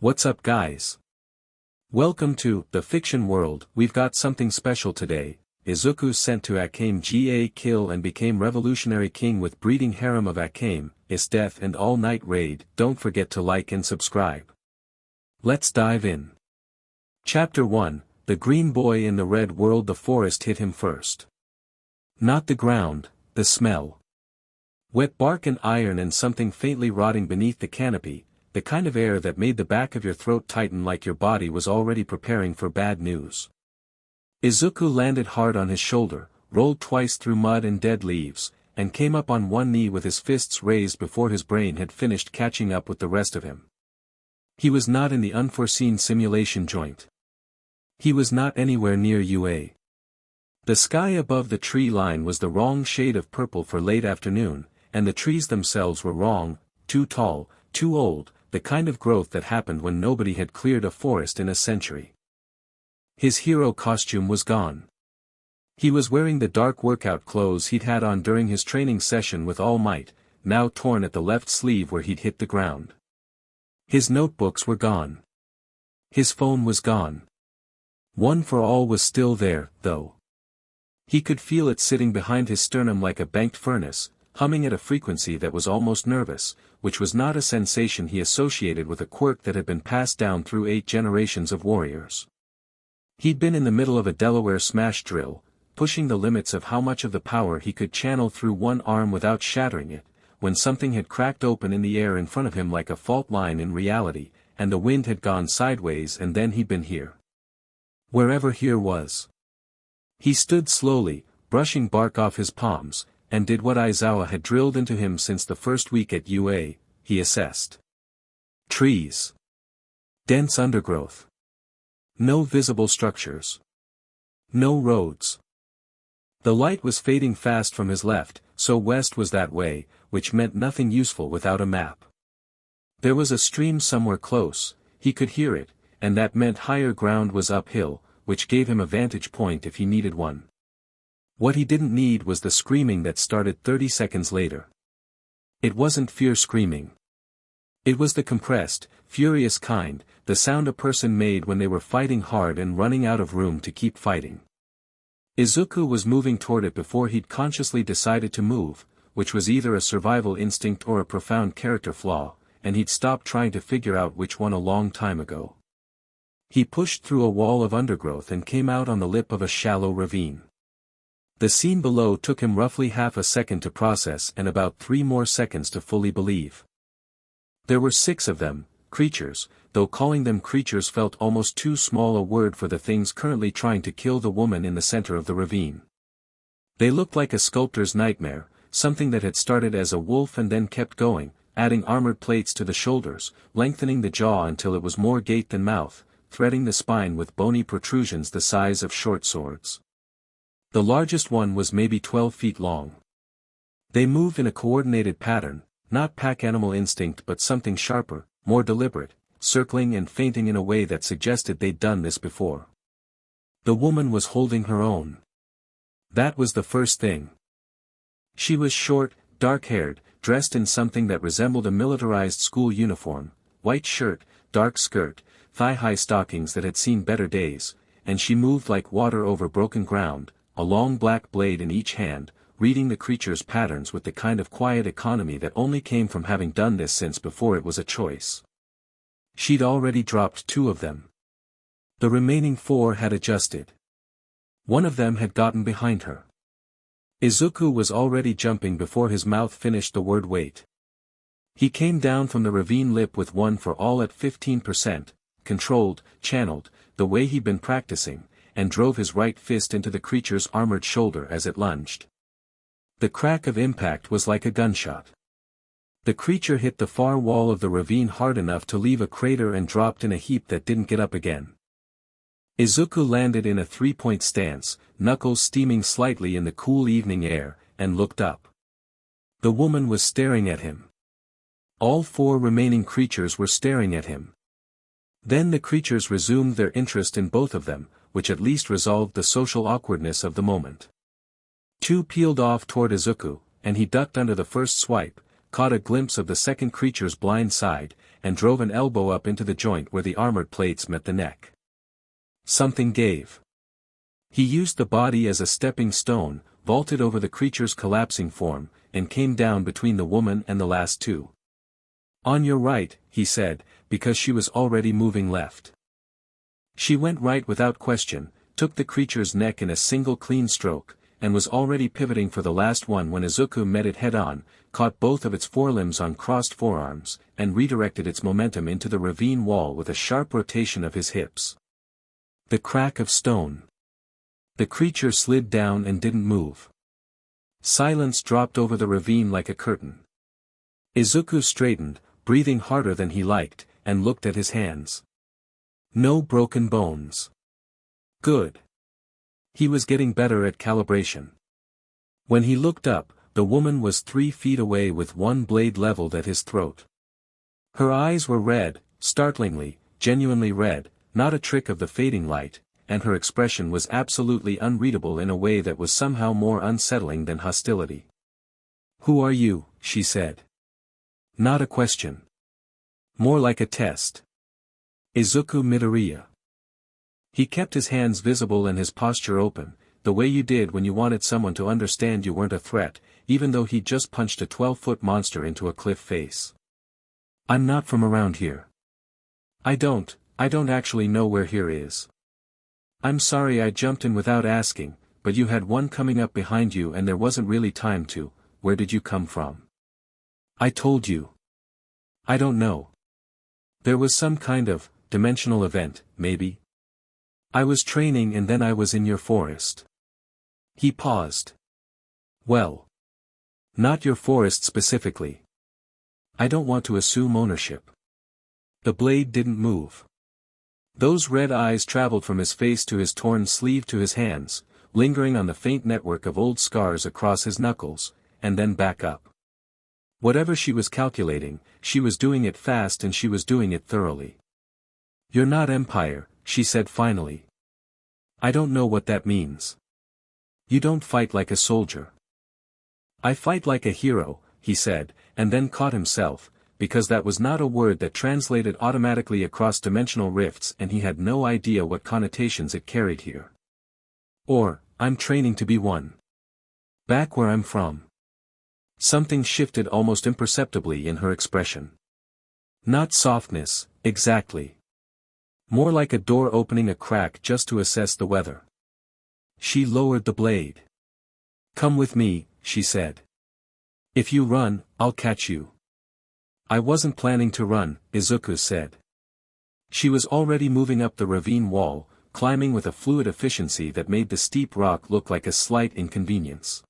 What's up, guys? Welcome to The Fiction World. We've got something special today. Izuku sent to Akame Ga kill and became revolutionary king with breeding Harem of Akame, Esdeath and all-night raid. Don't forget to like and subscribe. Let's dive in. Chapter 1, The Green Boy in the Red World. The forest hit him first. Not the ground, the smell. Wet bark and iron and something faintly rotting beneath the canopy, the kind of air that made the back of your throat tighten like your body was already preparing for bad news. Izuku landed hard on his shoulder, rolled twice through mud and dead leaves, and came up on one knee with his fists raised before his brain had finished catching up with the rest of him. He was not in the unforeseen simulation joint. He was not anywhere near UA. The sky above the tree line was the wrong shade of purple for late afternoon, and the trees themselves were wrong, too tall, too old, the kind of growth that happened when nobody had cleared a forest in a century. His hero costume was gone. He was wearing the dark workout clothes he'd had on during his training session with All Might, now torn at the left sleeve where he'd hit the ground. His notebooks were gone. His phone was gone. One for All was still there, though. He could feel it sitting behind his sternum like a banked furnace, humming at a frequency that was almost nervous, which was not a sensation he associated with a quirk that had been passed down through 8 generations of warriors. He'd been in the middle of a Delaware smash drill, pushing the limits of how much of the power he could channel through one arm without shattering it, when something had cracked open in the air in front of him like a fault line in reality, and the wind had gone sideways and then he'd been here. Wherever here was. He stood slowly, brushing bark off his palms, and did what Aizawa had drilled into him since the first week at UA, he assessed. Trees. Dense undergrowth. No visible structures. No roads. The light was fading fast from his left, so west was that way, which meant nothing useful without a map. There was a stream somewhere close, he could hear it, and that meant higher ground was uphill, which gave him a vantage point if he needed one. What he didn't need was the screaming that started 30 seconds later. It wasn't fear screaming. It was the compressed, furious kind, the sound a person made when they were fighting hard and running out of room to keep fighting. Izuku was moving toward it before he'd consciously decided to move, which was either a survival instinct or a profound character flaw, and he'd stopped trying to figure out which one a long time ago. He pushed through a wall of undergrowth and came out on the lip of a shallow ravine. The scene below took him roughly half a second to process and about 3 more seconds to fully believe. There were 6 of them, creatures, though calling them creatures felt almost too small a word for the things currently trying to kill the woman in the center of the ravine. They looked like a sculptor's nightmare, something that had started as a wolf and then kept going, adding armored plates to the shoulders, lengthening the jaw until it was more gate than mouth, threading the spine with bony protrusions the size of short swords. The largest one was maybe 12 feet long. They moved in a coordinated pattern, not pack animal instinct but something sharper, more deliberate, circling and feinting in a way that suggested they'd done this before. The woman was holding her own. That was the first thing. She was short, dark-haired, dressed in something that resembled a militarized school uniform, white shirt, dark skirt, thigh-high stockings that had seen better days, and she moved like water over broken ground, a long black blade in each hand, reading the creature's patterns with the kind of quiet economy that only came from having done this since before it was a choice. She'd already dropped 2 of them. The remaining 4 had adjusted. One of them had gotten behind her. Izuku was already jumping before his mouth finished the word wait. He came down from the ravine lip with one for all at 15%, controlled, channeled, the way he'd been practicing, and drove his right fist into the creature's armored shoulder as it lunged. The crack of impact was like a gunshot. The creature hit the far wall of the ravine hard enough to leave a crater and dropped in a heap that didn't get up again. Izuku landed in a 3-point stance, knuckles steaming slightly in the cool evening air, and looked up. The woman was staring at him. All 4 remaining creatures were staring at him. Then the creatures resumed their interest in both of them, which at least resolved the social awkwardness of the moment. 2 peeled off toward Izuku, and he ducked under the first swipe, caught a glimpse of the second creature's blind side, and drove an elbow up into the joint where the armored plates met the neck. Something gave. He used the body as a stepping stone, vaulted over the creature's collapsing form, and came down between the woman and the last two. "On your right," he said, because she was already moving left. She went right without question, took the creature's neck in a single clean stroke, and was already pivoting for the last one when Izuku met it head-on, caught both of its forelimbs on crossed forearms, and redirected its momentum into the ravine wall with a sharp rotation of his hips. The crack of stone. The creature slid down and didn't move. Silence dropped over the ravine like a curtain. Izuku straightened, breathing harder than he liked, and looked at his hands. No broken bones. Good. He was getting better at calibration. When he looked up, the woman was 3 feet away with one blade leveled at his throat. Her eyes were red, startlingly, genuinely red, not a trick of the fading light, and her expression was absolutely unreadable in a way that was somehow more unsettling than hostility. "Who are you?" she said. Not a question. More like a test. Izuku Midoriya. He kept his hands visible and his posture open, the way you did when you wanted someone to understand you weren't a threat, even though he'd just punched a 12-foot monster into a cliff face. "I'm not from around here. I don't actually know where here is. I'm sorry I jumped in without asking, but you had one coming up behind you and there wasn't really time to. Where did you come from?" "I told you. I don't know. There was some kind of dimensional event, maybe. I was training and then I was in your forest." He paused. "Well. Not your forest specifically. I don't want to assume ownership." The blade didn't move. Those red eyes traveled from his face to his torn sleeve to his hands, lingering on the faint network of old scars across his knuckles, and then back up. Whatever she was calculating, she was doing it fast and she was doing it thoroughly. "You're not Empire," she said finally. "I don't know what that means." "You don't fight like a soldier." "I fight like a hero," he said, and then caught himself, because that was not a word that translated automatically across dimensional rifts and he had no idea what connotations it carried here. "Or, I'm training to be one. Back where I'm from." Something shifted almost imperceptibly in her expression. Not softness, exactly. More like a door opening a crack just to assess the weather. She lowered the blade. "Come with me," she said. "If you run, I'll catch you." "I wasn't planning to run," Izuku said. She was already moving up the ravine wall, climbing with a fluid efficiency that made the steep rock look like a slight inconvenience.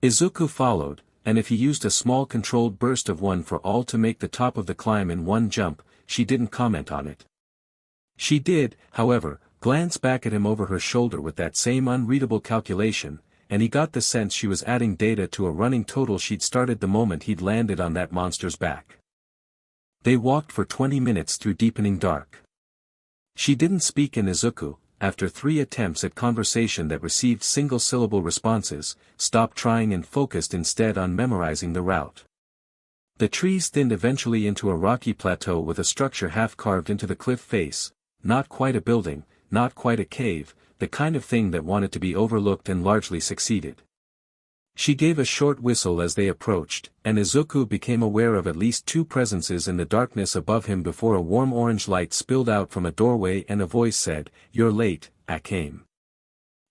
Izuku followed, and if he used a small controlled burst of one for all to make the top of the climb in one jump, she didn't comment on it. She did, however, glance back at him over her shoulder with that same unreadable calculation, and he got the sense she was adding data to a running total she'd started the moment he'd landed on that monster's back. They walked for 20 minutes through deepening dark. She didn't speak, and Izuku, after 3 attempts at conversation that received single-syllable responses, stopped trying and focused instead on memorizing the route. The trees thinned eventually into a rocky plateau with a structure half carved into the cliff face, not quite a building, not quite a cave, the kind of thing that wanted to be overlooked and largely succeeded. She gave a short whistle as they approached, and Izuku became aware of at least 2 presences in the darkness above him before a warm orange light spilled out from a doorway and a voice said, "You're late, Akame."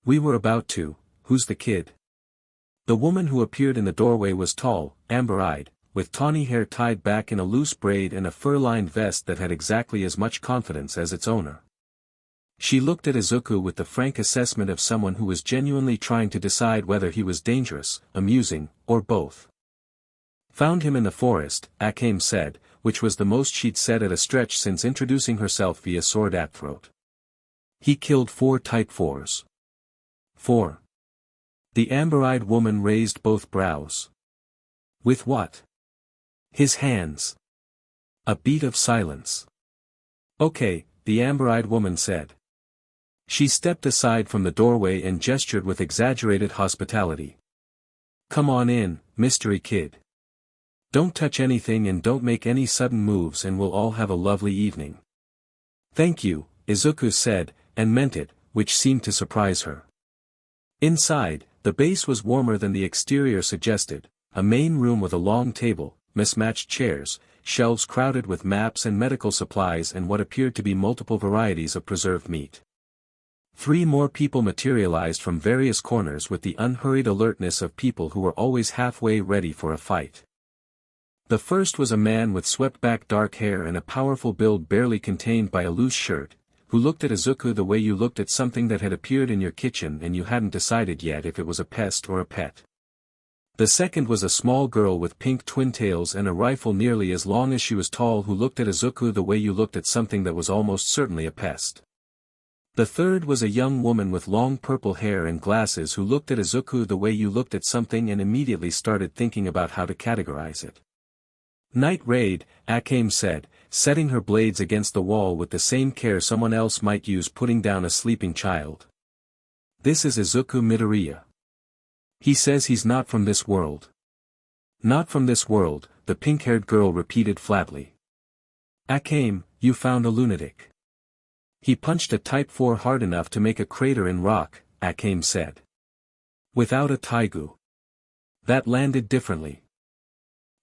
"We were about to. Who's the kid?" The woman who appeared in the doorway was tall, amber-eyed, with tawny hair tied back in a loose braid and a fur-lined vest that had exactly as much confidence as its owner. She looked at Izuku with the frank assessment of someone who was genuinely trying to decide whether he was dangerous, amusing, or both. "Found him in the forest," Akame said, which was the most she'd said at a stretch since introducing herself via sword at throat. "He killed 4 Type 4s. 4. The amber-eyed woman raised both brows. "With what?" "His hands." A beat of silence. "Okay," the amber-eyed woman said. She stepped aside from the doorway and gestured with exaggerated hospitality. "Come on in, mystery kid. Don't touch anything and don't make any sudden moves and we'll all have a lovely evening. Thank you, Izuku said, and meant it, which seemed to surprise her. Inside, the base was warmer than the exterior suggested, a main room with a long table, mismatched chairs, shelves crowded with maps and medical supplies and what appeared to be multiple varieties of preserved meat. 3 more people materialized from various corners with the unhurried alertness of people who were always halfway ready for a fight. The first was a man with swept-back dark hair and a powerful build barely contained by a loose shirt, who looked at Izuku the way you looked at something that had appeared in your kitchen and you hadn't decided yet if it was a pest or a pet. The second was a small girl with pink twin tails and a rifle nearly as long as she was tall who looked at Izuku the way you looked at something that was almost certainly a pest. The third was a young woman with long purple hair and glasses who looked at Izuku the way you looked at something and immediately started thinking about how to categorize it. Night raid, Akame said, setting her blades against the wall with the same care someone else might use putting down a sleeping child. This is Izuku Midoriya. He says he's not from this world. Not from this world, the pink-haired girl repeated flatly. Akame, you found a lunatic. He punched a Type 4 hard enough to make a crater in rock, Akame said. Without a taigu. That landed differently.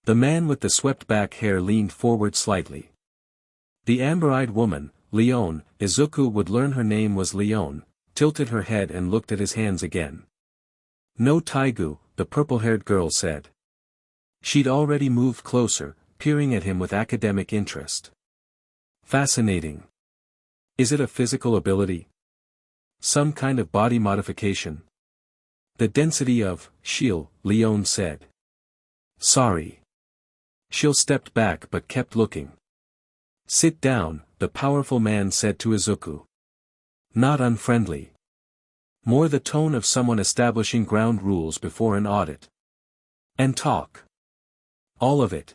The man with the swept-back hair leaned forward slightly. The amber-eyed woman, Leone, Izuku would learn her name was Leone, tilted her head and looked at his hands again. No taigu, the purple-haired girl said. She'd already moved closer, peering at him with academic interest. Fascinating. Is it a physical ability? Some kind of body modification? The density of Shield, Leone said. Sorry. Shield stepped back but kept looking. Sit down, the powerful man said to Izuku. Not unfriendly. More the tone of someone establishing ground rules before an audit. And talk. All of it.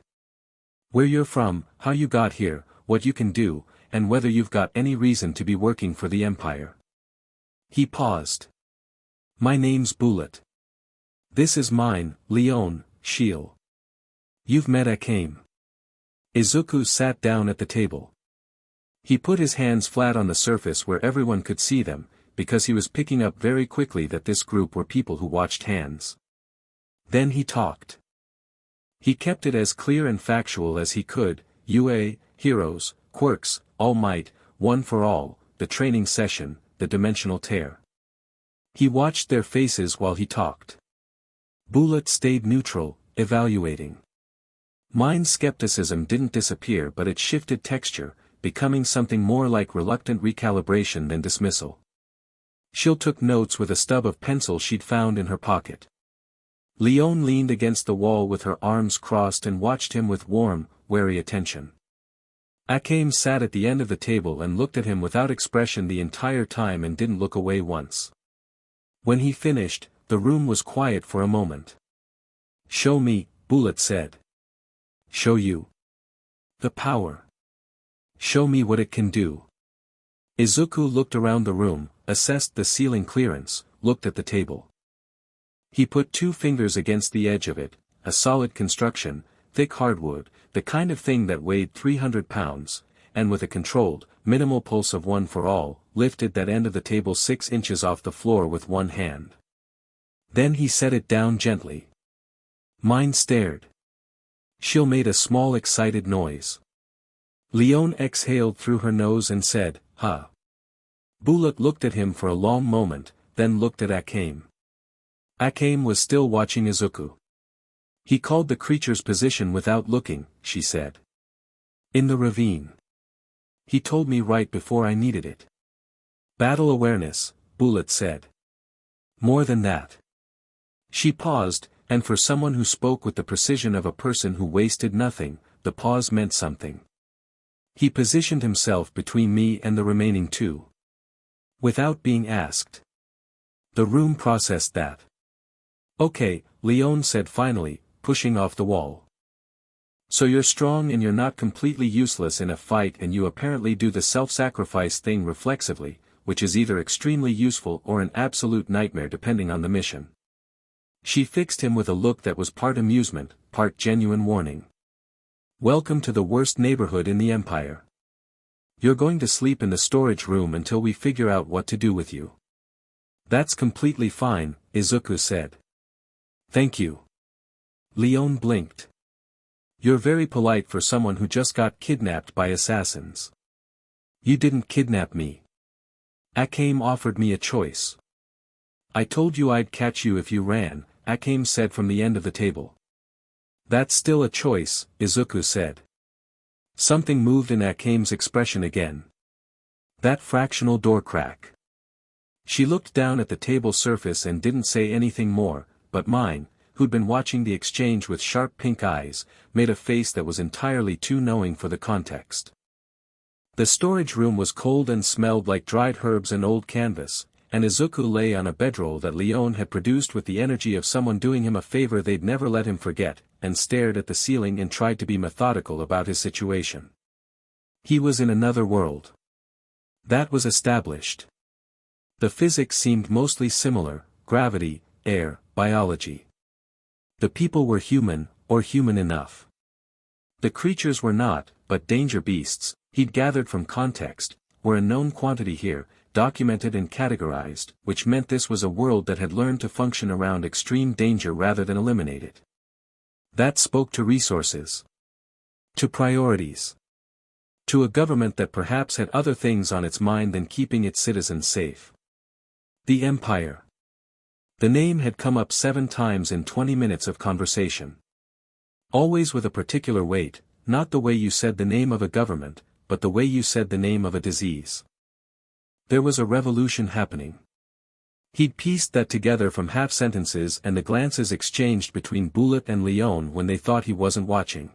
Where you're from, how you got here, what you can do, and whether you've got any reason to be working for the Empire. He paused. My name's Bullet. This is mine, Leone, Shield. You've met Akame. Izuku sat down at the table. He put his hands flat on the surface where everyone could see them, because he was picking up very quickly that this group were people who watched hands. Then he talked. He kept it as clear and factual as he could, UA, heroes, quirks, all might, one for all, the training session, the dimensional tear. He watched their faces while he talked. Bullet stayed neutral, evaluating. Mine's skepticism didn't disappear but it shifted texture, becoming something more like reluctant recalibration than dismissal. Shield took notes with a stub of pencil she'd found in her pocket. Leone leaned against the wall with her arms crossed and watched him with warm, wary attention. Akame sat at the end of the table and looked at him without expression the entire time and didn't look away once. When he finished, the room was quiet for a moment. Show me, Bullet said. Show you. The power. Show me what it can do. Izuku looked around the room, assessed the ceiling clearance, looked at the table. He put 2 fingers against the edge of it, a solid construction, thick hardwood, the kind of thing that weighed 300 pounds, and with a controlled, minimal pulse of one for all, lifted that end of the table 6 inches off the floor with one hand. Then he set it down gently. Mine stared. Shield made a small excited noise. Leone exhaled through her nose and said, huh. Bullet looked at him for a long moment, then looked at Akame. Akame was still watching Izuku. He called the creature's position without looking, she said. In the ravine. He told me right before I needed it. Battle awareness, Bullet said. More than that. She paused, and for someone who spoke with the precision of a person who wasted nothing, the pause meant something. He positioned himself between me and the remaining 2. Without being asked. The room processed that. Okay, Leone said finally, pushing off the wall. So you're strong and you're not completely useless in a fight and you apparently do the self-sacrifice thing reflexively, which is either extremely useful or an absolute nightmare depending on the mission. She fixed him with a look that was part amusement, part genuine warning. Welcome to the worst neighborhood in the empire. You're going to sleep in the storage room until we figure out what to do with you. That's completely fine, Izuku said. Thank you. Leon blinked. You're very polite for someone who just got kidnapped by assassins. You didn't kidnap me. Akame offered me a choice. I told you I'd catch you if you ran, Akame said from the end of the table. That's still a choice, Izuku said. Something moved in Akame's expression again. That fractional door crack. She looked down at the table surface and didn't say anything more, but mine, who'd been watching the exchange with sharp pink eyes, made a face that was entirely too knowing for the context. The storage room was cold and smelled like dried herbs and old canvas, and Izuku lay on a bedroll that Leon had produced with the energy of someone doing him a favor they'd never let him forget, and stared at the ceiling and tried to be methodical about his situation. He was in another world. That was established. The physics seemed mostly similar: gravity, air, biology. The people were human, or human enough. The creatures were not, but danger beasts, he'd gathered from context, were a known quantity here, documented and categorized, which meant this was a world that had learned to function around extreme danger rather than eliminate it. That spoke to resources. To priorities. To a government that perhaps had other things on its mind than keeping its citizens safe. The Empire. The name had come up 7 times in 20 minutes of conversation. Always with a particular weight, not the way you said the name of a government, but the way you said the name of a disease. There was a revolution happening. He'd pieced that together from half-sentences and the glances exchanged between Bullet and Leon when they thought he wasn't watching.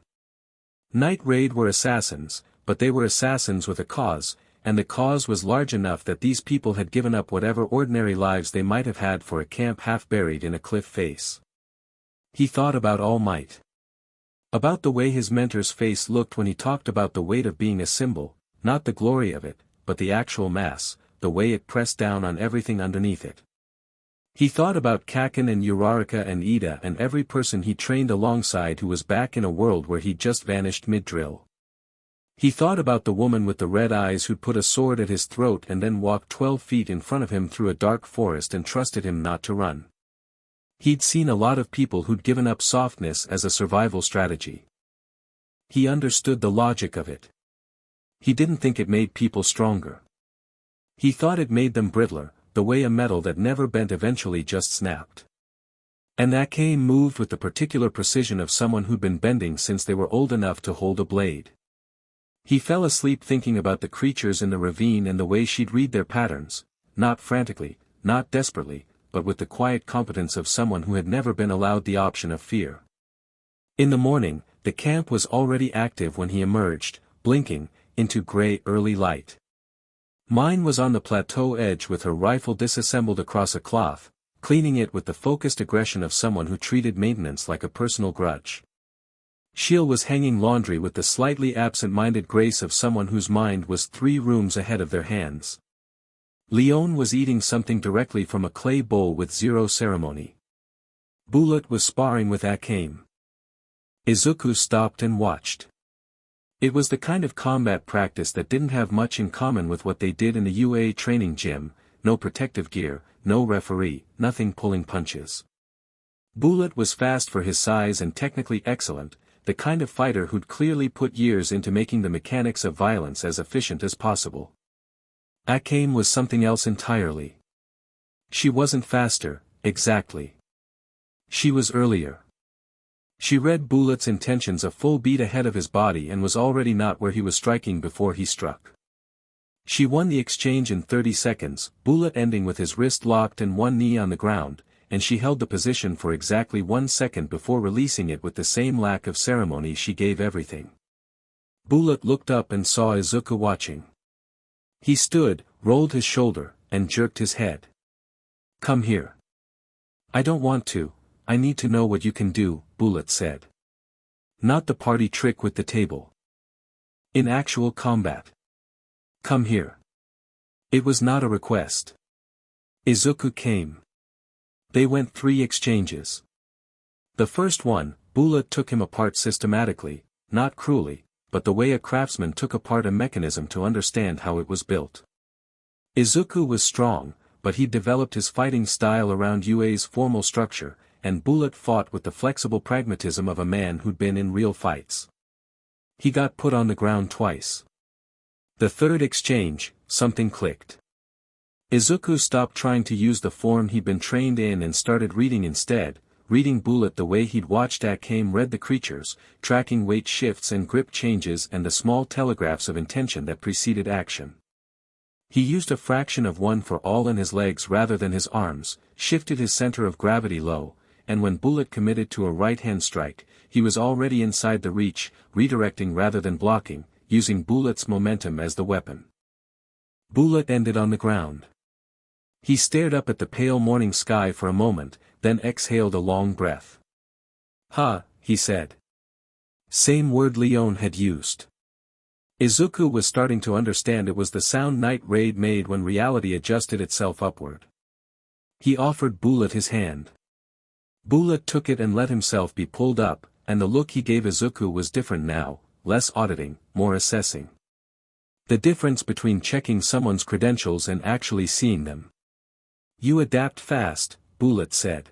Night Raid were assassins, but they were assassins with a cause, and the cause was large enough that these people had given up whatever ordinary lives they might have had for a camp half buried in a cliff face. He thought about All Might. About the way his mentor's face looked when he talked about the weight of being a symbol, not the glory of it, but the actual mass, the way it pressed down on everything underneath it. He thought about Kaken and Uraraka and Ida and every person he trained alongside who was back in a world where he'd just vanished mid-drill. He thought about the woman with the red eyes who'd put a sword at his throat and then walked 12 feet in front of him through a dark forest and trusted him not to run. He'd seen a lot of people who'd given up softness as a survival strategy. He understood the logic of it. He didn't think it made people stronger. He thought it made them brittler, the way a metal that never bent eventually just snapped. And Akame moved with the particular precision of someone who'd been bending since they were old enough to hold a blade. He fell asleep thinking about the creatures in the ravine and the way she'd read their patterns, not frantically, not desperately, but with the quiet competence of someone who had never been allowed the option of fear. In the morning, the camp was already active when he emerged, blinking, into gray early light. Mine was on the plateau edge with her rifle disassembled across a cloth, cleaning it with the focused aggression of someone who treated maintenance like a personal grudge. Sheil was hanging laundry with the slightly absent-minded grace of someone whose mind was 3 rooms ahead of their hands. Leon was eating something directly from a clay bowl with zero ceremony. Bullet was sparring with Akame. Izuku stopped and watched. It was the kind of combat practice that didn't have much in common with what they did in the UA training gym: no protective gear, no referee, nothing pulling punches. Bullet was fast for his size and technically excellent, the kind of fighter who'd clearly put years into making the mechanics of violence as efficient as possible. Akame was something else entirely. She wasn't faster, exactly. She was earlier. She read Bullet's intentions a full beat ahead of his body and was already not where he was striking before he struck. She won the exchange in 30 seconds, Bullet ending with his wrist locked and one knee on the ground, and she held the position for exactly 1 second before releasing it with the same lack of ceremony she gave everything. Bullet looked up and saw Izuku watching. He stood, rolled his shoulder, and jerked his head. "Come here." "I don't want to, I need to know what you can do," Bullet said. "Not the party trick with the table. In actual combat. Come here." It was not a request. Izuku came. They went 3 exchanges. The first one, Bullet took him apart systematically, not cruelly, but the way a craftsman took apart a mechanism to understand how it was built. Izuku was strong, but he'd developed his fighting style around Yue's formal structure, and Bullet fought with the flexible pragmatism of a man who'd been in real fights. He got put on the ground twice. The third exchange, something clicked. Izuku stopped trying to use the form he'd been trained in and started reading instead, reading Bullet the way he'd watched Akame read the creatures, tracking weight shifts and grip changes and the small telegraphs of intention that preceded action. He used a fraction of one for all in his legs rather than his arms, shifted his center of gravity low, and when Bullet committed to a right-hand strike, he was already inside the reach, redirecting rather than blocking, using Bullet's momentum as the weapon. Bullet ended on the ground. He stared up at the pale morning sky for a moment, then exhaled a long breath. "Ha," he said. Same word Leon had used. Izuku was starting to understand it was the sound Night Raid made when reality adjusted itself upward. He offered Bullet his hand. Bullet took it and let himself be pulled up, and the look he gave Izuku was different now, less auditing, more assessing. The difference between checking someone's credentials and actually seeing them. "You adapt fast," Bullet said.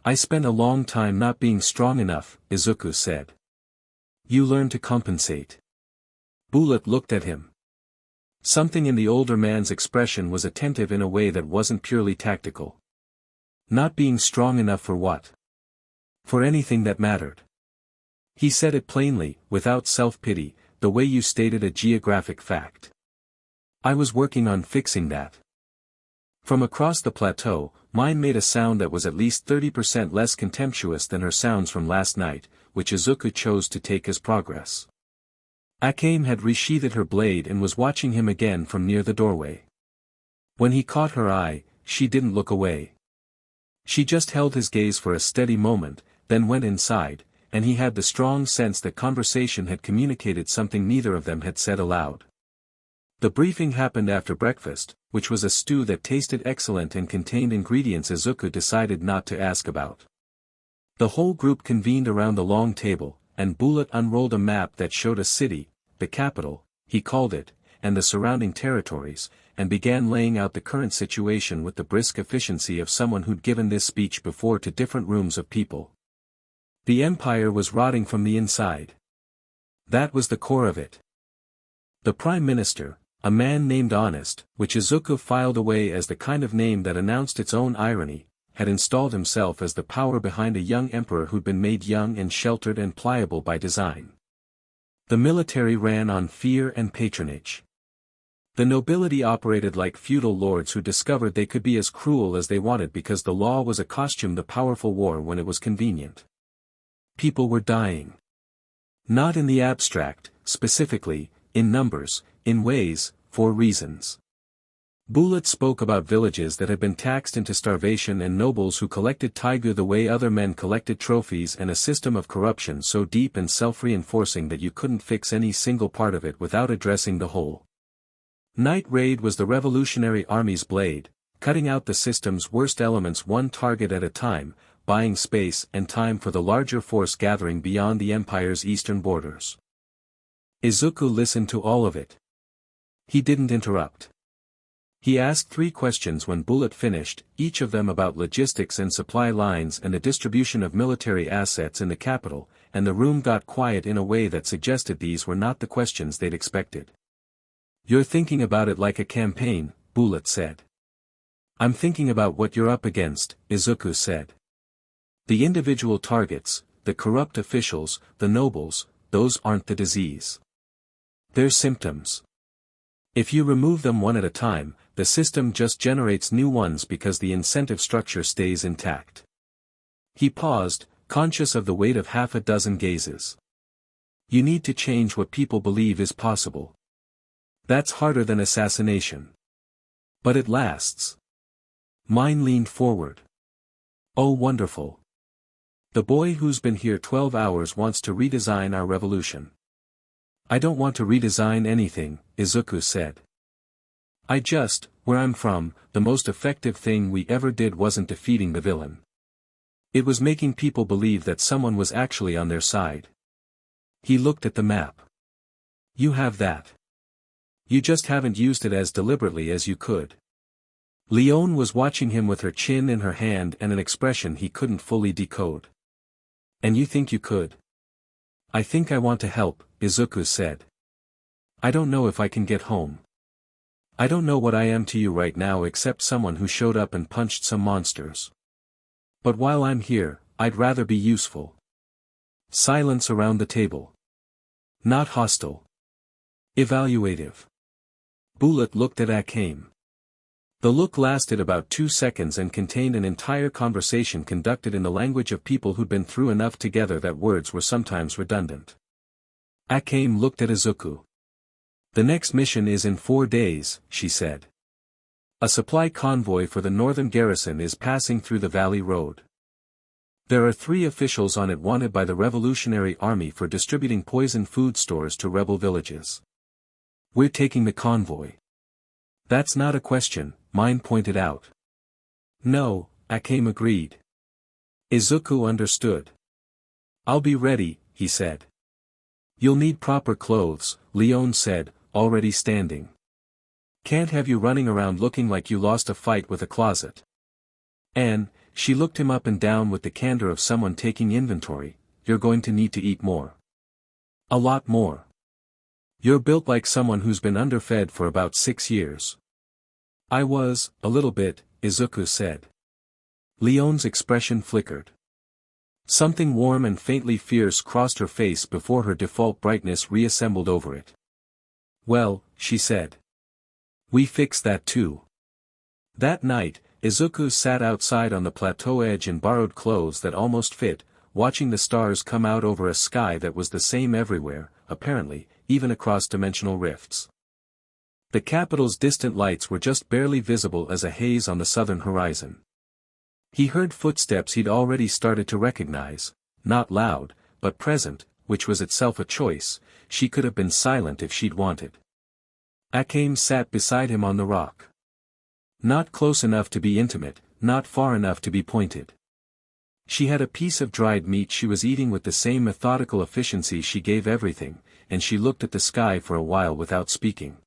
"I spent a long time not being strong enough," Izuku said. "You learn to compensate." Bullet looked at him. Something in the older man's expression was attentive in a way that wasn't purely tactical. "Not being strong enough for what?" "For anything that mattered." He said it plainly, without self-pity, the way you stated a geographic fact. "I was working on fixing that." From across the plateau, Mine made a sound that was at least 30% less contemptuous than her sounds from last night, which Izuku chose to take as progress. Akame had resheathed her blade and was watching him again from near the doorway. When he caught her eye, she didn't look away. She just held his gaze for a steady moment, then went inside, and he had the strong sense that conversation had communicated something neither of them had said aloud. The briefing happened after breakfast, which was a stew that tasted excellent and contained ingredients Izuku decided not to ask about. The whole group convened around the long table, and Bullet unrolled a map that showed a city, the capital, he called it, and the surrounding territories, and began laying out the current situation with the brisk efficiency of someone who'd given this speech before to different rooms of people. The empire was rotting from the inside. That was the core of it. The prime minister, a man named Honest, which Izuku filed away as the kind of name that announced its own irony, had installed himself as the power behind a young emperor who'd been made young and sheltered and pliable by design. The military ran on fear and patronage. The nobility operated like feudal lords who discovered they could be as cruel as they wanted because the law was a costume the powerful wore when it was convenient. People were dying. Not in the abstract, specifically, in numbers, in ways, for reasons. Bullet spoke about villages that had been taxed into starvation and nobles who collected taigu the way other men collected trophies and a system of corruption so deep and self-reinforcing that you couldn't fix any single part of it without addressing the whole. Night Raid was the Revolutionary Army's blade, cutting out the system's worst elements one target at a time, buying space and time for the larger force gathering beyond the Empire's eastern borders. Izuku listened to all of it. He didn't interrupt. He asked 3 questions when Bullet finished, each of them about logistics and supply lines and the distribution of military assets in the capital, and the room got quiet in a way that suggested these were not the questions they'd expected. "You're thinking about it like a campaign," Bullet said. "I'm thinking about what you're up against," Izuku said. "The individual targets, the corrupt officials, the nobles, those aren't the disease. They're symptoms. If you remove them one at a time, the system just generates new ones because the incentive structure stays intact." He paused, conscious of the weight of half a dozen gazes. "You need to change what people believe is possible. That's harder than assassination. But it lasts." Mine leaned forward. "Oh, wonderful. The boy who's been here 12 hours wants to redesign our revolution." "I don't want to redesign anything," Izuku said. Where I'm from, the most effective thing we ever did wasn't defeating the villain. It was making people believe that someone was actually on their side. He looked at the map. You have that. You just haven't used it as deliberately as you could. Leone was watching him with her chin in her hand and an expression he couldn't fully decode. And you think you could? I think I want to help, Izuku said. I don't know if I can get home. I don't know what I am to you right now except someone who showed up and punched some monsters. But while I'm here, I'd rather be useful. Silence around the table. Not hostile. Evaluative. Bullet looked at Akame. The look lasted about 2 seconds and contained an entire conversation conducted in the language of people who'd been through enough together that words were sometimes redundant. Akame looked at Izuku. The next mission is in 4 days, she said. A supply convoy for the northern garrison is passing through the valley road. There are 3 officials on it wanted by the Revolutionary Army for distributing poisoned food stores to rebel villages. We're taking the convoy. That's not a question, Mine pointed out. No, Akame agreed. Izuku understood. I'll be ready, he said. You'll need proper clothes, Leone said, already standing. Can't have you running around looking like you lost a fight with a closet. And, she looked him up and down with the candor of someone taking inventory, you're going to need to eat more. A lot more. You're built like someone who's been underfed for about 6 years. I was, a little bit, Izuku said. Leone's expression flickered. Something warm and faintly fierce crossed her face before her default brightness reassembled over it. Well, she said. We fixed that too. That night, Izuku sat outside on the plateau edge in borrowed clothes that almost fit, watching the stars come out over a sky that was the same everywhere, apparently, even across dimensional rifts. The capital's distant lights were just barely visible as a haze on the southern horizon. He heard footsteps he'd already started to recognize, not loud, but present, which was itself a choice. She could have been silent if she'd wanted. Akame sat beside him on the rock. Not close enough to be intimate, not far enough to be pointed. She had a piece of dried meat she was eating with the same methodical efficiency she gave everything, and she looked at the sky for a while without speaking.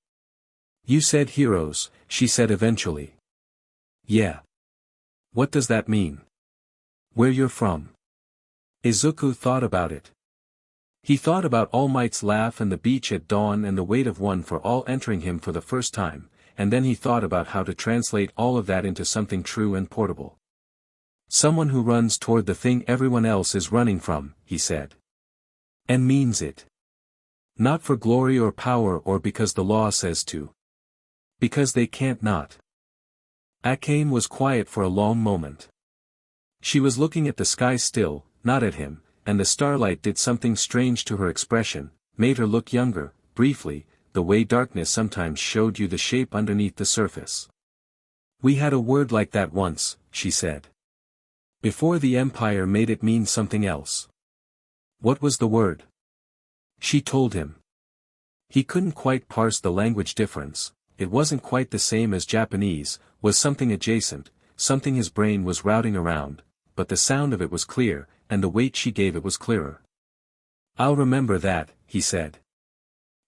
You said heroes, she said eventually. Yeah. What does that mean? Where you're from? Izuku thought about it. He thought about All Might's laugh and the beach at dawn and the weight of one for all entering him for the first time, and then he thought about how to translate all of that into something true and portable. Someone who runs toward the thing everyone else is running from, he said. And means it. Not for glory or power or because the law says to. Because they can't not. Akame was quiet for a long moment. She was looking at the sky still, not at him, and the starlight did something strange to her expression, made her look younger, briefly, the way darkness sometimes showed you the shape underneath the surface. We had a word like that once, she said. Before the Empire made it mean something else. What was the word? She told him. He couldn't quite parse the language difference. It wasn't quite the same as Japanese, was something adjacent, something his brain was routing around, but the sound of it was clear, and the weight she gave it was clearer. I'll remember that, he said.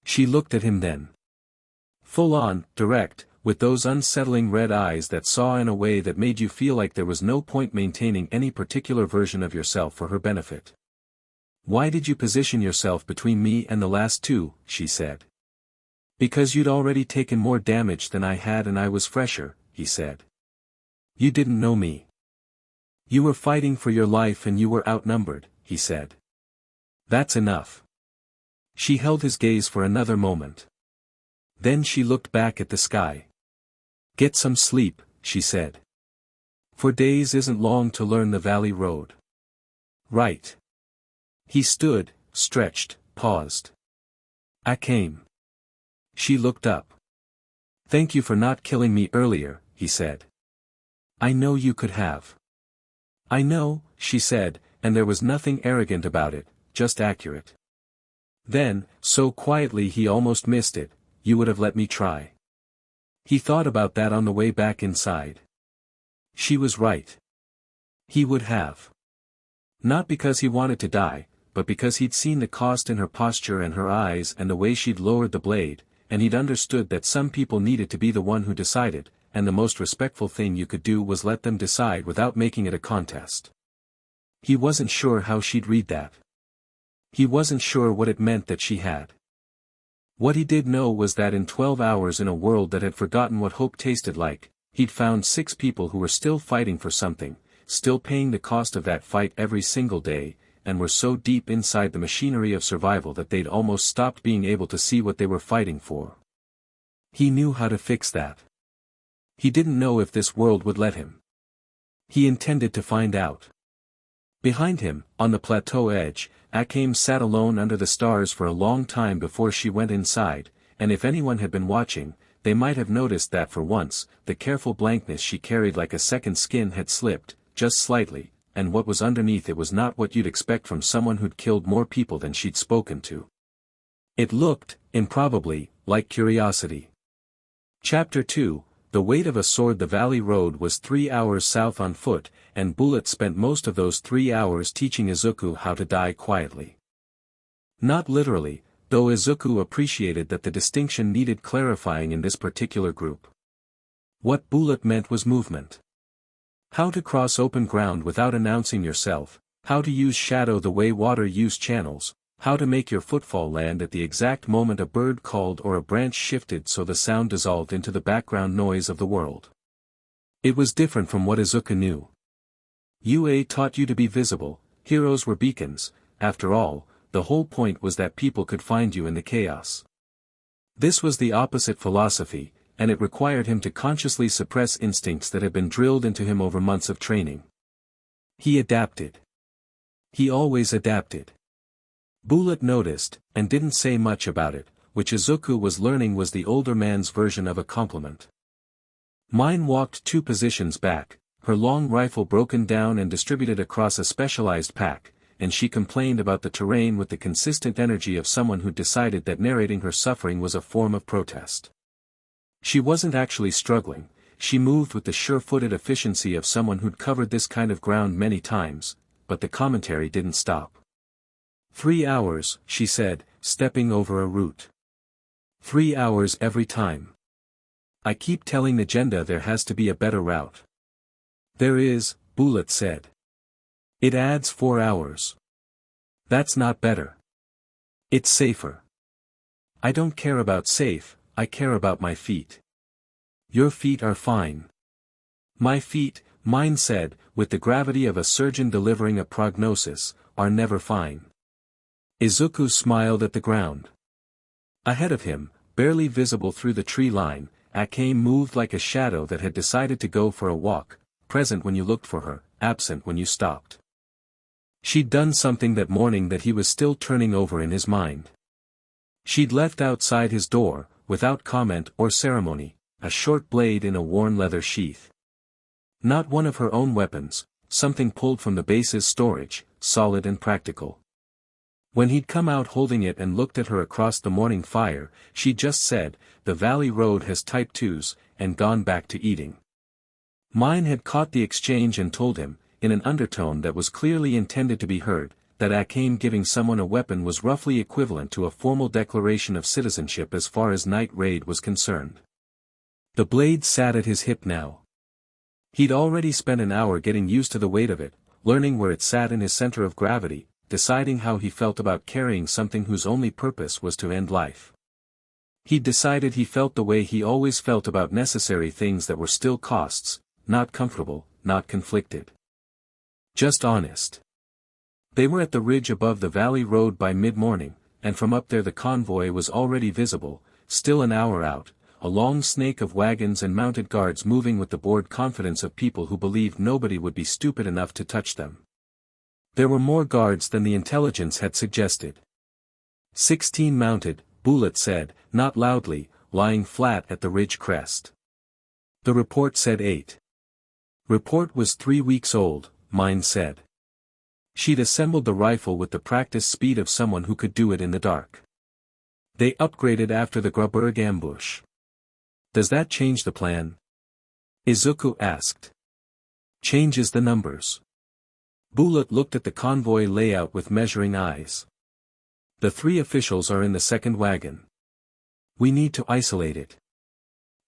She looked at him then. Full on, direct, with those unsettling red eyes that saw in a way that made you feel like there was no point maintaining any particular version of yourself for her benefit. Why did you position yourself between me and the last 2, she said. Because you'd already taken more damage than I had and I was fresher, he said. You didn't know me. You were fighting for your life and you were outnumbered, he said. That's enough. She held his gaze for another moment. Then she looked back at the sky. Get some sleep, she said. 4 days isn't long to learn the valley road. Right. He stood, stretched, paused. Akame. She looked up. Thank you for not killing me earlier, he said. I know you could have. I know, she said, and there was nothing arrogant about it, just accurate. Then, so quietly he almost missed it, you would have let me try. He thought about that on the way back inside. She was right. He would have. Not because he wanted to die, but because he'd seen the cost in her posture and her eyes and the way she'd lowered the blade, and he'd understood that some people needed to be the one who decided, and the most respectful thing you could do was let them decide without making it a contest. He wasn't sure how she'd read that. He wasn't sure what it meant that she had. What he did know was that in 12 hours in a world that had forgotten what hope tasted like, he'd found 6 people who were still fighting for something, still paying the cost of that fight every single day, and were so deep inside the machinery of survival that they'd almost stopped being able to see what they were fighting for. He knew how to fix that. He didn't know if this world would let him. He intended to find out. Behind him, on the plateau edge, Akame sat alone under the stars for a long time before she went inside, and if anyone had been watching, they might have noticed that for once, the careful blankness she carried like a second skin had slipped, just slightly, and what was underneath it was not what you'd expect from someone who'd killed more people than she'd spoken to. It looked, improbably, like curiosity. Chapter 2, The Weight of a Sword. The valley road was 3 hours south on foot, and Bullet spent most of those 3 hours teaching Izuku how to die quietly. Not literally, though Izuku appreciated that the distinction needed clarifying in this particular group. What Bullet meant was movement. How to cross open ground without announcing yourself, how to use shadow the way water use channels, how to make your footfall land at the exact moment a bird called or a branch shifted so the sound dissolved into the background noise of the world. It was different from what Izuku knew. UA taught you to be visible, heroes were beacons, after all, the whole point was that people could find you in the chaos. This was the opposite philosophy, and it required him to consciously suppress instincts that had been drilled into him over months of training. He adapted. He always adapted. Bullet noticed, and didn't say much about it, which Izuku was learning was the older man's version of a compliment. Mine walked 2 positions back, her long rifle broken down and distributed across a specialized pack, and she complained about the terrain with the consistent energy of someone who decided that narrating her suffering was a form of protest. She wasn't actually struggling, she moved with the sure-footed efficiency of someone who'd covered this kind of ground many times, but the commentary didn't stop. 3 hours, she said, stepping over a root. 3 hours every time. I keep telling Agenda there has to be a better route. There is, Bullet said. It adds 4 hours. That's not better. It's safer. I don't care about safe, I care about my feet. Your feet are fine. My feet, Mine said, with the gravity of a surgeon delivering a prognosis, are never fine. Izuku smiled at the ground. Ahead of him, barely visible through the tree line, Akame moved like a shadow that had decided to go for a walk, present when you looked for her, absent when you stopped. She'd done something that morning that he was still turning over in his mind. She'd left outside his door, without comment or ceremony, a short blade in a worn leather sheath. Not one of her own weapons, something pulled from the base's storage, solid and practical. When he'd come out holding it and looked at her across the morning fire, she just said, "The valley road has type 2s, and gone back to eating." Mine had caught the exchange and told him, in an undertone that was clearly intended to be heard, that Akame giving someone a weapon was roughly equivalent to a formal declaration of citizenship as far as Night Raid was concerned. The blade sat at his hip now. He'd already spent an hour getting used to the weight of it, learning where it sat in his center of gravity, deciding how he felt about carrying something whose only purpose was to end life. He'd decided he felt the way he always felt about necessary things that were still costs, not comfortable, not conflicted. Just honest. They were at the ridge above the valley road by mid-morning, and from up there the convoy was already visible, still an hour out, a long snake of wagons and mounted guards moving with the bored confidence of people who believed nobody would be stupid enough to touch them. There were more guards than the intelligence had suggested. 16 mounted, Bullet said, not loudly, lying flat at the ridge crest. The report said 8. Report was 3 weeks old, Mine said. She'd assembled the rifle with the practice speed of someone who could do it in the dark. They upgraded after the Graberg ambush. Does that change the plan? Izuku asked. Changes the numbers. Bullet looked at the convoy layout with measuring eyes. The 3 officials are in the second wagon. We need to isolate it.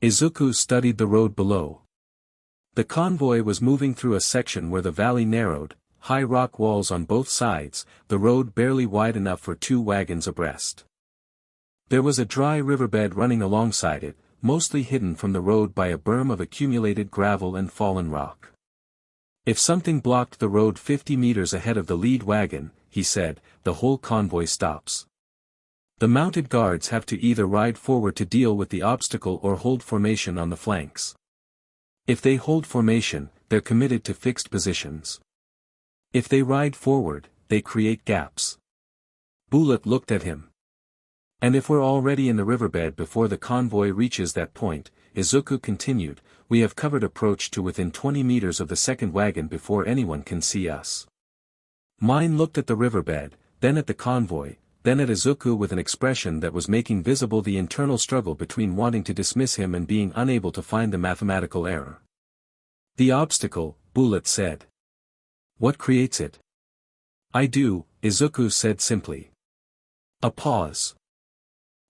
Izuku studied the road below. The convoy was moving through a section where the valley narrowed, high rock walls on both sides, the road barely wide enough for 2 wagons abreast. There was a dry riverbed running alongside it, mostly hidden from the road by a berm of accumulated gravel and fallen rock. If something blocked the road 50 meters ahead of the lead wagon, he said, the whole convoy stops. The mounted guards have to either ride forward to deal with the obstacle or hold formation on the flanks. If they hold formation, they're committed to fixed positions. If they ride forward, they create gaps. Bullet looked at him. And if we're already in the riverbed before the convoy reaches that point, Izuku continued, we have covered approach to within 20 meters of the second wagon before anyone can see us. Mine looked at the riverbed, then at the convoy, then at Izuku with an expression that was making visible the internal struggle between wanting to dismiss him and being unable to find the mathematical error. The obstacle, Bullet said. What creates it? I do, Izuku said simply. A pause.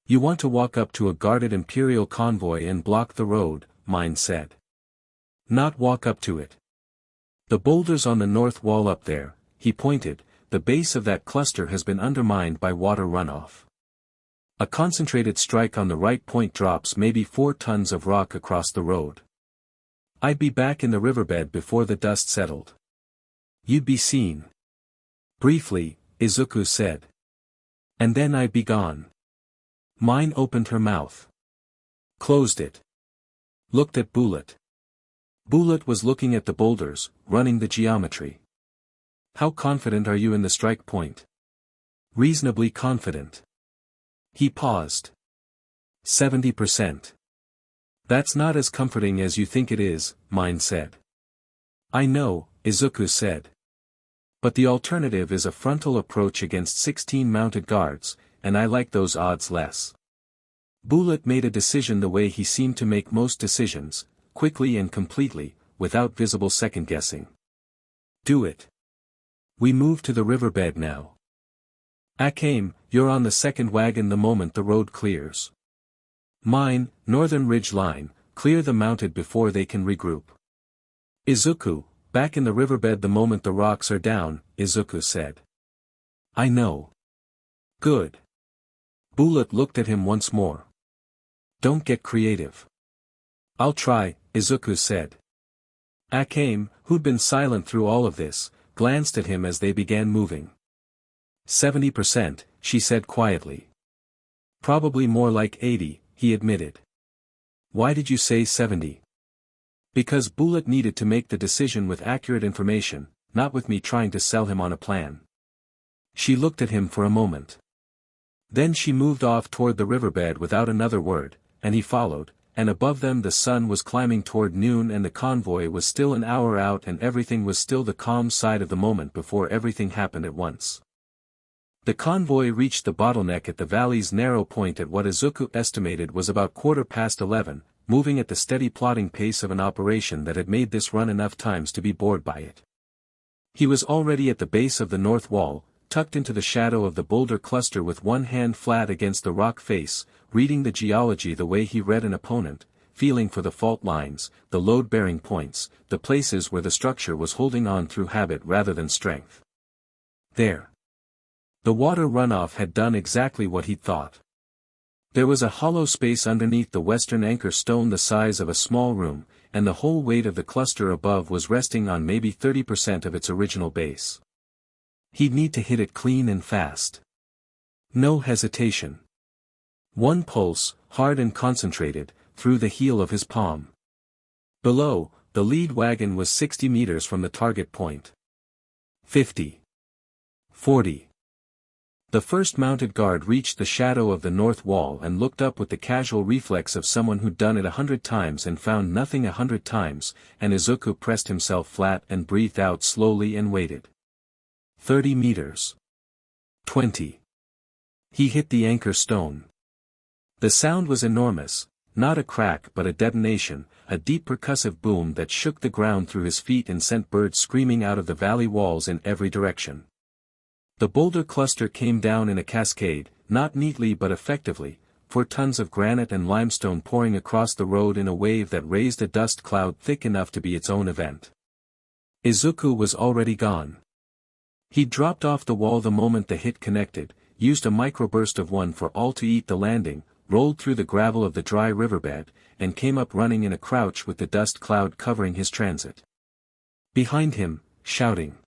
You want to walk up to a guarded Imperial convoy and block the road, Mine said. Not walk up to it. The boulders on the north wall up there, he pointed, the base of that cluster has been undermined by water runoff. A concentrated strike on the right point drops maybe 4 tons of rock across the road. I'd be back in the riverbed before the dust settled. You'd be seen. Briefly, Izuku said. And then I'd be gone. Mine opened her mouth. Closed it. Looked at Bullet. Bullet was looking at the boulders, running the geometry. How confident are you in the strike point? Reasonably confident. He paused. 70%. That's not as comforting as you think it is, Mine said. I know, Izuku said. But the alternative is a frontal approach against 16 mounted guards, and I like those odds less. Bullet made a decision the way he seemed to make most decisions, quickly and completely, without visible second-guessing. Do it. We move to the riverbed now. Akame, you're on the second wagon the moment the road clears. Mine, northern ridge line, clear the mounted before they can regroup. Izuku, back in the riverbed the moment the rocks are down, Izuku said. I know. Good. Bullet looked at him once more. Don't get creative. I'll try, Izuku said. Akame, who'd been silent through all of this, glanced at him as they began moving. 70%, she said quietly. Probably more like 80, he admitted. Why did you say 70? Because Bullet needed to make the decision with accurate information, not with me trying to sell him on a plan. She looked at him for a moment. Then she moved off toward the riverbed without another word, and he followed, and above them the sun was climbing toward noon and the convoy was still an hour out and everything was still the calm side of the moment before everything happened at once. The convoy reached the bottleneck at the valley's narrow point at what Izuku estimated was about 11:15, moving at the steady plodding pace of an operation that had made this run enough times to be bored by it. He was already at the base of the north wall, tucked into the shadow of the boulder cluster with one hand flat against the rock face, reading the geology the way he read an opponent, feeling for the fault lines, the load-bearing points, the places where the structure was holding on through habit rather than strength. There. The water runoff had done exactly what he'd thought. There was a hollow space underneath the western anchor stone the size of a small room, and the whole weight of the cluster above was resting on maybe 30% of its original base. He'd need to hit it clean and fast. No hesitation. One pulse, hard and concentrated, through the heel of his palm. Below, the lead wagon was 60 meters from the target point. 50. 40. The first mounted guard reached the shadow of the north wall and looked up with the casual reflex of someone who'd done it 100 times and found nothing 100 times, and Izuku pressed himself flat and breathed out slowly and waited. 30 meters. 20. He hit the anchor stone. The sound was enormous, not a crack but a detonation, a deep percussive boom that shook the ground through his feet and sent birds screaming out of the valley walls in every direction. The boulder cluster came down in a cascade, not neatly but effectively, 4 tons of granite and limestone pouring across the road in a wave that raised a dust cloud thick enough to be its own event. Izuku was already gone. He dropped off the wall the moment the hit connected, used a microburst of one for all to eat the landing, rolled through the gravel of the dry riverbed, and came up running in a crouch with the dust cloud covering his transit. Behind him, shouting.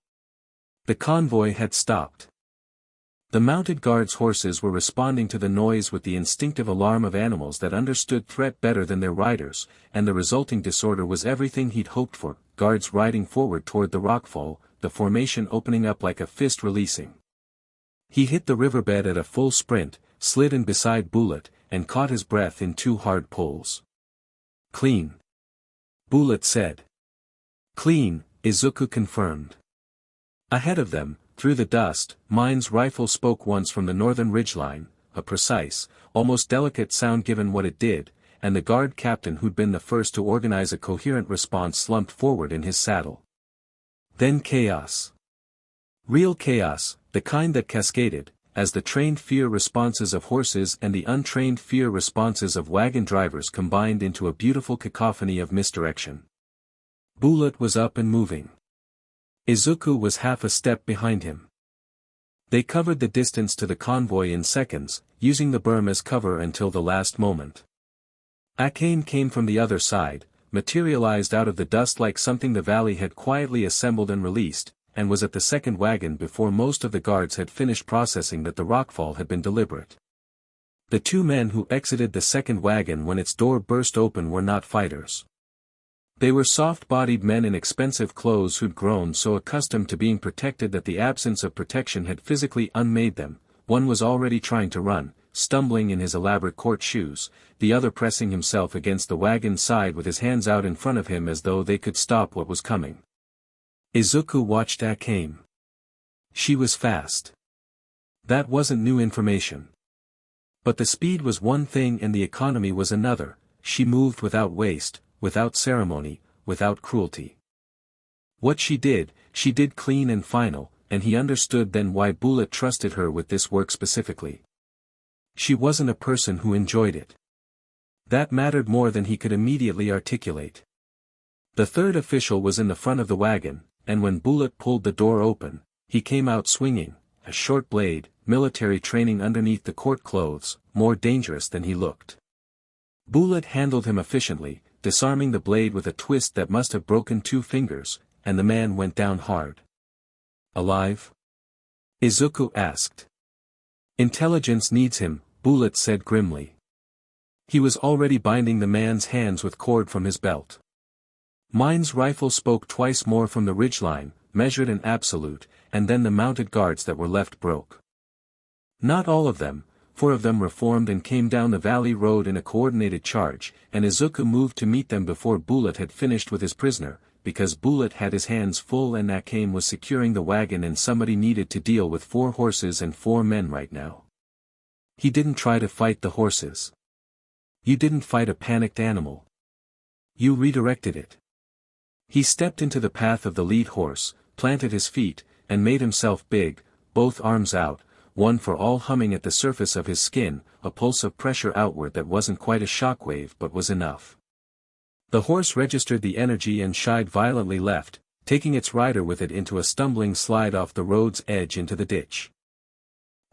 The convoy had stopped. The mounted guards' horses were responding to the noise with the instinctive alarm of animals that understood threat better than their riders, and the resulting disorder was everything he'd hoped for, guards riding forward toward the rockfall, the formation opening up like a fist releasing. He hit the riverbed at a full sprint, slid in beside Bullet, and caught his breath in 2 hard pulls. Clean. Bullet said. Clean, Izuku confirmed. Ahead of them, through the dust, Mine's rifle spoke once from the northern ridgeline, a precise, almost delicate sound given what it did, and the guard captain who'd been the first to organize a coherent response slumped forward in his saddle. Then chaos. Real chaos, the kind that cascaded, as the trained fear responses of horses and the untrained fear responses of wagon drivers combined into a beautiful cacophony of misdirection. Bullet was up and moving. Izuku was half a step behind him. They covered the distance to the convoy in seconds, using the berm as cover until the last moment. Akame came from the other side, materialized out of the dust like something the valley had quietly assembled and released, and was at the second wagon before most of the guards had finished processing that the rockfall had been deliberate. The 2 men who exited the second wagon when its door burst open were not fighters. They were soft-bodied men in expensive clothes who'd grown so accustomed to being protected that the absence of protection had physically unmade them. One was already trying to run, stumbling in his elaborate court shoes, the other pressing himself against the wagon's side with his hands out in front of him as though they could stop what was coming. Izuku watched Akame. She was fast. That wasn't new information. But the speed was one thing and the economy was another. She moved without waste, without ceremony, without cruelty. What she did clean and final, and he understood then why Bullet trusted her with this work specifically. She wasn't a person who enjoyed it. That mattered more than he could immediately articulate. The third official was in the front of the wagon, and when Bullet pulled the door open, he came out swinging, a short blade, military training underneath the court clothes, more dangerous than he looked. Bullet handled him efficiently, disarming the blade with a twist that must have broken 2 fingers, and the man went down hard. Alive? Izuku asked. Intelligence needs him, Bullet said grimly. He was already binding the man's hands with cord from his belt. Mine's rifle spoke twice more from the ridgeline, measured and absolute, and then the mounted guards that were left broke. Not all of them, 4 of them reformed and came down the valley road in a coordinated charge, and Izuku moved to meet them before Bullet had finished with his prisoner, because Bullet had his hands full and Akame was securing the wagon and somebody needed to deal with 4 horses and 4 men right now. He didn't try to fight the horses. You didn't fight a panicked animal. You redirected it. He stepped into the path of the lead horse, planted his feet, and made himself big, both arms out, one for all humming at the surface of his skin, a pulse of pressure outward that wasn't quite a shockwave but was enough. The horse registered the energy and shied violently left, taking its rider with it into a stumbling slide off the road's edge into the ditch.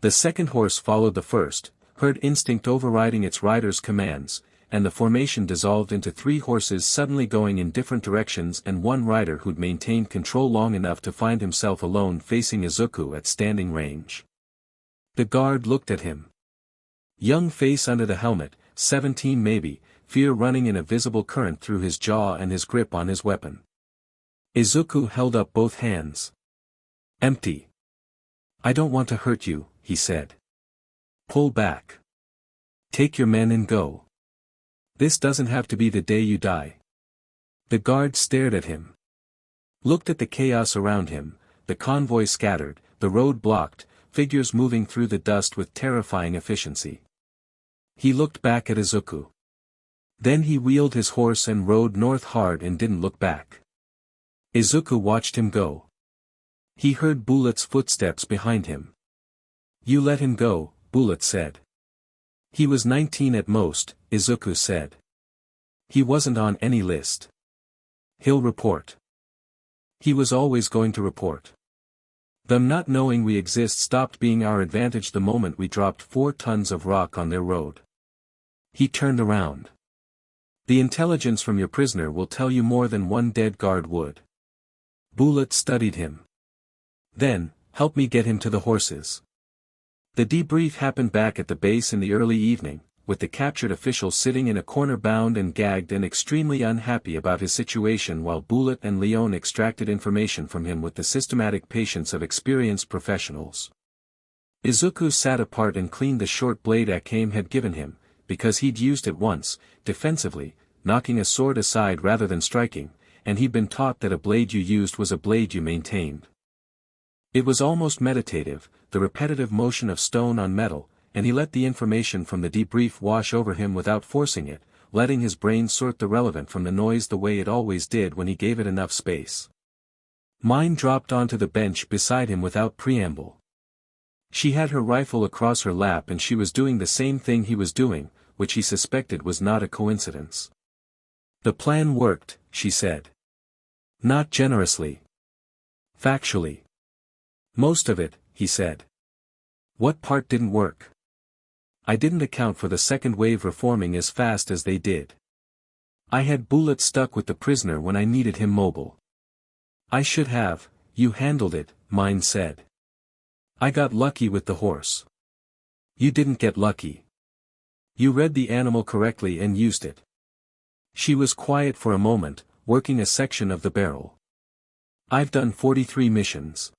The second horse followed the first, herd instinct overriding its rider's commands, and the formation dissolved into 3 horses suddenly going in different directions and 1 rider who'd maintained control long enough to find himself alone facing Izuku at standing range. The guard looked at him. Young face under the helmet, 17 maybe, fear running in a visible current through his jaw and his grip on his weapon. Izuku held up both hands. Empty. I don't want to hurt you, he said. Pull back. Take your men and go. This doesn't have to be the day you die. The guard stared at him. Looked at the chaos around him, the convoy scattered, the road blocked, figures moving through the dust with terrifying efficiency. He looked back at Izuku. Then he wheeled his horse and rode north hard and didn't look back. Izuku watched him go. He heard Bullet's footsteps behind him. "You let him go," Bullet said. "He was 19 at most," Izuku said. "He wasn't on any list. He'll report." He was always going to report. Them not knowing we exist stopped being our advantage the moment we dropped 4 tons of rock on their road. He turned around. "The intelligence from your prisoner will tell you more than one dead guard would." Bullet studied him. "Then, help me get him to the horses." The debrief happened back at the base in the early evening, with the captured official sitting in a corner bound and gagged and extremely unhappy about his situation while Bullet and Leon extracted information from him with the systematic patience of experienced professionals. Izuku sat apart and cleaned the short blade Akame had given him, because he'd used it once, defensively, knocking a sword aside rather than striking, and he'd been taught that a blade you used was a blade you maintained. It was almost meditative, the repetitive motion of stone on metal, and he let the information from the debrief wash over him without forcing it, letting his brain sort the relevant from the noise the way it always did when he gave it enough space. Mine dropped onto the bench beside him without preamble. She had her rifle across her lap and she was doing the same thing he was doing, which he suspected was not a coincidence. "The plan worked," she said. "Not generously. Factually. Most of it," he said. "What part didn't work?" "I didn't account for the second wave reforming as fast as they did. I had Bullet stuck with the prisoner when I needed him mobile." "I should have, you handled it," Mine said. "I got lucky with the horse." "You didn't get lucky. You read the animal correctly and used it." She was quiet for a moment, working a section of the barrel. "I've done 43 missions.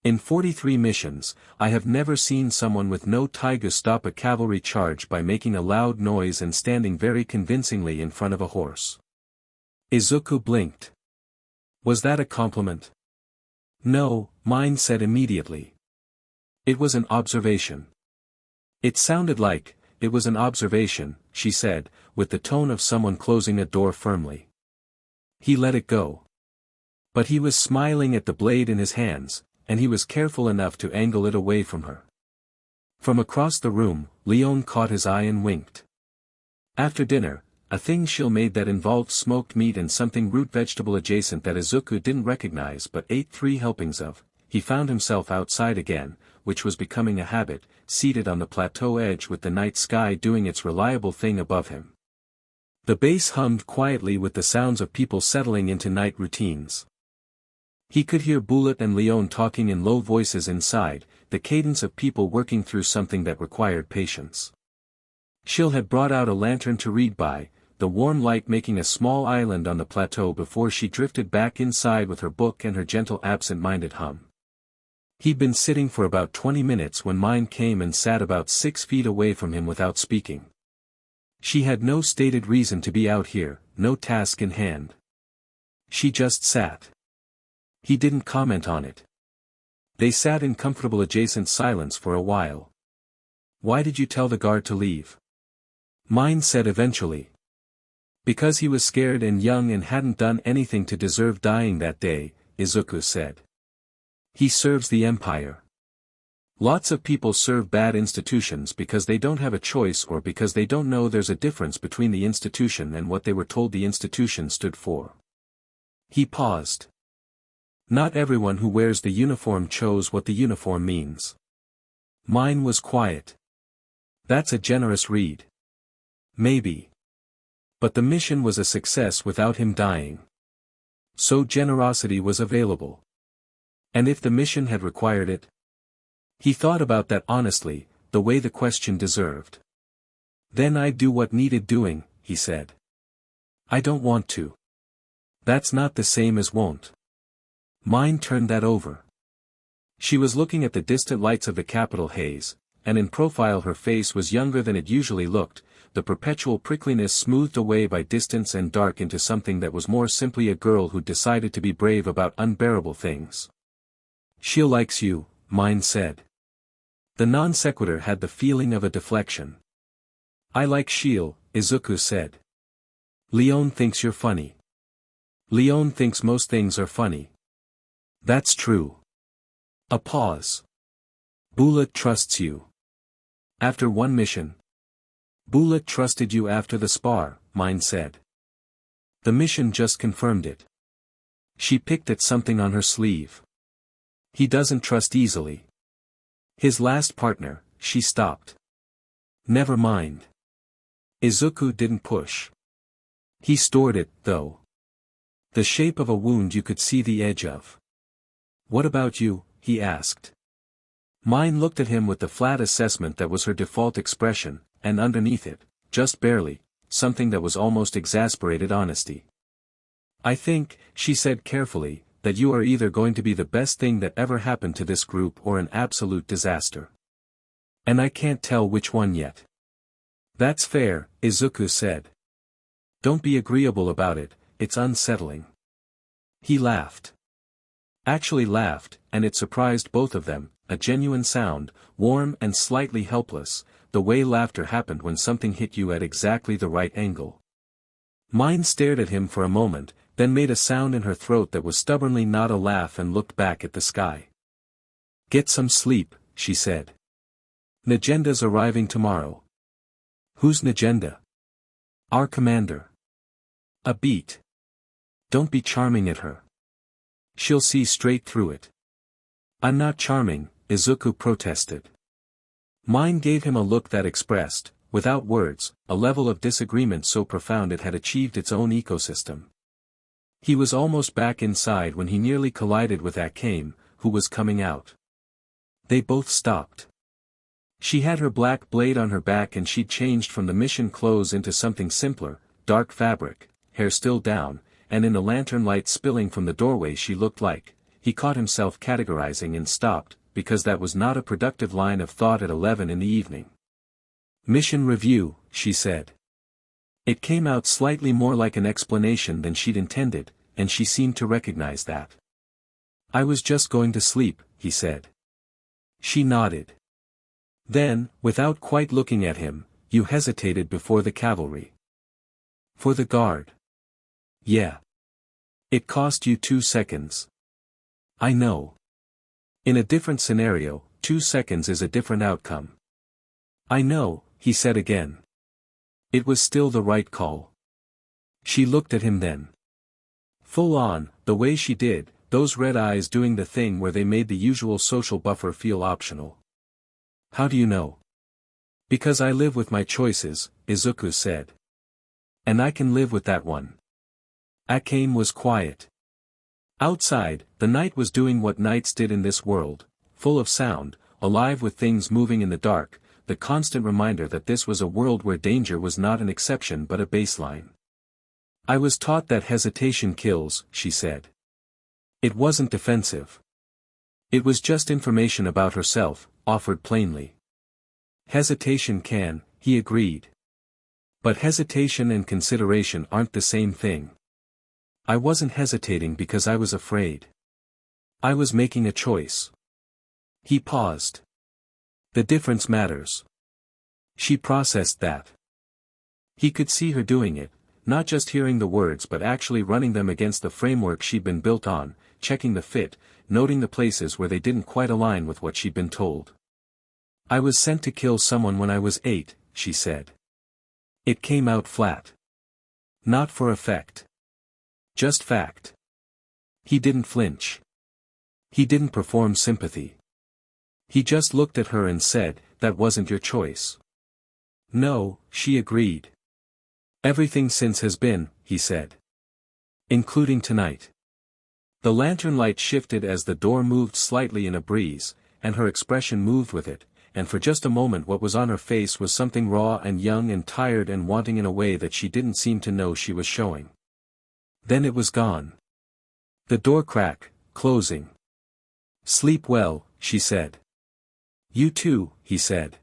In 43 missions, I have never seen someone with no taiga stop a cavalry charge by making a loud noise and standing very convincingly in front of a horse." Izuku blinked. "Was that a compliment?" "No," Mine said immediately. "It was an observation." "It sounded like it was an observation," she said, with the tone of someone closing a door firmly. He let it go. But he was smiling at the blade in his hands, and he was careful enough to angle it away from her. From across the room, Leon caught his eye and winked. After dinner, a thing Shil made that involved smoked meat and something root vegetable adjacent that Izuku didn't recognize but ate 3 helpings of, he found himself outside again, which was becoming a habit, seated on the plateau edge with the night sky doing its reliable thing above him. The base hummed quietly with the sounds of people settling into night routines. He could hear Bullet and Leon talking in low voices inside, the cadence of people working through something that required patience. Shil had brought out a lantern to read by, the warm light making a small island on the plateau before she drifted back inside with her book and her gentle absent-minded hum. He'd been sitting for about 20 minutes when Mine came and sat about 6 feet away from him without speaking. She had no stated reason to be out here, no task in hand. She just sat. He didn't comment on it. They sat in comfortable adjacent silence for a while. "Why did you tell the guard to leave?" Mine said eventually. "Because he was scared and young and hadn't done anything to deserve dying that day," Izuku said. "He serves the Empire. Lots of people serve bad institutions because they don't have a choice or because they don't know there's a difference between the institution and what they were told the institution stood for." He paused. "Not everyone who wears the uniform chose what the uniform means." Mine was quiet. "That's a generous read." "Maybe. But the mission was a success without him dying. So generosity was available. And if the mission had required it?" He thought about that honestly, the way the question deserved. "Then I'd do what needed doing," he said. "I don't want to." "That's not the same as won't." Mine turned that over. She was looking at the distant lights of the capital haze, and in profile her face was younger than it usually looked, the perpetual prickliness smoothed away by distance and dark into something that was more simply a girl who decided to be brave about unbearable things. "She likes you," Mine said. The non sequitur had the feeling of a deflection. "I like Sheil," Izuku said. Leon thinks you're funny. Leon thinks most things are funny. That's true. A pause. Bullet trusts you. After one mission. Bullet trusted you after the spar, Mine said. The mission just confirmed it. She picked at something on her sleeve. He doesn't trust easily. His last partner, she stopped. Never mind. Izuku didn't push. He stored it, though. The shape of a wound you could see the edge of. What about you? He asked. Mine looked at him with the flat assessment that was her default expression, and underneath it, just barely, something that was almost exasperated honesty. I think, she said carefully, that you are either going to be the best thing that ever happened to this group or an absolute disaster. And I can't tell which one yet. That's fair, Izuku said. Don't be agreeable about it, it's unsettling. He laughed. Actually laughed, and it surprised both of them, a genuine sound, warm and slightly helpless, the way laughter happened when something hit you at exactly the right angle. Mine stared at him for a moment, then made a sound in her throat that was stubbornly not a laugh and looked back at the sky. Get some sleep, she said. Nagenda's arriving tomorrow. Who's Nagenda? Our commander. A beat. Don't be charming at her. She'll see straight through it. I'm not charming, Izuku protested. Mine gave him a look that expressed, without words, a level of disagreement so profound it had achieved its own ecosystem. He was almost back inside when he nearly collided with Akame, who was coming out. They both stopped. She had her black blade on her back and she'd changed from the mission clothes into something simpler, dark fabric, hair still down, and in the lantern light spilling from the doorway she looked like, he caught himself categorizing and stopped, because that was not a productive line of thought at 11 in the evening. Mission review, she said. It came out slightly more like an explanation than she'd intended, and she seemed to recognize that. I was just going to sleep, he said. She nodded. Then, without quite looking at him, you hesitated before the cavalry. For the guard. Yeah. It cost you 2 seconds. I know. In a different scenario, 2 seconds is a different outcome. I know, he said again. It was still the right call. She looked at him then. Full on, the way she did, those red eyes doing the thing where they made the usual social buffer feel optional. How do you know? Because I live with my choices, Izuku said. And I can live with that one. Akame was quiet. Outside, the night was doing what nights did in this world, full of sound, alive with things moving in the dark, the constant reminder that this was a world where danger was not an exception but a baseline. I was taught that hesitation kills, she said. It wasn't defensive. It was just information about herself, offered plainly. Hesitation can, he agreed. But hesitation and consideration aren't the same thing. I wasn't hesitating because I was afraid. I was making a choice. He paused. The difference matters. She processed that. He could see her doing it, not just hearing the words but actually running them against the framework she'd been built on, checking the fit, noting the places where they didn't quite align with what she'd been told. I was sent to kill someone when I was 8, she said. It came out flat. Not for effect. Just fact. He didn't flinch. He didn't perform sympathy. He just looked at her and said, that wasn't your choice. No, she agreed. Everything since has been, he said. Including tonight. The lantern light shifted as the door moved slightly in a breeze, and her expression moved with it, and for just a moment what was on her face was something raw and young and tired and wanting in a way that she didn't seem to know she was showing. Then it was gone. The door crack, closing. Sleep well, she said. You too, he said.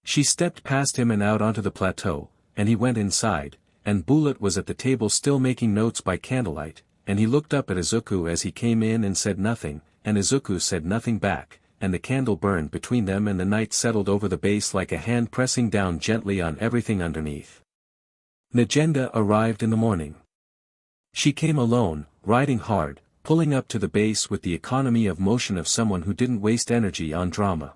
She stepped past him and out onto the plateau, and he went inside, and Bullet was at the table still making notes by candlelight, and he looked up at Izuku as he came in and said nothing, and Izuku said nothing back, and the candle burned between them and the night settled over the base like a hand pressing down gently on everything underneath. Negenda arrived in the morning. She came alone, riding hard, pulling up to the base with the economy of motion of someone who didn't waste energy on drama.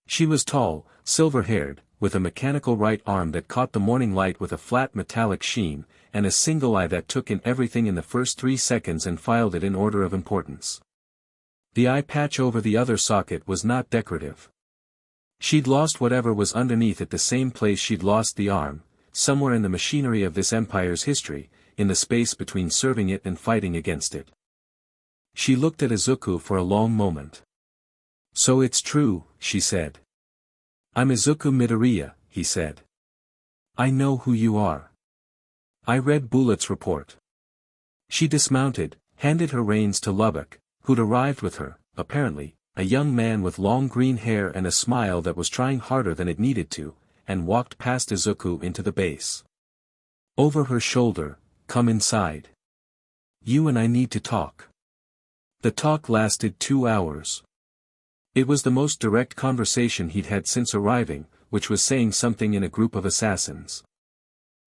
She was tall, silver-haired, with a mechanical right arm that caught the morning light with a flat metallic sheen, and a single eye that took in everything in the first 3 seconds and filed it in order of importance. The eye patch over the other socket was not decorative. She'd lost whatever was underneath at the same place she'd lost the arm, somewhere in the machinery of this empire's history, in the space between serving it and fighting against it. She looked at Izuku for a long moment. "So it's true," she said. "I'm Izuku Midoriya," he said. "I know who you are. I read Bullet's report." She dismounted, handed her reins to Lubbock, who'd arrived with her, apparently, a young man with long green hair and a smile that was trying harder than it needed to, and walked past Izuku into the base. Over her shoulder, "Come inside. You and I need to talk." The talk lasted 2 hours. It was the most direct conversation he'd had since arriving, which was saying something in a group of assassins.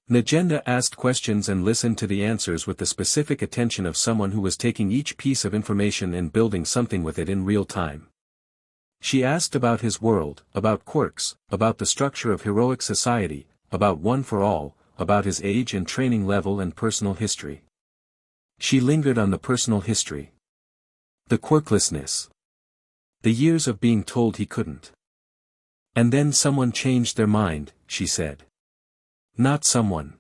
Negenda asked questions and listened to the answers with the specific attention of someone who was taking each piece of information and building something with it in real time. She asked about his world, about quirks, about the structure of heroic society, about One for All, about his age and training level and personal history. She lingered on the personal history. The quirklessness. The years of being told he couldn't. "And then someone changed their mind," she said. "Not someone.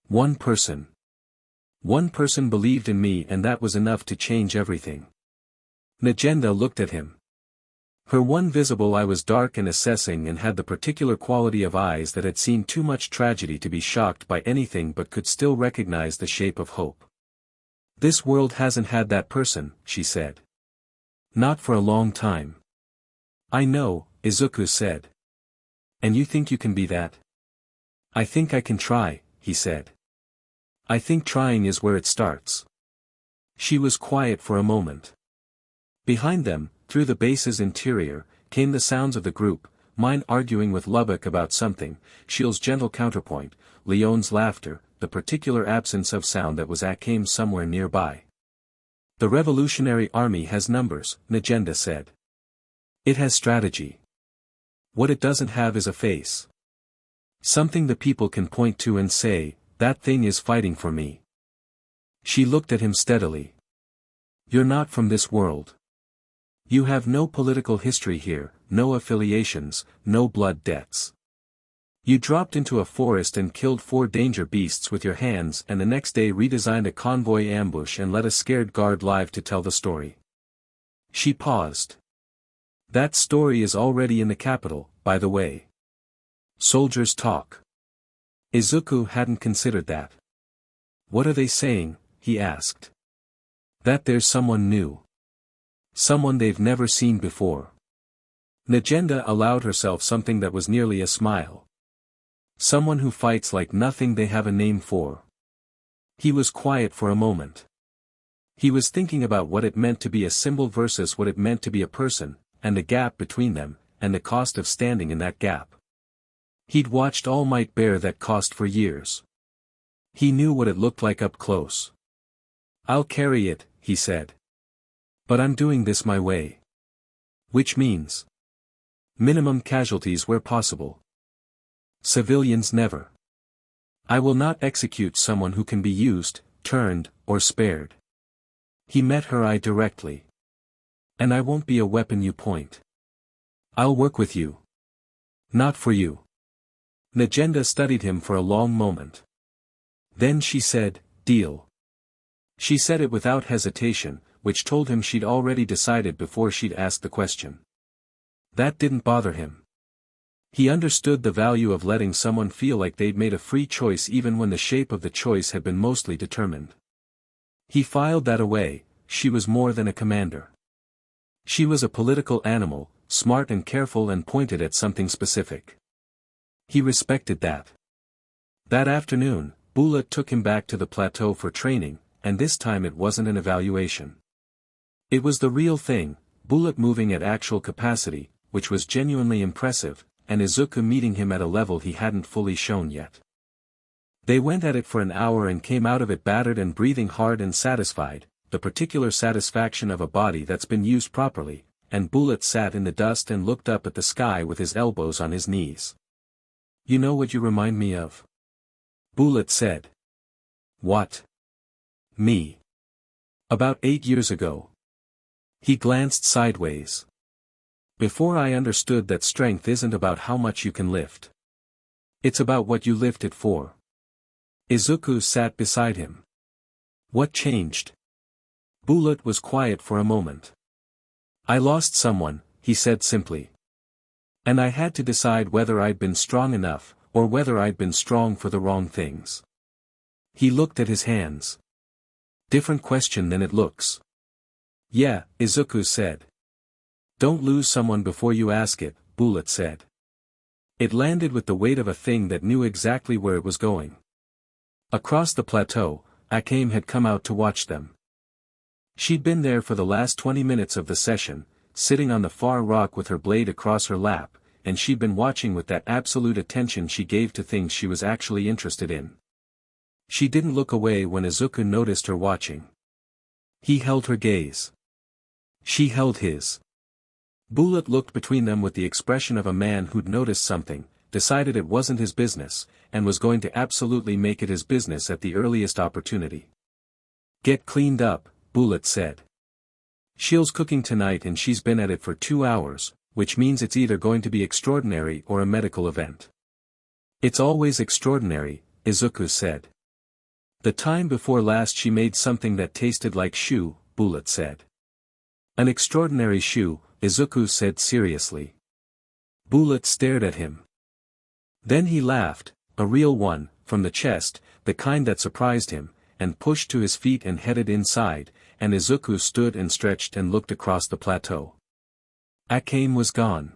One person. One person believed in me and that was enough to change everything." Negenda looked at him. Her one visible eye was dark and assessing and had the particular quality of eyes that had seen too much tragedy to be shocked by anything but could still recognize the shape of hope. "This world hasn't had that person," she said. "Not for a long time." "I know," Izuku said. "And you think you can be that?" "I think I can try," he said. "I think trying is where it starts." She was quiet for a moment. Behind them, through the base's interior, came the sounds of the group, mine arguing with Lubbock about something, Shield's gentle counterpoint, Leon's laughter, the particular absence of sound that was Akame somewhere nearby. "The Revolutionary Army has numbers," Negenda said. "It has strategy. What it doesn't have is a face. Something the people can point to and say, that thing is fighting for me." She looked at him steadily. "You're not from this world. You have no political history here, no affiliations, no blood debts. You dropped into a forest and killed 4 danger beasts with your hands and the next day redesigned a convoy ambush and let a scared guard live to tell the story." She paused. "That story is already in the capital, by the way. Soldiers talk." Izuku hadn't considered that. "What are they saying?" he asked. "That there's someone new. Someone they've never seen before." Negenda allowed herself something that was nearly a smile. "Someone who fights like nothing they have a name for." He was quiet for a moment. He was thinking about what it meant to be a symbol versus what it meant to be a person, and the gap between them, and the cost of standing in that gap. He'd watched All Might bear that cost for years. He knew what it looked like up close. "I'll carry it," he said. "But I'm doing this my way. Which means minimum casualties where possible. Civilians never. I will not execute someone who can be used, turned, or spared." He met her eye directly. "And I won't be a weapon you point. I'll work with you. Not for you." Negenda studied him for a long moment. Then she said, "Deal." She said it without hesitation, which told him she'd already decided before she'd asked the question. That didn't bother him. He understood the value of letting someone feel like they'd made a free choice even when the shape of the choice had been mostly determined. He filed that away. She was more than a commander. She was a political animal, smart and careful and pointed at something specific. He respected that. That afternoon, Bullet took him back to the plateau for training, and this time it wasn't an evaluation. It was the real thing, Bullet moving at actual capacity, which was genuinely impressive, and Izuku meeting him at a level he hadn't fully shown yet. They went at it for an hour and came out of it battered and breathing hard and satisfied, the particular satisfaction of a body that's been used properly, and Bullet sat in the dust and looked up at the sky with his elbows on his knees. "You know what you remind me of?" Bullet said. "What?" "Me. About 8 years ago." He glanced sideways. "Before I understood that strength isn't about how much you can lift. It's about what you lift it for." Izuku sat beside him. "What changed?" Bullet was quiet for a moment. "I lost someone," he said simply. "And I had to decide whether I'd been strong enough, or whether I'd been strong for the wrong things." He looked at his hands. "Different question than it looks." "Yeah," Izuku said. "Don't lose someone before you ask it," Bullet said. It landed with the weight of a thing that knew exactly where it was going. Across the plateau, Akame had come out to watch them. She'd been there for the last 20 minutes of the session, sitting on the far rock with her blade across her lap, and she'd been watching with that absolute attention she gave to things she was actually interested in. She didn't look away when Izuku noticed her watching. He held her gaze. She held his. Bullet looked between them with the expression of a man who'd noticed something, decided it wasn't his business, and was going to absolutely make it his business at the earliest opportunity. "Get cleaned up," Bullet said. "Shield's cooking tonight and she's been at it for 2 hours, which means it's either going to be extraordinary or a medical event." "It's always extraordinary," Izuku said. "The time before last she made something that tasted like shoe," Bullet said. "An extraordinary shoe," Izuku said seriously. Bullet stared at him. Then he laughed, a real one, from the chest, the kind that surprised him, and pushed to his feet and headed inside, and Izuku stood and stretched and looked across the plateau. Akame was gone.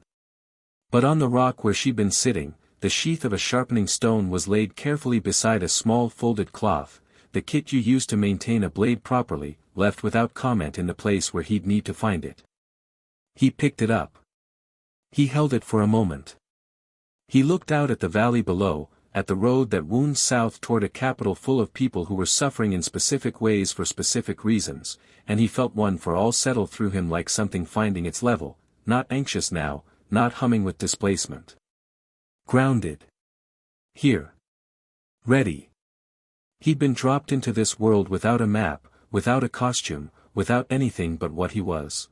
But on the rock where she'd been sitting, the sheath of a sharpening stone was laid carefully beside a small folded cloth, the kit you use to maintain a blade properly, left without comment in the place where he'd need to find it. He picked it up. He held it for a moment. He looked out at the valley below, at the road that wound south toward a capital full of people who were suffering in specific ways for specific reasons, and he felt one for all settle through him like something finding its level, not anxious now, not humming with displacement. Grounded. Here. Ready. He'd been dropped into this world without a map, without a costume, without anything but what he was.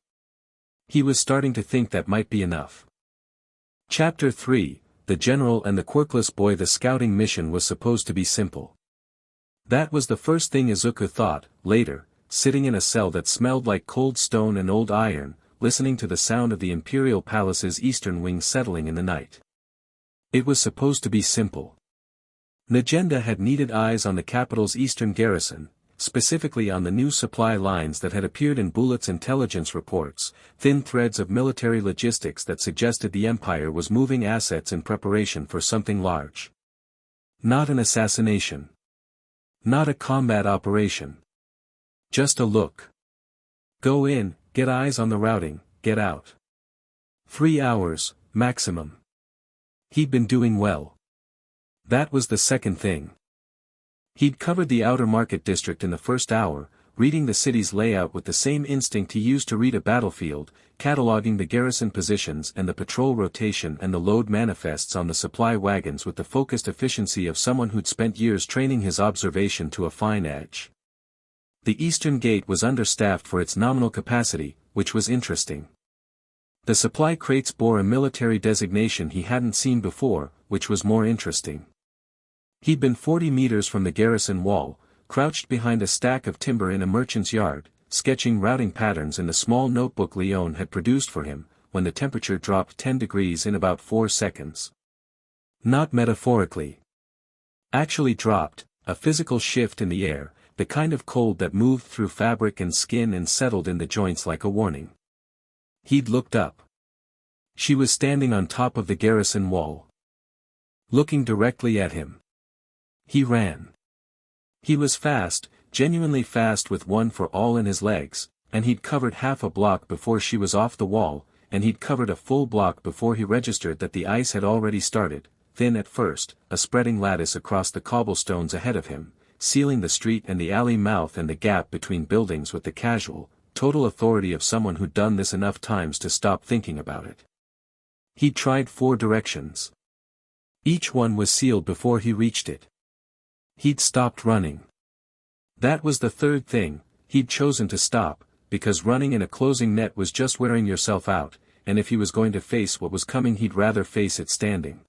He was starting to think that might be enough. Chapter 3, The General and the Quirkless Boy. The scouting mission was supposed to be simple. That was the first thing Izuku thought. Later, sitting in a cell that smelled like cold stone and old iron, listening to the sound of the Imperial Palace's eastern wing settling in the night. It was supposed to be simple. Najenda had needed eyes on the capital's eastern garrison, specifically on the new supply lines that had appeared in Bullet's intelligence reports, thin threads of military logistics that suggested the Empire was moving assets in preparation for something large. Not an assassination. Not a combat operation. Just a look. Go in, get eyes on the routing, get out. 3 hours, maximum. He'd been doing well. That was the second thing. He'd covered the outer market district in the first hour, reading the city's layout with the same instinct he used to read a battlefield, cataloging the garrison positions and the patrol rotation and the load manifests on the supply wagons with the focused efficiency of someone who'd spent years training his observation to a fine edge. The eastern gate was understaffed for its nominal capacity, which was interesting. The supply crates bore a military designation he hadn't seen before, which was more interesting. He'd been 40 meters from the garrison wall, crouched behind a stack of timber in a merchant's yard, sketching routing patterns in the small notebook Leon had produced for him, when the temperature dropped 10 degrees in about 4 seconds. Not metaphorically. Actually dropped, a physical shift in the air, the kind of cold that moved through fabric and skin and settled in the joints like a warning. He'd looked up. She was standing on top of the garrison wall. Looking directly at him. He ran. He was fast, genuinely fast with one for all in his legs, and he'd covered half a block before she was off the wall, and he'd covered a full block before he registered that the ice had already started, thin at first, a spreading lattice across the cobblestones ahead of him, sealing the street and the alley mouth and the gap between buildings with the casual, total authority of someone who'd done this enough times to stop thinking about it. He'd tried 4 directions. Each one was sealed before he reached it. He'd stopped running. That was the third thing, he'd chosen to stop, because running in a closing net was just wearing yourself out, and if he was going to face what was coming he'd rather face it standing.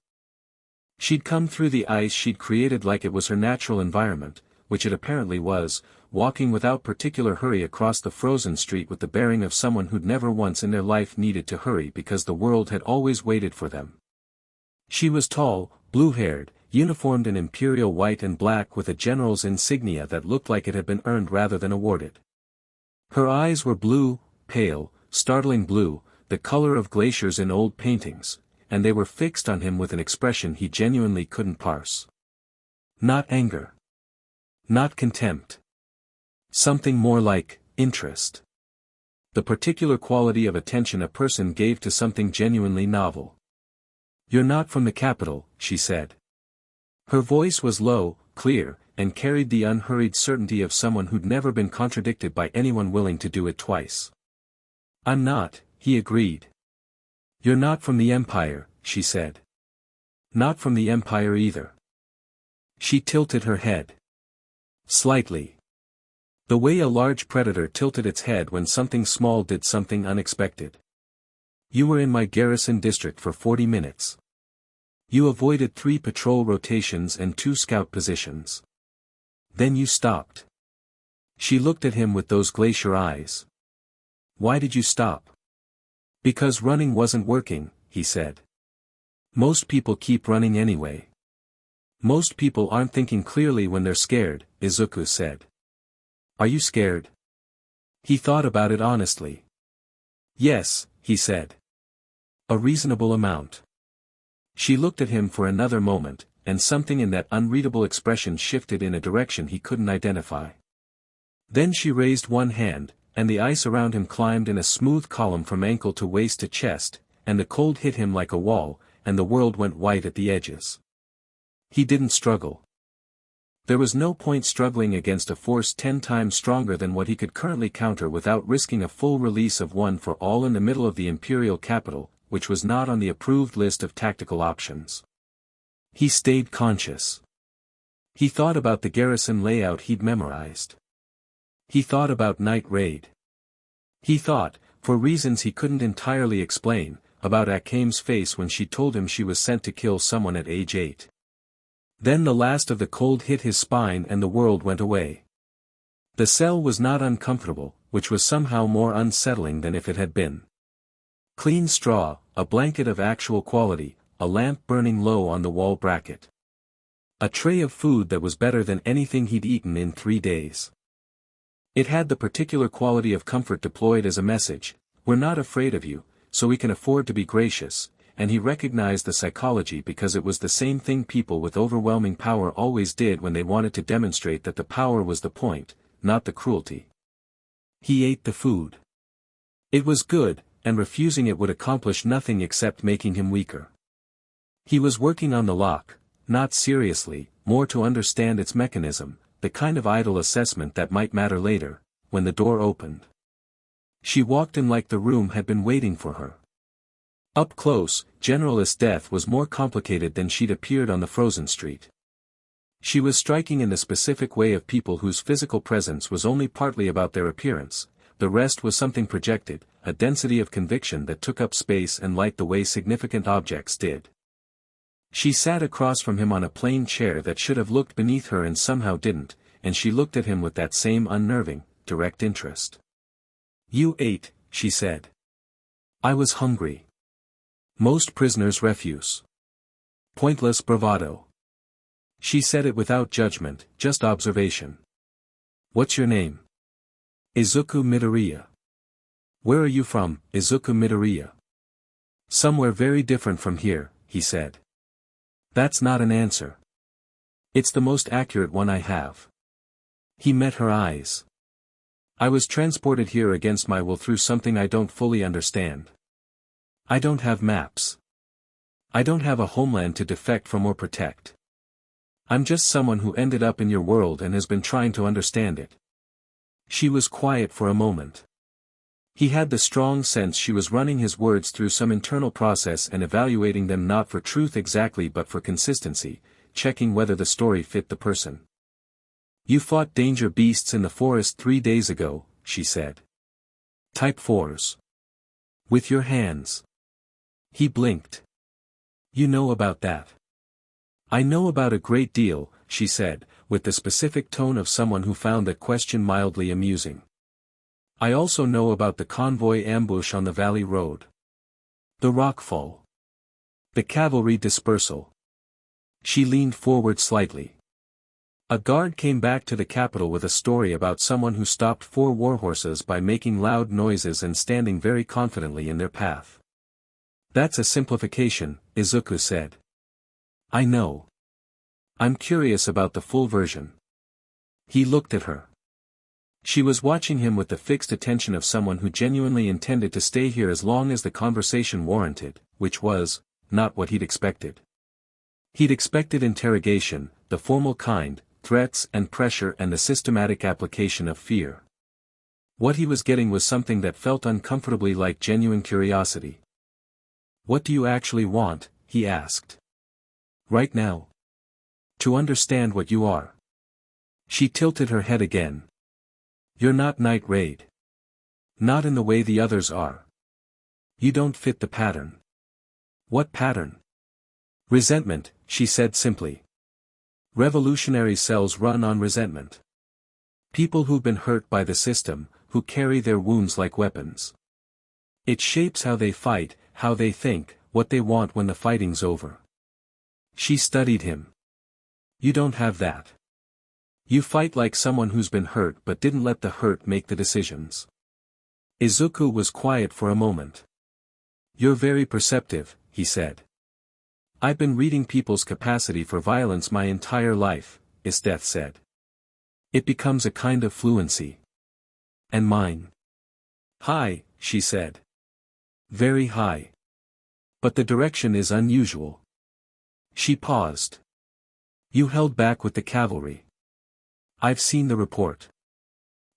She'd come through the ice she'd created like it was her natural environment, which it apparently was, walking without particular hurry across the frozen street with the bearing of someone who'd never once in their life needed to hurry because the world had always waited for them. She was tall, blue-haired, uniformed in imperial white and black with a general's insignia that looked like it had been earned rather than awarded. Her eyes were blue, pale, startling blue, the color of glaciers in old paintings, and they were fixed on him with an expression he genuinely couldn't parse. Not anger. Not contempt. Something more like interest. The particular quality of attention a person gave to something genuinely novel. "You're not from the capital," she said. Her voice was low, clear, and carried the unhurried certainty of someone who'd never been contradicted by anyone willing to do it twice. "I'm not," he agreed. "You're not from the Empire," she said. "Not from the Empire either." She tilted her head. Slightly. The way a large predator tilted its head when something small did something unexpected. "You were in my garrison district for 40 minutes. You avoided 3 patrol rotations and 2 scout positions. Then you stopped." She looked at him with those glacier eyes. "Why did you stop?" "Because running wasn't working," he said. "Most people keep running anyway." "Most people aren't thinking clearly when they're scared," Izuku said. "Are you scared?" He thought about it honestly. "Yes," he said. "A reasonable amount." She looked at him for another moment, and something in that unreadable expression shifted in a direction he couldn't identify. Then she raised one hand, and the ice around him climbed in a smooth column from ankle to waist to chest, and the cold hit him like a wall, and the world went white at the edges. He didn't struggle. There was no point struggling against a force 10 times stronger than what he could currently counter without risking a full release of one for all in the middle of the imperial capital, which was not on the approved list of tactical options. He stayed conscious. He thought about the garrison layout he'd memorized. He thought about Night Raid. He thought, for reasons he couldn't entirely explain, about Akame's face when she told him she was sent to kill someone at age 8. Then the last of the cold hit his spine and the world went away. The cell was not uncomfortable, which was somehow more unsettling than if it had been. Clean straw, a blanket of actual quality, a lamp burning low on the wall bracket. A tray of food that was better than anything he'd eaten in 3 days. It had the particular quality of comfort deployed as a message: "We're not afraid of you, so we can afford to be gracious," and he recognized the psychology because it was the same thing people with overwhelming power always did when they wanted to demonstrate that the power was the point, not the cruelty. He ate the food. It was good, and refusing it would accomplish nothing except making him weaker. He was working on the lock, not seriously, more to understand its mechanism, the kind of idle assessment that might matter later, when the door opened. She walked in like the room had been waiting for her. Up close, General Esdeath was more complicated than she'd appeared on the frozen street. She was striking in the specific way of people whose physical presence was only partly about their appearance, the rest was something projected, a density of conviction that took up space and light the way significant objects did. She sat across from him on a plain chair that should have looked beneath her and somehow didn't, and she looked at him with that same unnerving, direct interest. "You ate," she said. "I was hungry." Most prisoners refuse. Pointless bravado. She said it without judgment, just observation. "What's your name?" "Izuku Midoriya." "Where are you from, Izuku Midoriya?" "Somewhere very different from here," he said. "That's not an answer. It's the most accurate one I have." He met her eyes. "I was transported here against my will through something I don't fully understand. I don't have maps." I don't have a homeland to defect from or protect. I'm just someone who ended up in your world and has been trying to understand it. She was quiet for a moment. He had the strong sense she was running his words through some internal process and evaluating them not for truth exactly but for consistency, checking whether the story fit the person. You fought danger beasts in the forest 3 days ago, she said. Type 4s. With your hands. He blinked. You know about that. I know about a great deal, she said, with the specific tone of someone who found that question mildly amusing. I also know about the convoy ambush on the valley road. The rockfall. The cavalry dispersal. She leaned forward slightly. A guard came back to the capital with a story about someone who stopped 4 warhorses by making loud noises and standing very confidently in their path. That's a simplification, Izuku said. I know. I'm curious about the full version. He looked at her. She was watching him with the fixed attention of someone who genuinely intended to stay here as long as the conversation warranted, which was, not what he'd expected. He'd expected interrogation, the formal kind, threats and pressure and the systematic application of fear. What he was getting was something that felt uncomfortably like genuine curiosity. What do you actually want? He asked. Right now. To understand what you are. She tilted her head again. You're not Night Raid. Not in the way the others are. You don't fit the pattern. What pattern? Resentment, she said simply. Revolutionary cells run on resentment. People who've been hurt by the system, who carry their wounds like weapons. It shapes how they fight, how they think, what they want when the fighting's over. She studied him. You don't have that. You fight like someone who's been hurt but didn't let the hurt make the decisions. Izuku was quiet for a moment. You're very perceptive, he said. I've been reading people's capacity for violence my entire life, Esdeath said. It becomes a kind of fluency. And mine. High, she said. Very high. But the direction is unusual. She paused. You held back with the cavalry. I've seen the report.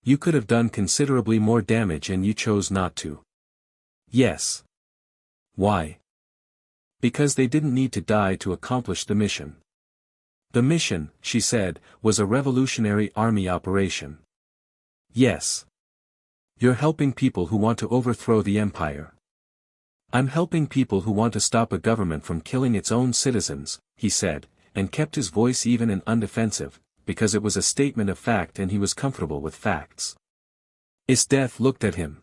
You could have done considerably more damage and you chose not to. Yes. Why? Because they didn't need to die to accomplish the mission. The mission, she said, was a revolutionary army operation. Yes. You're helping people who want to overthrow the empire. I'm helping people who want to stop a government from killing its own citizens, he said, and kept his voice even and undefensive, because it was a statement of fact and he was comfortable with facts. Esdeath looked at him.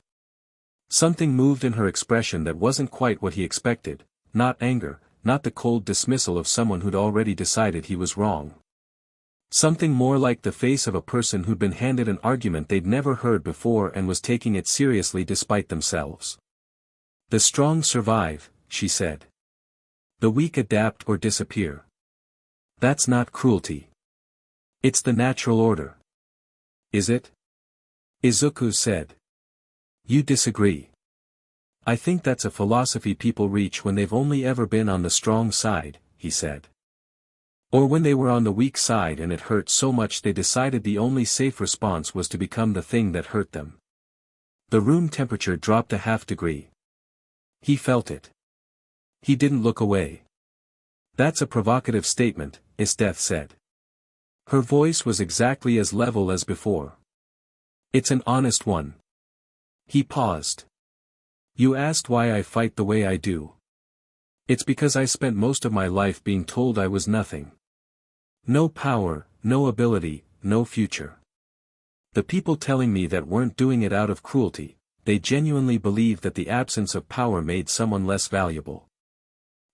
Something moved in her expression that wasn't quite what he expected. Not anger, not the cold dismissal of someone who'd already decided he was wrong. Something more like the face of a person who'd been handed an argument they'd never heard before and was taking it seriously despite themselves. The strong survive, she said. The weak adapt or disappear. That's not cruelty. It's the natural order. Is it? Izuku said. You disagree. I think that's a philosophy people reach when they've only ever been on the strong side, he said. Or when they were on the weak side and it hurt so much they decided the only safe response was to become the thing that hurt them. The room temperature dropped a half degree. He felt it. He didn't look away. That's a provocative statement, Esdeath said. Her voice was exactly as level as before. It's an honest one. He paused. You asked why I fight the way I do. It's because I spent most of my life being told I was nothing. No power, no ability, no future. The people telling me that weren't doing it out of cruelty, they genuinely believed that the absence of power made someone less valuable.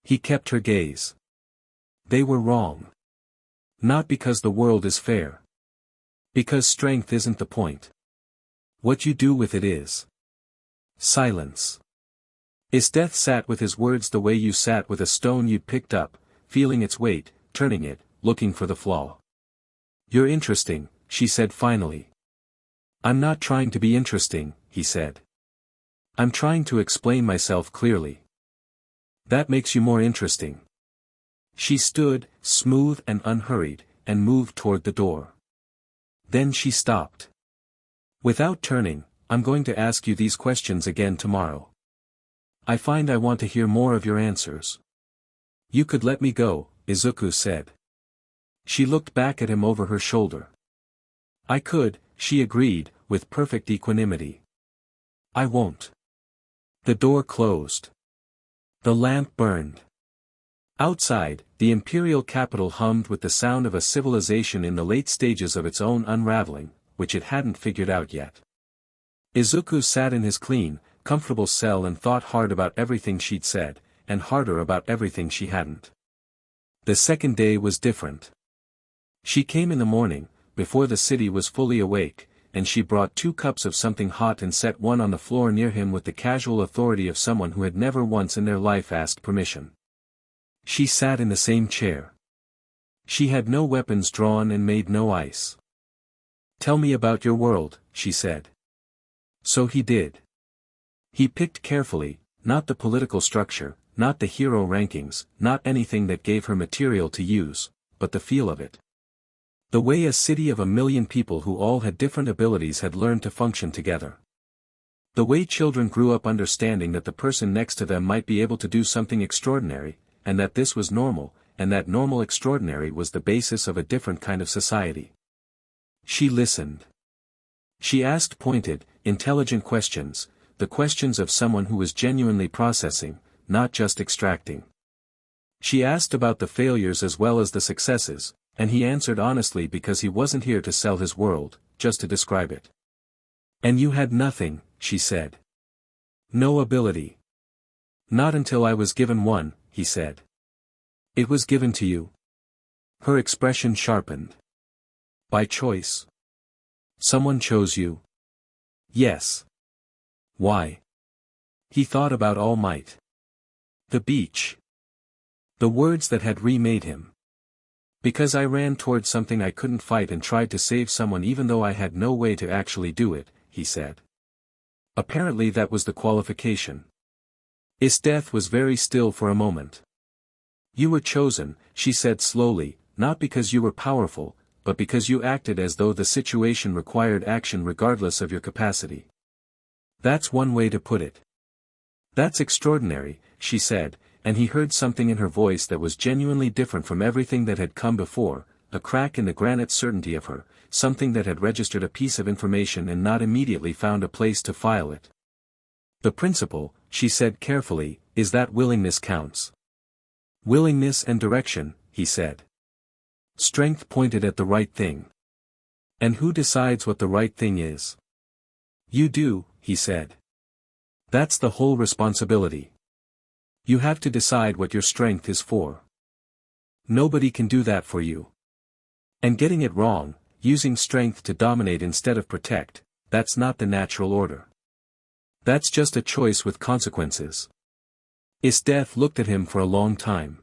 He kept her gaze. They were wrong. Not because the world is fair. Because strength isn't the point. What you do with it is. Silence. Esdeath sat with his words the way you sat with a stone you'd picked up, feeling its weight, turning it, looking for the flaw. You're interesting, she said finally. I'm not trying to be interesting, he said. I'm trying to explain myself clearly. That makes you more interesting. She stood, smooth and unhurried, and moved toward the door. Then she stopped. Without turning, I'm going to ask you these questions again tomorrow. I find I want to hear more of your answers. You could let me go, Izuku said. She looked back at him over her shoulder. I could, she agreed, with perfect equanimity. I won't. The door closed. The lamp burned. Outside, the imperial capital hummed with the sound of a civilization in the late stages of its own unraveling, which it hadn't figured out yet. Izuku sat in his clean, comfortable cell and thought hard about everything she'd said, and harder about everything she hadn't. The second day was different. She came in the morning, before the city was fully awake, and she brought 2 cups of something hot and set one on the floor near him with the casual authority of someone who had never once in their life asked permission. She sat in the same chair. She had no weapons drawn and made no ice. Tell me about your world, she said. So he did. He picked carefully, not the political structure, not the hero rankings, not anything that gave her material to use, but the feel of it. The way a city of 1 million people who all had different abilities had learned to function together. The way children grew up understanding that the person next to them might be able to do something extraordinary, and that this was normal, and that normal extraordinary was the basis of a different kind of society. She listened. She asked pointed, intelligent questions, the questions of someone who was genuinely processing, not just extracting. She asked about the failures as well as the successes, and he answered honestly because he wasn't here to sell his world, just to describe it. And you had nothing, she said. No ability. Not until I was given one, he said. It was given to you. Her expression sharpened. By choice. Someone chose you. Yes. Why? He thought about All Might. The beach. The words that had remade him. Because I ran toward something I couldn't fight and tried to save someone even though I had no way to actually do it, he said. Apparently that was the qualification. Esdeath was very still for a moment. You were chosen, she said slowly, not because you were powerful, but because you acted as though the situation required action regardless of your capacity. That's one way to put it. That's extraordinary, she said, and he heard something in her voice that was genuinely different from everything that had come before, a crack in the granite certainty of her, something that had registered a piece of information and not immediately found a place to file it. The principle, she said carefully, is that willingness counts. Willingness and direction, he said. Strength pointed at the right thing. And who decides what the right thing is? You do, he said. That's the whole responsibility. You have to decide what your strength is for. Nobody can do that for you. And getting it wrong, using strength to dominate instead of protect, that's not the natural order. That's just a choice with consequences. Esdeath looked at him for a long time.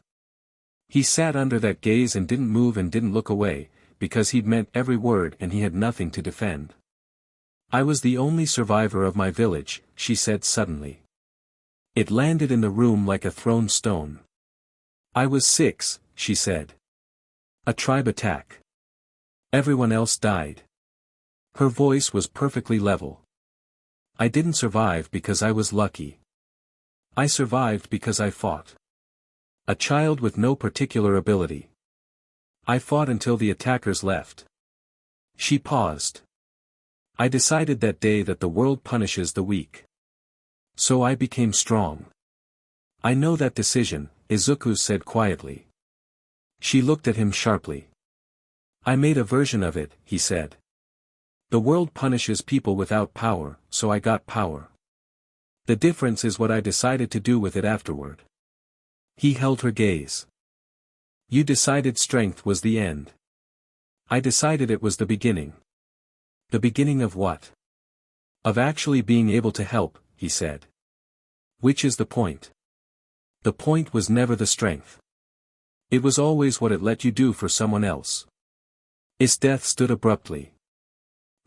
He sat under that gaze and didn't move and didn't look away, because he'd meant every word and he had nothing to defend. I was the only survivor of my village, she said suddenly. It landed in the room like a thrown stone. I was 6, she said. A tribe attack. Everyone else died. Her voice was perfectly level. I didn't survive because I was lucky. I survived because I fought. A child with no particular ability. I fought until the attackers left. She paused. I decided that day that the world punishes the weak. So I became strong. I know that decision, Izuku said quietly. She looked at him sharply. I made a version of it, he said. The world punishes people without power, so I got power. The difference is what I decided to do with it afterward. He held her gaze. You decided strength was the end. I decided it was the beginning. The beginning of what? Of actually being able to help, he said. Which is the point? The point was never the strength. It was always what it let you do for someone else. Esdeath stood abruptly.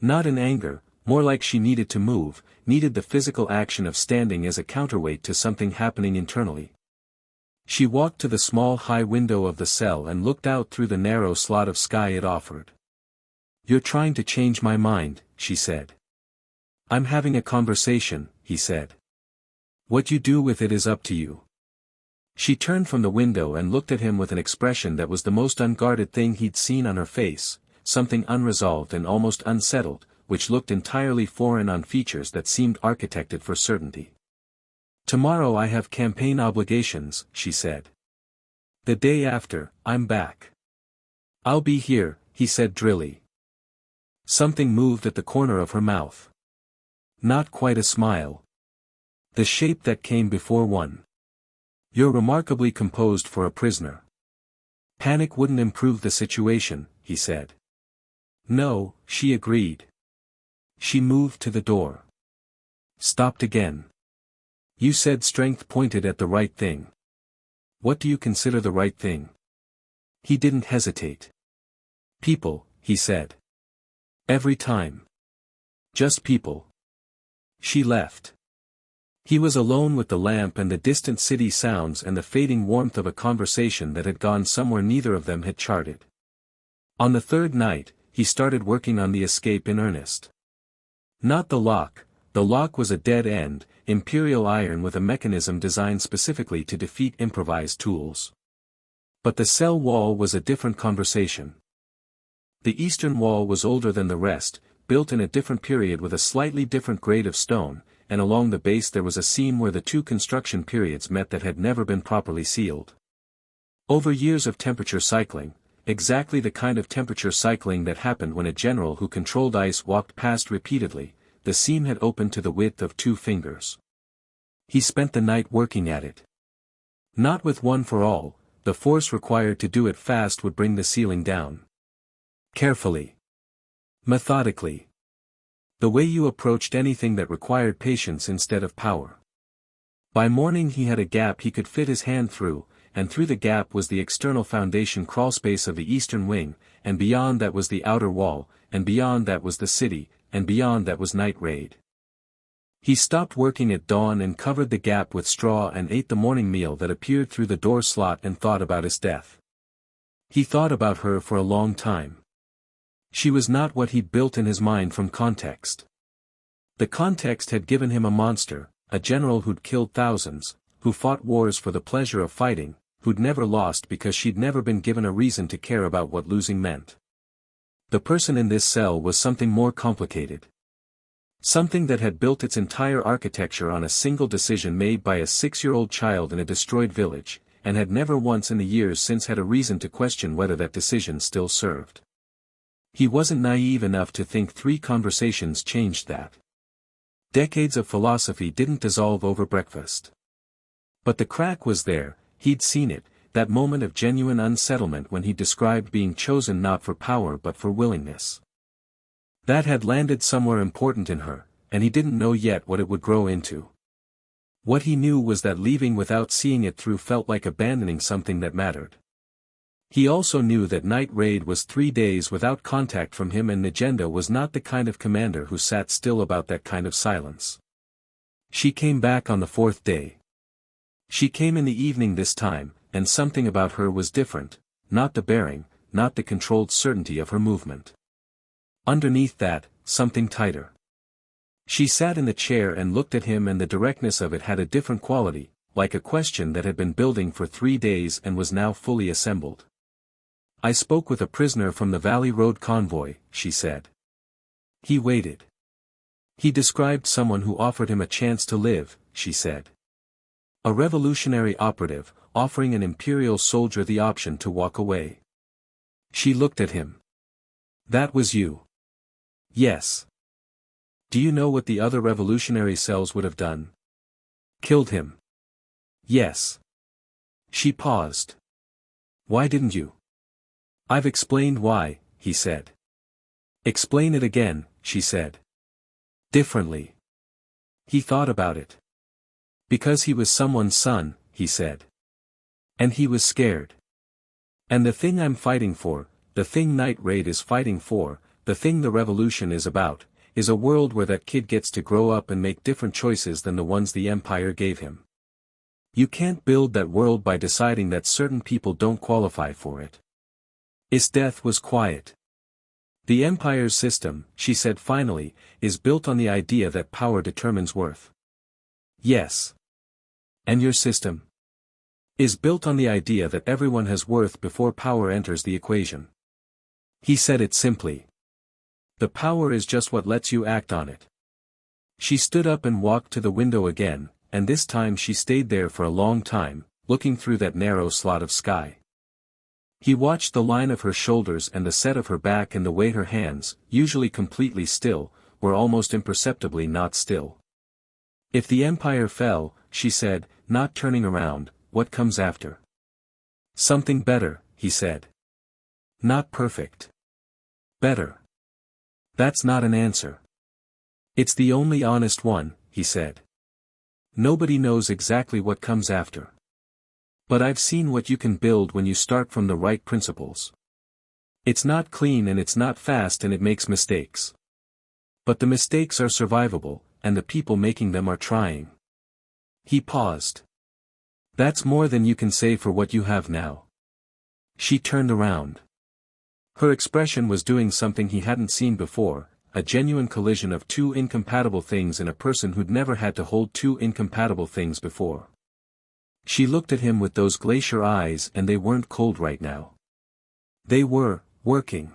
Not in anger, more like she needed to move, needed the physical action of standing as a counterweight to something happening internally. She walked to the small high window of the cell and looked out through the narrow slot of sky it offered. "You're trying to change my mind," she said. "I'm having a conversation," he said. "What you do with it is up to you." She turned from the window and looked at him with an expression that was the most unguarded thing he'd seen on her face, something unresolved and almost unsettled, which looked entirely foreign on features that seemed architected for certainty. "Tomorrow I have campaign obligations," she said. "The day after, I'm back." "I'll be here," he said drily. Something moved at the corner of her mouth. Not quite a smile. The shape that came before one. "You're remarkably composed for a prisoner." "Panic wouldn't improve the situation," he said. "No," she agreed. She moved to the door. Stopped again. "You said strength pointed at the right thing. What do you consider the right thing?" He didn't hesitate. "People," he said. "Every time. Just people." She left. He was alone with the lamp and the distant city sounds and the fading warmth of a conversation that had gone somewhere neither of them had charted. On the third night, he started working on the escape in earnest. Not the lock was a dead end, imperial iron with a mechanism designed specifically to defeat improvised tools. But the cell wall was a different conversation. The eastern wall was older than the rest, built in a different period with a slightly different grade of stone, and along the base there was a seam where the two construction periods met that had never been properly sealed. Over years of temperature cycling, exactly the kind of temperature cycling that happened when a general who controlled ice walked past repeatedly, the seam had opened to the width of 2 fingers. He spent the night working at it. Not with one for all, the force required to do it fast would bring the ceiling down. Carefully. Methodically. The way you approached anything that required patience instead of power. By morning he had a gap he could fit his hand through, and through the gap was the external foundation crawlspace of the eastern wing, and beyond that was the outer wall, and beyond that was the city, and beyond that was Night Raid. He stopped working at dawn and covered the gap with straw and ate the morning meal that appeared through the door slot and thought about Esdeath. He thought about her for a long time. She was not what he'd built in his mind from context. The context had given him a monster, a general who'd killed thousands, who fought wars for the pleasure of fighting, who'd never lost because she'd never been given a reason to care about what losing meant. The person in this cell was something more complicated. Something that had built its entire architecture on a single decision made by a 6-year-old child in a destroyed village, and had never once in the years since had a reason to question whether that decision still served. He wasn't naive enough to think 3 conversations changed that. Decades of philosophy didn't dissolve over breakfast. But the crack was there, he'd seen it, that moment of genuine unsettlement when he described being chosen not for power but for willingness. That had landed somewhere important in her, and he didn't know yet what it would grow into. What he knew was that leaving without seeing it through felt like abandoning something that mattered. He also knew that Night Raid was 3 days without contact from him, and Najenda was not the kind of commander who sat still about that kind of silence. She came back on the 4th day. She came in the evening this time, and something about her was different, not the bearing, not the controlled certainty of her movement. Underneath that, something tighter. She sat in the chair and looked at him, and the directness of it had a different quality, like a question that had been building for 3 days and was now fully assembled. "I spoke with a prisoner from the Valley Road convoy," she said. He waited. "He described someone who offered him a chance to live," she said. "A revolutionary operative, offering an imperial soldier the option to walk away." She looked at him. "That was you." "Yes." "Do you know what the other revolutionary cells would have done?" "Killed him." "Yes." She paused. "Why didn't you?" "I've explained why," he said. "Explain it again," she said. "Differently." He thought about it. "Because he was someone's son," he said. "And he was scared. And the thing I'm fighting for, the thing Night Raid is fighting for, the thing the revolution is about, is a world where that kid gets to grow up and make different choices than the ones the Empire gave him. You can't build that world by deciding that certain people don't qualify for it. Esdeath was quiet. The Empire's system, she said finally, is built on the idea that power determines worth. Yes. And your system? Is built on the idea that everyone has worth before power enters the equation. He said it simply. The power is just what lets you act on it. She stood up and walked to the window again, and this time she stayed there for a long time, looking through that narrow slot of sky. He watched the line of her shoulders and the set of her back and the way her hands, usually completely still, were almost imperceptibly not still. If the Empire fell, she said, not turning around, what comes after? Something better, he said. Not perfect. Better. That's not an answer. It's the only honest one, he said. Nobody knows exactly what comes after. But I've seen what you can build when you start from the right principles. It's not clean and it's not fast and it makes mistakes. But the mistakes are survivable, and the people making them are trying. He paused. That's more than you can say for what you have now. She turned around. Her expression was doing something he hadn't seen before, a genuine collision of two incompatible things in a person who'd never had to hold two incompatible things before. She looked at him with those glacier eyes and they weren't cold right now. They were, working.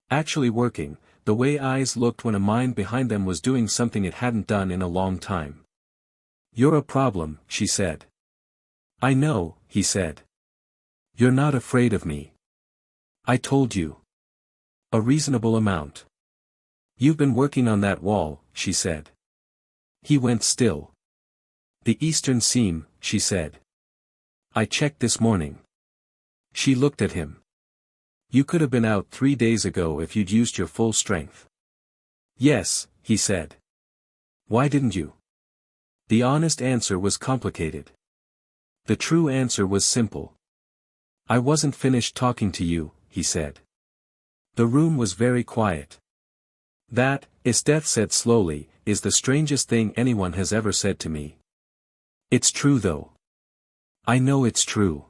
Actually working, the way eyes looked when a mind behind them was doing something it hadn't done in a long time. You're a problem, she said. I know, he said. You're not afraid of me. I told you. A reasonable amount. You've been working on that wall, she said. He went still. The eastern seam, she said. I checked this morning. She looked at him. You could have been out 3 days ago if you'd used your full strength. Yes, he said. Why didn't you? The honest answer was complicated. The true answer was simple. I wasn't finished talking to you, he said. The room was very quiet. That, Esdeath said slowly, is the strangest thing anyone has ever said to me. It's true though. I know it's true.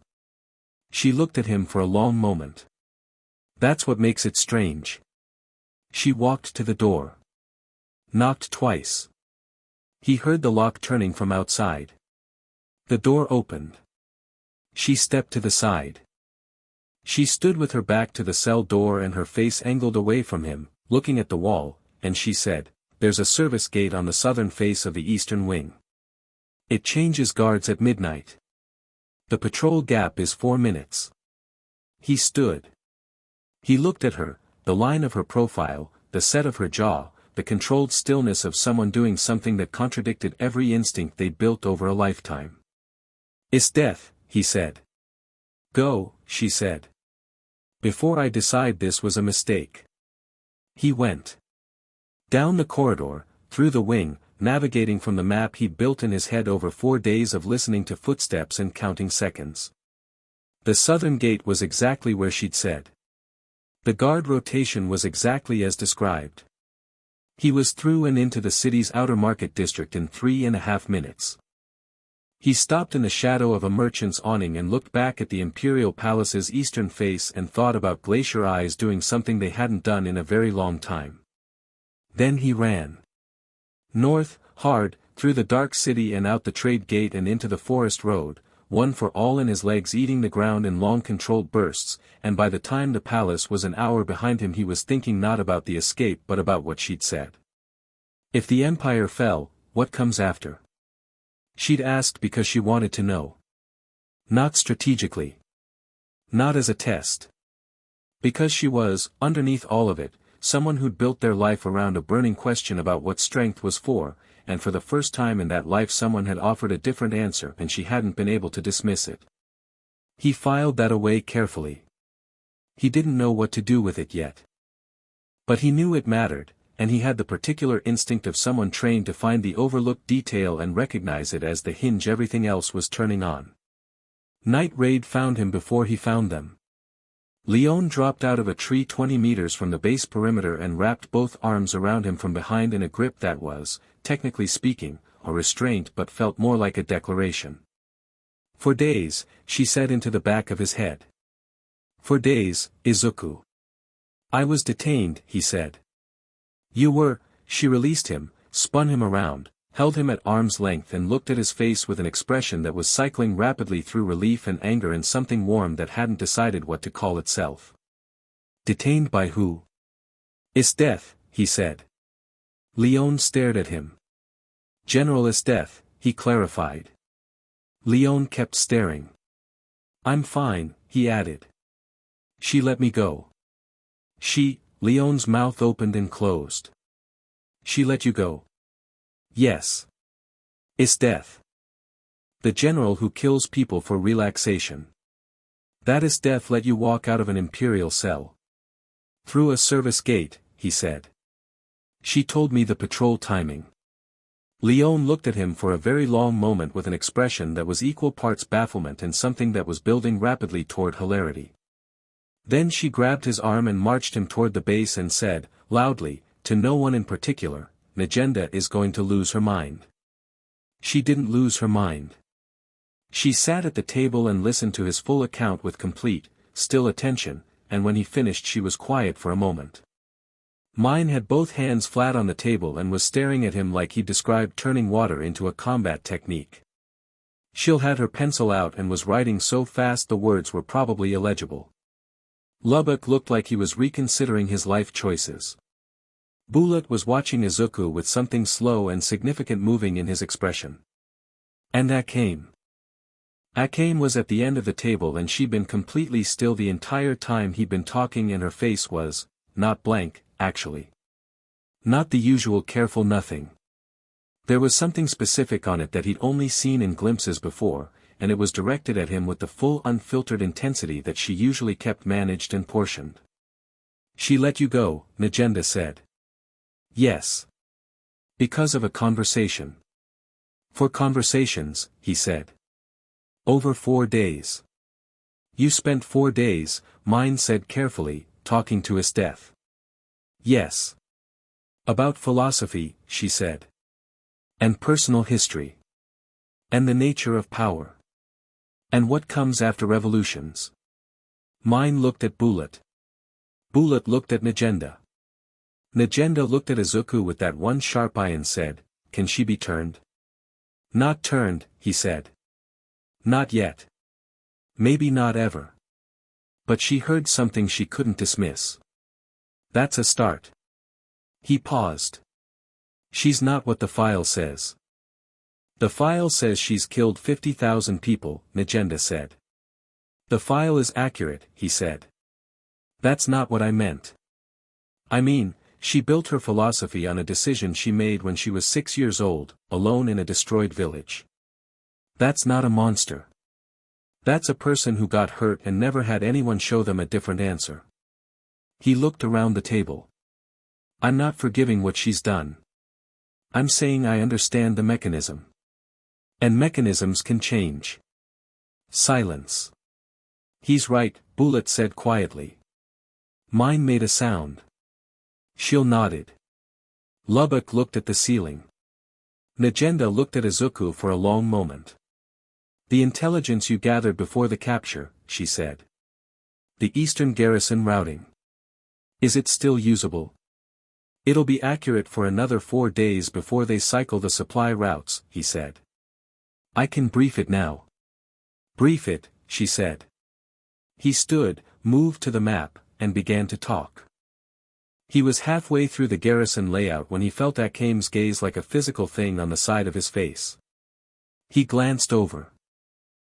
She looked at him for a long moment. That's what makes it strange. She walked to the door. Knocked twice. He heard the lock turning from outside. The door opened. She stepped to the side. She stood with her back to the cell door and her face angled away from him, looking at the wall, and she said, "There's a service gate on the southern face of the eastern wing. It changes guards at midnight. The patrol gap is 4 minutes." He stood. He looked at her, the line of her profile, the set of her jaw, the controlled stillness of someone doing something that contradicted every instinct they'd built over a lifetime. "Esdeath," he said. "Go," she said. "Before I decide this was a mistake." He went. Down the corridor, through the wing, navigating from the map he'd built in his head over 4 days of listening to footsteps and counting seconds. The southern gate was exactly where she'd said. The guard rotation was exactly as described. He was through and into the city's outer market district in 3.5 minutes. He stopped in the shadow of a merchant's awning and looked back at the Imperial Palace's eastern face and thought about Glacier Eyes doing something they hadn't done in a very long time. Then he ran. North, hard, through the dark city and out the trade gate and into the forest road, one for all in his legs eating the ground in long controlled bursts, and by the time the palace was an hour behind him he was thinking not about the escape but about what she'd said. If the Empire fell, what comes after? She'd asked because she wanted to know. Not strategically. Not as a test. Because she was, underneath all of it, someone who'd built their life around a burning question about what strength was for, and for the first time in that life someone had offered a different answer and she hadn't been able to dismiss it. He filed that away carefully. He didn't know what to do with it yet. But he knew it mattered, and he had the particular instinct of someone trained to find the overlooked detail and recognize it as the hinge everything else was turning on. Night raid found him before he found them. Leon dropped out of a tree 20 meters from the base perimeter and wrapped both arms around him from behind in a grip that was, technically speaking, a restraint but felt more like a declaration. For days, she said into the back of his head. For days, Izuku. I was detained, he said. You were. She released him, spun him around, held him at arm's length and looked at his face with an expression that was cycling rapidly through relief and anger and something warm that hadn't decided what to call itself. Detained by who? Esdeath, he said. Leon stared at him. General Esdeath, he clarified. Leon kept staring. I'm fine, he added. She let me go. Leon's mouth opened and closed. She let you go? Yes. Esdeath. The general who kills people for relaxation. That Esdeath let you walk out of an imperial cell. Through a service gate, he said. She told me the patrol timing. Leon looked at him for a very long moment with an expression that was equal parts bafflement and something that was building rapidly toward hilarity. Then she grabbed his arm and marched him toward the base and said, loudly, to no one in particular, Negenda is going to lose her mind. She didn't lose her mind. She sat at the table and listened to his full account with complete, still attention, and when he finished she was quiet for a moment. Mine had both hands flat on the table and was staring at him like he described turning water into a combat technique. She'll had her pencil out and was writing so fast the words were probably illegible. Lubbock looked like he was reconsidering his life choices. Bulat was watching Izuku with something slow and significant moving in his expression. And Akame. Akame was at the end of the table and she'd been completely still the entire time he'd been talking and her face was, not blank, actually. Not the usual careful nothing. There was something specific on it that he'd only seen in glimpses before, and it was directed at him with the full unfiltered intensity that she usually kept managed and portioned. She let you go, Negenda said. Yes. Because of a conversation. For conversations, he said. Over 4 days. You spent 4 days, Mine said carefully, talking to Esdeath. Yes. About philosophy, she said. And personal history. And the nature of power. And what comes after revolutions? Mine looked at Bulat. Bulat looked at Negenda. Negenda looked at Izuku with that one sharp eye and said, can she be turned? Not turned, he said. Not yet. Maybe not ever. But she heard something she couldn't dismiss. That's a start. He paused. She's not what the file says. The file says she's killed 50,000 people, Negenda said. The file is accurate, he said. That's not what I meant. I mean, she built her philosophy on a decision she made when she was 6 years old, alone in a destroyed village. That's not a monster. That's a person who got hurt and never had anyone show them a different answer. He looked around the table. I'm not forgiving what she's done. I'm saying I understand the mechanism. And mechanisms can change. Silence. He's right, Bulat said quietly. Mine made a sound. She'll nodded. Lubbock looked at the ceiling. Negenda looked at Izuku for a long moment. The intelligence you gathered before the capture, she said. The Eastern Garrison routing. Is it still usable? It'll be accurate for another 4 days before they cycle the supply routes, he said. I can brief it now. Brief it, she said. He stood, moved to the map, and began to talk. He was halfway through the garrison layout when he felt Akame's gaze like a physical thing on the side of his face. He glanced over.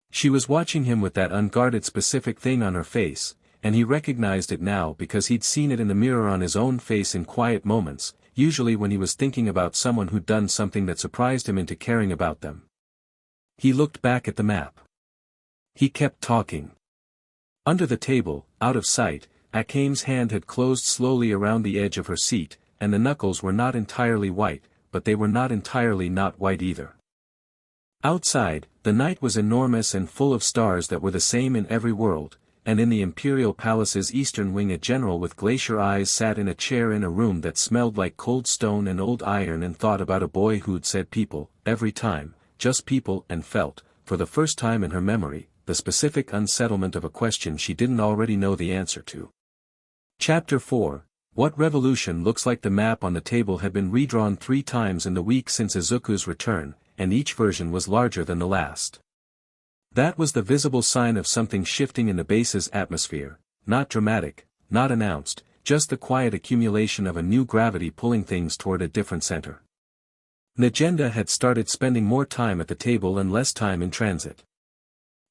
She was watching him with that unguarded specific thing on her face, and he recognized it now because he'd seen it in the mirror on his own face in quiet moments, usually when he was thinking about someone who'd done something that surprised him into caring about them. He looked back at the map. He kept talking. Under the table, out of sight, Akame's hand had closed slowly around the edge of her seat, and the knuckles were not entirely white, but they were not entirely not white either. Outside, the night was enormous and full of stars that were the same in every world, and in the Imperial Palace's eastern wing a general with glacier eyes sat in a chair in a room that smelled like cold stone and old iron and thought about a boy who'd said people, every time, just people and felt, for the first time in her memory, the specific unsettlement of a question she didn't already know the answer to. Chapter 4. What revolution? Looks like the map on the table had been redrawn 3 times in the week since Izuku's return, and each version was larger than the last. That was the visible sign of something shifting in the base's atmosphere, not dramatic, not announced, just the quiet accumulation of a new gravity pulling things toward a different center. Negenda had started spending more time at the table and less time in transit.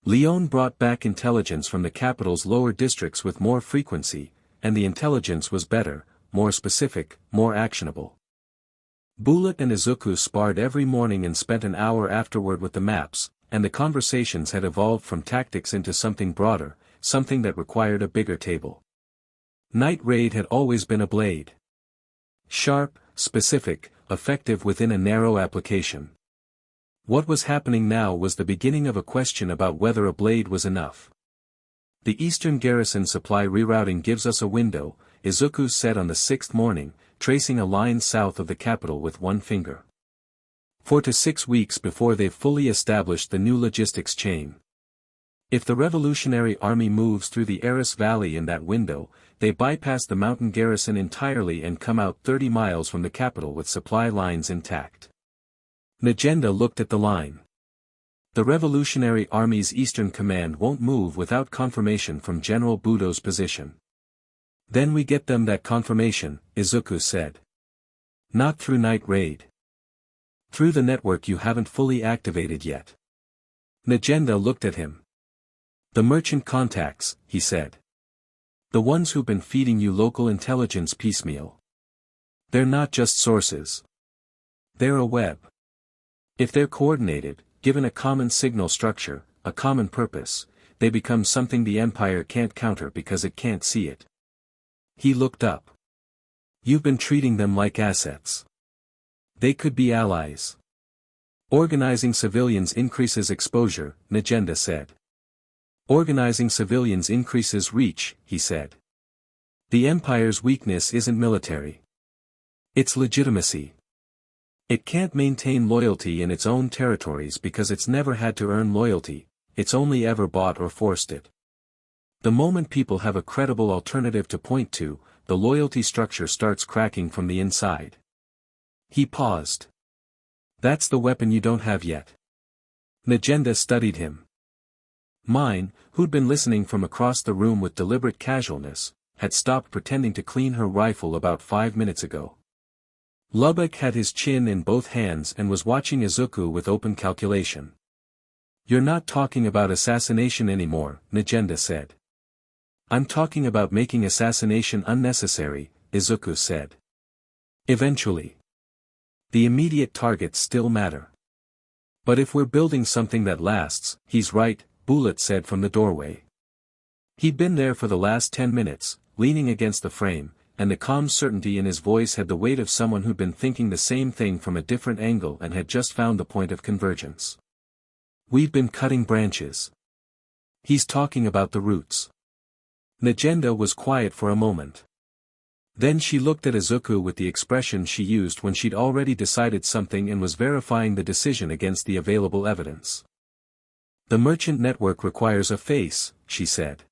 Leon brought back intelligence from the capital's lower districts with more frequency, and the intelligence was better, more specific, more actionable. Bullet and Izuku sparred every morning and spent an hour afterward with the maps, and the conversations had evolved from tactics into something broader, something that required a bigger table. Night Raid had always been a blade. Sharp, specific, effective within a narrow application. What was happening now was the beginning of a question about whether a blade was enough. The Eastern Garrison supply rerouting gives us a window, Izuku said on the 6th morning, tracing a line south of the capital with one finger. 4 to 6 weeks before they've fully established the new logistics chain. If the Revolutionary Army moves through the Aris Valley in that window, they bypass the mountain garrison entirely and come out 30 miles from the capital with supply lines intact. Negenda looked at the line. The Revolutionary Army's Eastern Command won't move without confirmation from General Budo's position. Then we get them that confirmation, Izuku said. Not through Night Raid. Through the network you haven't fully activated yet. Negenda looked at him. The merchant contacts, he said. The ones who've been feeding you local intelligence piecemeal. They're not just sources. They're a web. If they're coordinated, given a common signal structure, a common purpose, they become something the Empire can't counter because it can't see it. He looked up. You've been treating them like assets. They could be allies. Organizing civilians increases exposure, Negenda said. Organizing civilians increases reach, he said. The Empire's weakness isn't military. It's legitimacy. It can't maintain loyalty in its own territories because it's never had to earn loyalty, it's only ever bought or forced it. The moment people have a credible alternative to point to, the loyalty structure starts cracking from the inside. He paused. That's the weapon you don't have yet. Negenda studied him. Mine, who'd been listening from across the room with deliberate casualness, had stopped pretending to clean her rifle about 5 minutes ago. Lubbock had his chin in both hands and was watching Izuku with open calculation. You're not talking about assassination anymore, Negenda said. I'm talking about making assassination unnecessary, Izuku said. Eventually. The immediate targets still matter. But if we're building something that lasts, he's right, Bullet said from the doorway. He'd been there for the last 10 minutes, leaning against the frame, and the calm certainty in his voice had the weight of someone who'd been thinking the same thing from a different angle and had just found the point of convergence. We've been cutting branches. He's talking about the roots. Negenda was quiet for a moment. Then she looked at Izuku with the expression she used when she'd already decided something and was verifying the decision against the available evidence. The merchant network requires a face, she said.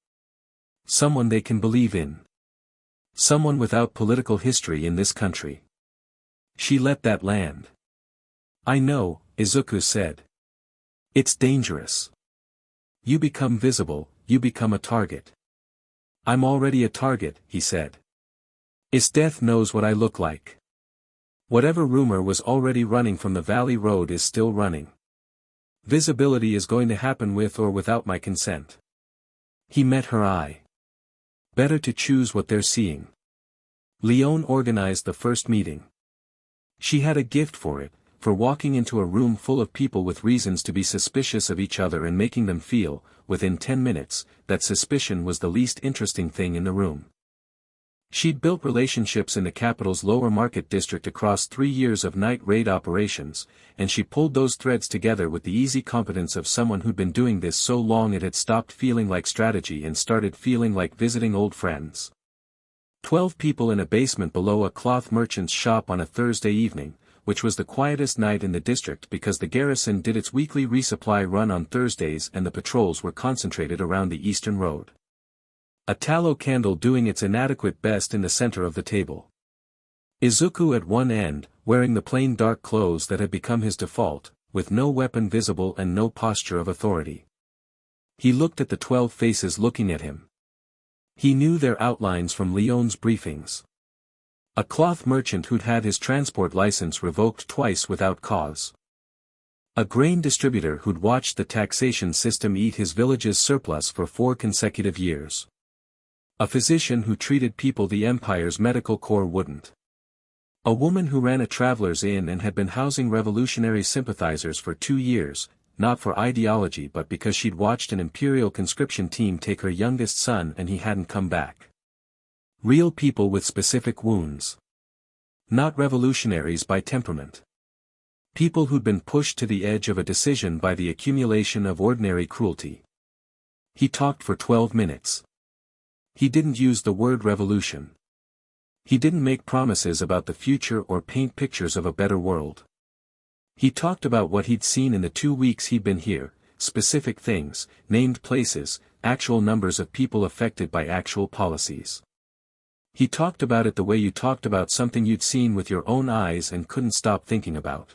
Someone they can believe in. Someone without political history in this country. She let that land. I know, Izuku said. It's dangerous. You become visible, you become a target. I'm already a target, he said. Esdeath knows what I look like. Whatever rumor was already running from the Valley Road is still running. Visibility is going to happen with or without my consent. He met her eye. Better to choose what they're seeing. Leon organized the first meeting. She had a gift for it, for walking into a room full of people with reasons to be suspicious of each other and making them feel, within 10 minutes, that suspicion was the least interesting thing in the room. She'd built relationships in the capital's lower market district across 3 years of night raid operations, and she pulled those threads together with the easy competence of someone who'd been doing this so long it had stopped feeling like strategy and started feeling like visiting old friends. 12 people in a basement below a cloth merchant's shop on a Thursday evening, which was the quietest night in the district because the garrison did its weekly resupply run on Thursdays and the patrols were concentrated around the eastern road. A tallow candle doing its inadequate best in the center of the table. Izuku at one end, wearing the plain dark clothes that had become his default, with no weapon visible and no posture of authority. He looked at the 12 faces looking at him. He knew their outlines from Leon's briefings. A cloth merchant who'd had his transport license revoked twice without cause. A grain distributor who'd watched the taxation system eat his village's surplus for 4 consecutive years. A physician who treated people the Empire's medical corps wouldn't. A woman who ran a traveler's inn and had been housing revolutionary sympathizers for 2 years, not for ideology but because she'd watched an imperial conscription team take her youngest son and he hadn't come back. Real people with specific wounds. Not revolutionaries by temperament. People who'd been pushed to the edge of a decision by the accumulation of ordinary cruelty. He talked for 12 minutes. He didn't use the word revolution. He didn't make promises about the future or paint pictures of a better world. He talked about what he'd seen in the 2 weeks he'd been here, specific things, named places, actual numbers of people affected by actual policies. He talked about it the way you talked about something you'd seen with your own eyes and couldn't stop thinking about.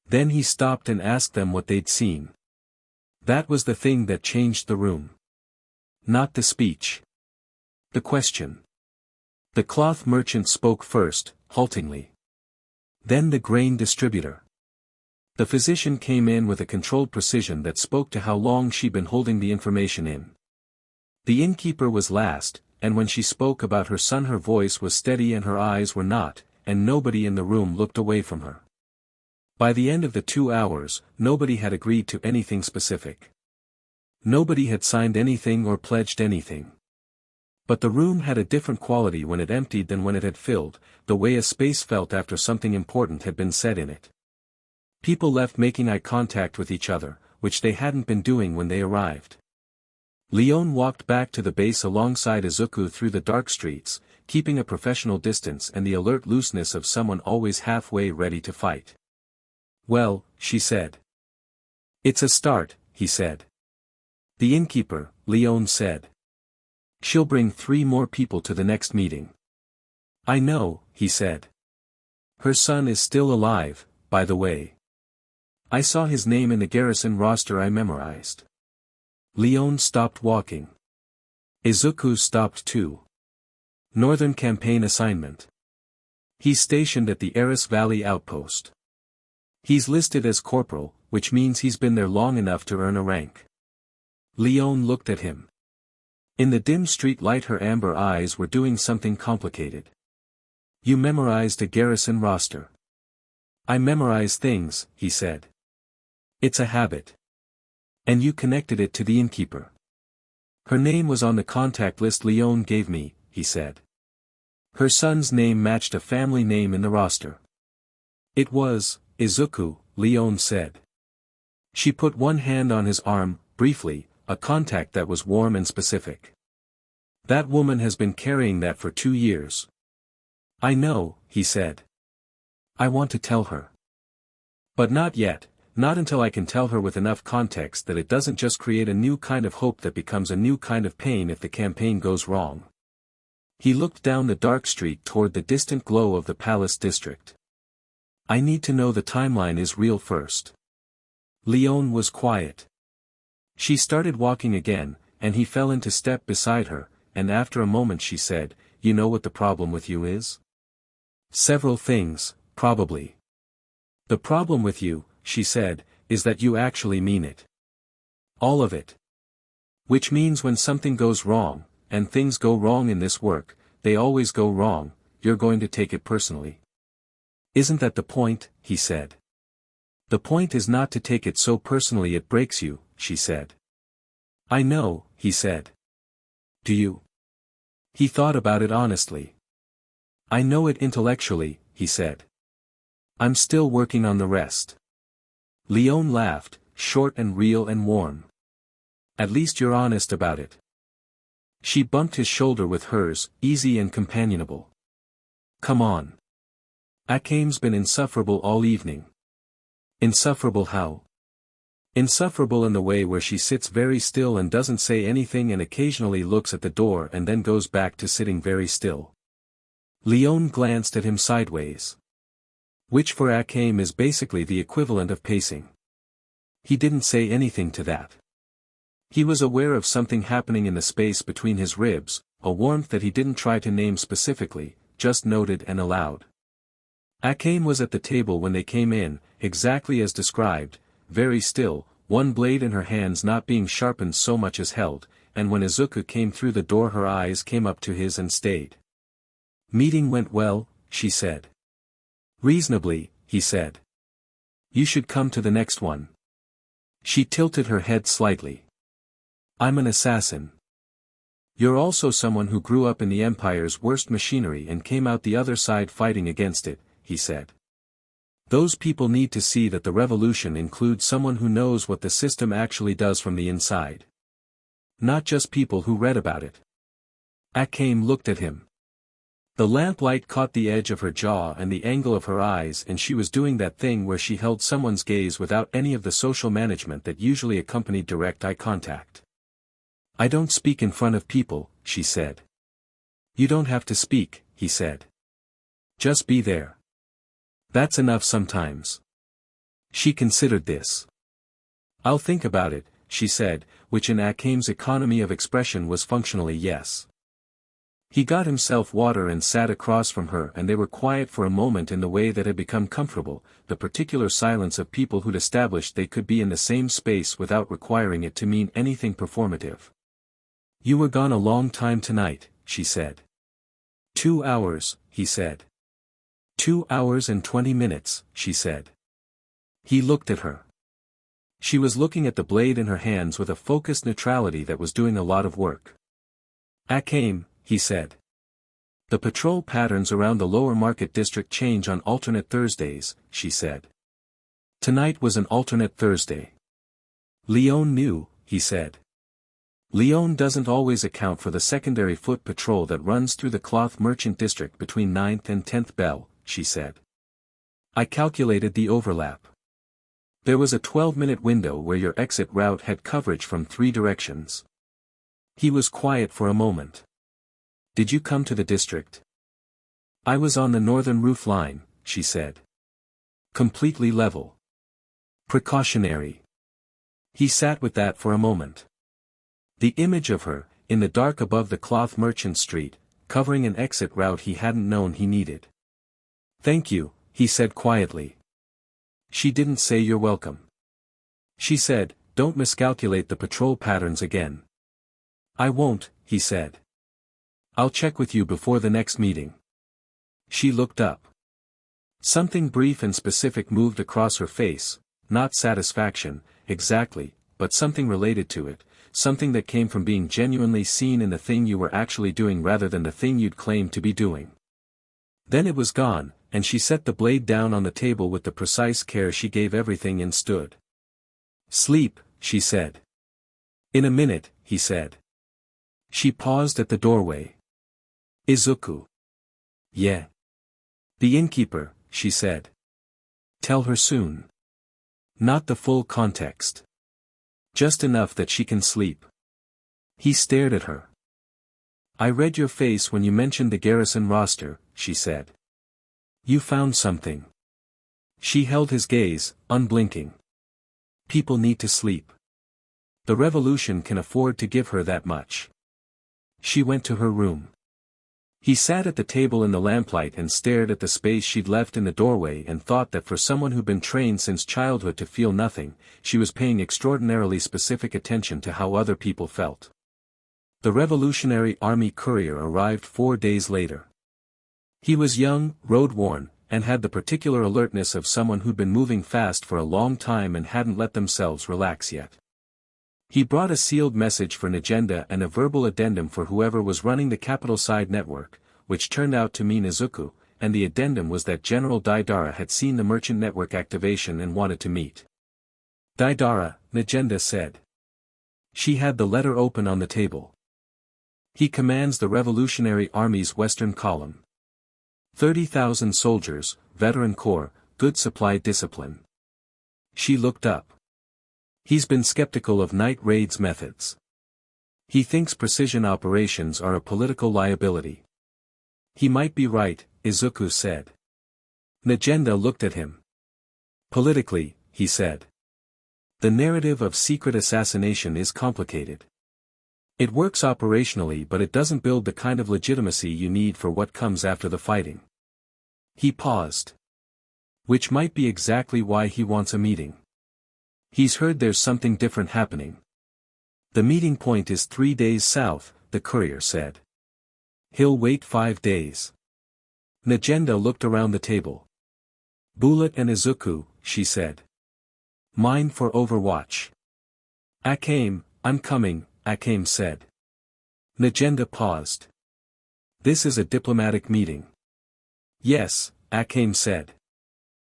Then he stopped and asked them what they'd seen. That was the thing that changed the room. Not the speech. The question. The cloth merchant spoke first, haltingly. Then the grain distributor. The physician came in with a controlled precision that spoke to how long she'd been holding the information in. The innkeeper was last, and when she spoke about her son her voice was steady and her eyes were not, and nobody in the room looked away from her. By the end of the 2 hours, nobody had agreed to anything specific. Nobody had signed anything or pledged anything. But the room had a different quality when it emptied than when it had filled, the way a space felt after something important had been said in it. People left making eye contact with each other, which they hadn't been doing when they arrived. Leon walked back to the base alongside Izuku through the dark streets, keeping a professional distance and the alert looseness of someone always halfway ready to fight. Well, she said. It's a start, he said. The innkeeper, Leon said. She'll bring 3 more people to the next meeting. I know, he said. Her son is still alive, by the way. I saw his name in the garrison roster I memorized. Leon stopped walking. Izuku stopped too. Northern Campaign assignment. He's stationed at the Eris Valley outpost. He's listed as corporal, which means he's been there long enough to earn a rank. Leon looked at him. In the dim street light her amber eyes were doing something complicated. You memorized a garrison roster. I memorize things, he said. It's a habit. And you connected it to the innkeeper. Her name was on the contact list Leon gave me, he said. Her son's name matched a family name in the roster. It was Izuku, Leon said. She put one hand on his arm, briefly, a contact that was warm and specific. That woman has been carrying that for 2 years. I know, he said. I want to tell her. But not yet, not until I can tell her with enough context that it doesn't just create a new kind of hope that becomes a new kind of pain if the campaign goes wrong. He looked down the dark street toward the distant glow of the palace district. I need to know the timeline is real first. Leon was quiet. She started walking again, and he fell into step beside her, and after a moment she said, You know what the problem with you is? Several things, probably. The problem with you, she said, is that you actually mean it. All of it. Which means when something goes wrong, and things go wrong in this work, they always go wrong, you're going to take it personally. Isn't that the point, he said. The point is not to take it so personally it breaks you, she said. I know, he said. Do you? He thought about it honestly. I know it intellectually, he said. I'm still working on the rest. Leon laughed, short and real and warm. At least you're honest about it. She bumped his shoulder with hers, easy and companionable. Come on. Akame's been insufferable all evening. Insufferable how? Insufferable in the way where she sits very still and doesn't say anything and occasionally looks at the door and then goes back to sitting very still. Leon glanced at him sideways. Which for Akame is basically the equivalent of pacing. He didn't say anything to that. He was aware of something happening in the space between his ribs, a warmth that he didn't try to name specifically, just noted and allowed. Akame was at the table when they came in, exactly as described, very still, one blade in her hands not being sharpened so much as held, and when Izuku came through the door her eyes came up to his and stayed. Meeting went well, she said. Reasonably, he said. You should come to the next one. She tilted her head slightly. I'm an assassin. You're also someone who grew up in the Empire's worst machinery and came out the other side fighting against it, he said. Those people need to see that the revolution includes someone who knows what the system actually does from the inside. Not just people who read about it. Akame looked at him. The lamplight caught the edge of her jaw and the angle of her eyes, and she was doing that thing where she held someone's gaze without any of the social management that usually accompanied direct eye contact. I don't speak in front of people, she said. You don't have to speak, he said. Just be there. That's enough sometimes. She considered this. I'll think about it, she said, which in Akame's economy of expression was functionally yes. He got himself water and sat across from her, and they were quiet for a moment in the way that had become comfortable, the particular silence of people who'd established they could be in the same space without requiring it to mean anything performative. You were gone a long time tonight, she said. 2 hours, he said. 2 hours and 20 minutes, she said. He looked at her. She was looking at the blade in her hands with a focused neutrality that was doing a lot of work. Akame, he said. The patrol patterns around the lower market district change on alternate Thursdays, she said. Tonight was an alternate Thursday. Leon knew, he said. Leon doesn't always account for the secondary foot patrol that runs through the cloth merchant district between 9th and 10th bell, she said. I calculated the overlap. There was a 12-minute window where your exit route had coverage from 3 directions. He was quiet for a moment. Did you come to the district? I was on the northern roof line, she said. Completely level. Precautionary. He sat with that for a moment. The image of her, in the dark above the cloth merchant street, covering an exit route he hadn't known he needed. Thank you, he said quietly. She didn't say you're welcome. She said, don't miscalculate the patrol patterns again. I won't, he said. I'll check with you before the next meeting. She looked up. Something brief and specific moved across her face, not satisfaction, exactly, but something related to it. Something that came from being genuinely seen in the thing you were actually doing rather than the thing you'd claimed to be doing. Then it was gone, and she set the blade down on the table with the precise care she gave everything and stood. Sleep, she said. In a minute, he said. She paused at the doorway. Izuku. Yeah. The innkeeper, she said. Tell her soon. Not the full context. Just enough that she can sleep. He stared at her. I read your face when you mentioned the garrison roster, she said. You found something. She held his gaze, unblinking. People need to sleep. The revolution can afford to give her that much. She went to her room. He sat at the table in the lamplight and stared at the space she'd left in the doorway and thought that for someone who'd been trained since childhood to feel nothing, she was paying extraordinarily specific attention to how other people felt. The Revolutionary Army courier arrived 4 days later. He was young, road-worn, and had the particular alertness of someone who'd been moving fast for a long time and hadn't let themselves relax yet. He brought a sealed message for an agenda and a verbal addendum for whoever was running the capital side network, which turned out to mean Izuku, and the addendum was that General Daidara had seen the merchant network activation and wanted to meet. Daidara, Najenda said. She had the letter open on the table. He commands the Revolutionary Army's Western Column. 30,000 soldiers, veteran corps, good supply discipline. She looked up. He's been skeptical of night raids methods. He thinks precision operations are a political liability. He might be right, Izuku said. Najenda looked at him. Politically, he said. The narrative of secret assassination is complicated. It works operationally, but it doesn't build the kind of legitimacy you need for what comes after the fighting. He paused. Which might be exactly why he wants a meeting. He's heard there's something different happening. The meeting point is 3 days south, the courier said. He'll wait 5 days. Najenda looked around the table. Bullet and Izuku, she said. Mine for Overwatch. Akame, I'm coming, Akame said. Najenda paused. This is a diplomatic meeting. Yes, Akame said.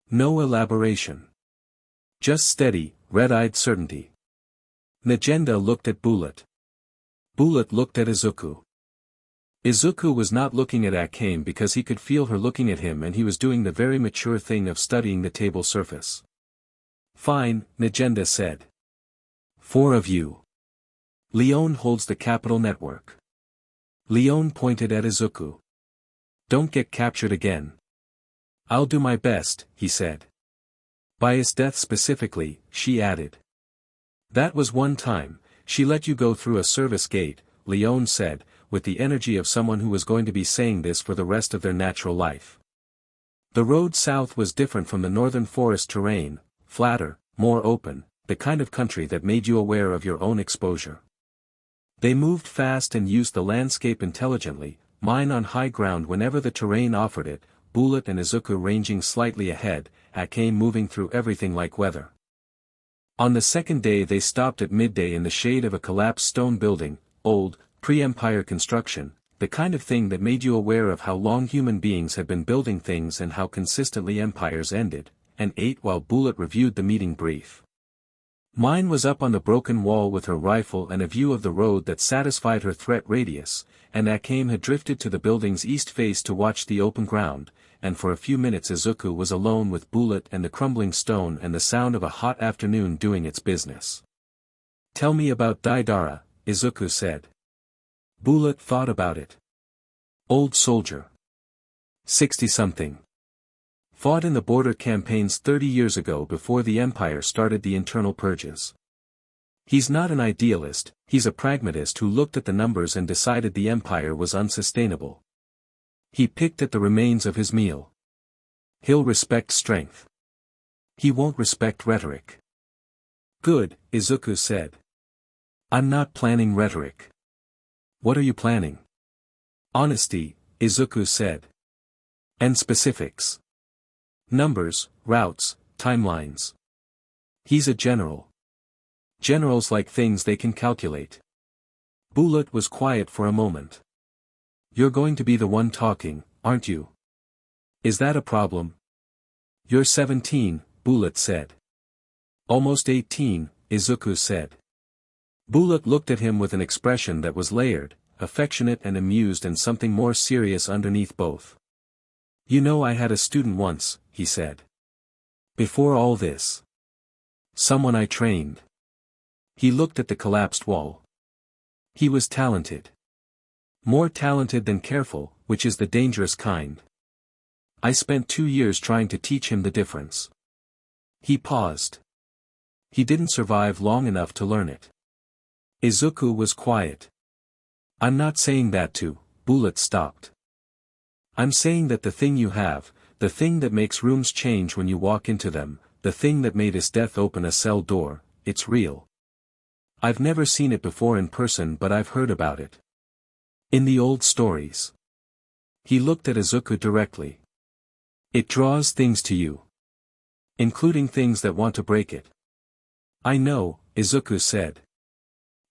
No elaboration. Just steady, red-eyed certainty. Najenda looked at Bullet. Bullet looked at Izuku. Izuku was not looking at Akame because he could feel her looking at him, and he was doing the very mature thing of studying the table surface. Fine, Najenda said. 4 of you. Leon holds the capital network. Leon pointed at Izuku. Don't get captured again. I'll do my best, he said. By Esdeath specifically, she added. That was one time, she let you go through a service gate, Leon said, with the energy of someone who was going to be saying this for the rest of their natural life. The road south was different from the northern forest terrain, flatter, more open, the kind of country that made you aware of your own exposure. They moved fast and used the landscape intelligently, mine on high ground whenever the terrain offered it, Bullet and Izuku ranging slightly ahead, Akame moving through everything like weather. On the second day they stopped at midday in the shade of a collapsed stone building, old, pre-empire construction, the kind of thing that made you aware of how long human beings had been building things and how consistently empires ended, and ate while Bullet reviewed the meeting brief. Mine was up on the broken wall with her rifle and a view of the road that satisfied her threat radius, and Akame had drifted to the building's east face to watch the open ground, and for a few minutes Izuku was alone with Bullet and the crumbling stone and the sound of a hot afternoon doing its business. Tell me about Daidara, Izuku said. Bullet thought about it. Old soldier. 60-something. Fought in the border campaigns 30 years ago before the Empire started the internal purges. He's not an idealist, he's a pragmatist who looked at the numbers and decided the Empire was unsustainable. He picked at the remains of his meal. He'll respect strength. He won't respect rhetoric. Good, Izuku said. I'm not planning rhetoric. What are you planning? Honesty, Izuku said. And specifics. Numbers, routes, timelines. He's a general. Generals like things they can calculate. Bullet was quiet for a moment. You're going to be the one talking, aren't you? Is that a problem? You're 17, Bullet said. Almost 18, Izuku said. Bullet looked at him with an expression that was layered, affectionate and amused, and something more serious underneath both. You know, I had a student once, he said. Before all this. Someone I trained. He looked at the collapsed wall. He was talented. More talented than careful, which is the dangerous kind. I spent 2 years trying to teach him the difference. He paused. He didn't survive long enough to learn it. Izuku was quiet. I'm not saying that to, Bullet stopped. I'm saying that the thing you have, the thing that makes rooms change when you walk into them, the thing that made Esdeath open a cell door, it's real. I've never seen it before in person, but I've heard about it. In the old stories. He looked at Izuku directly. It draws things to you. Including things that want to break it. I know, Izuku said.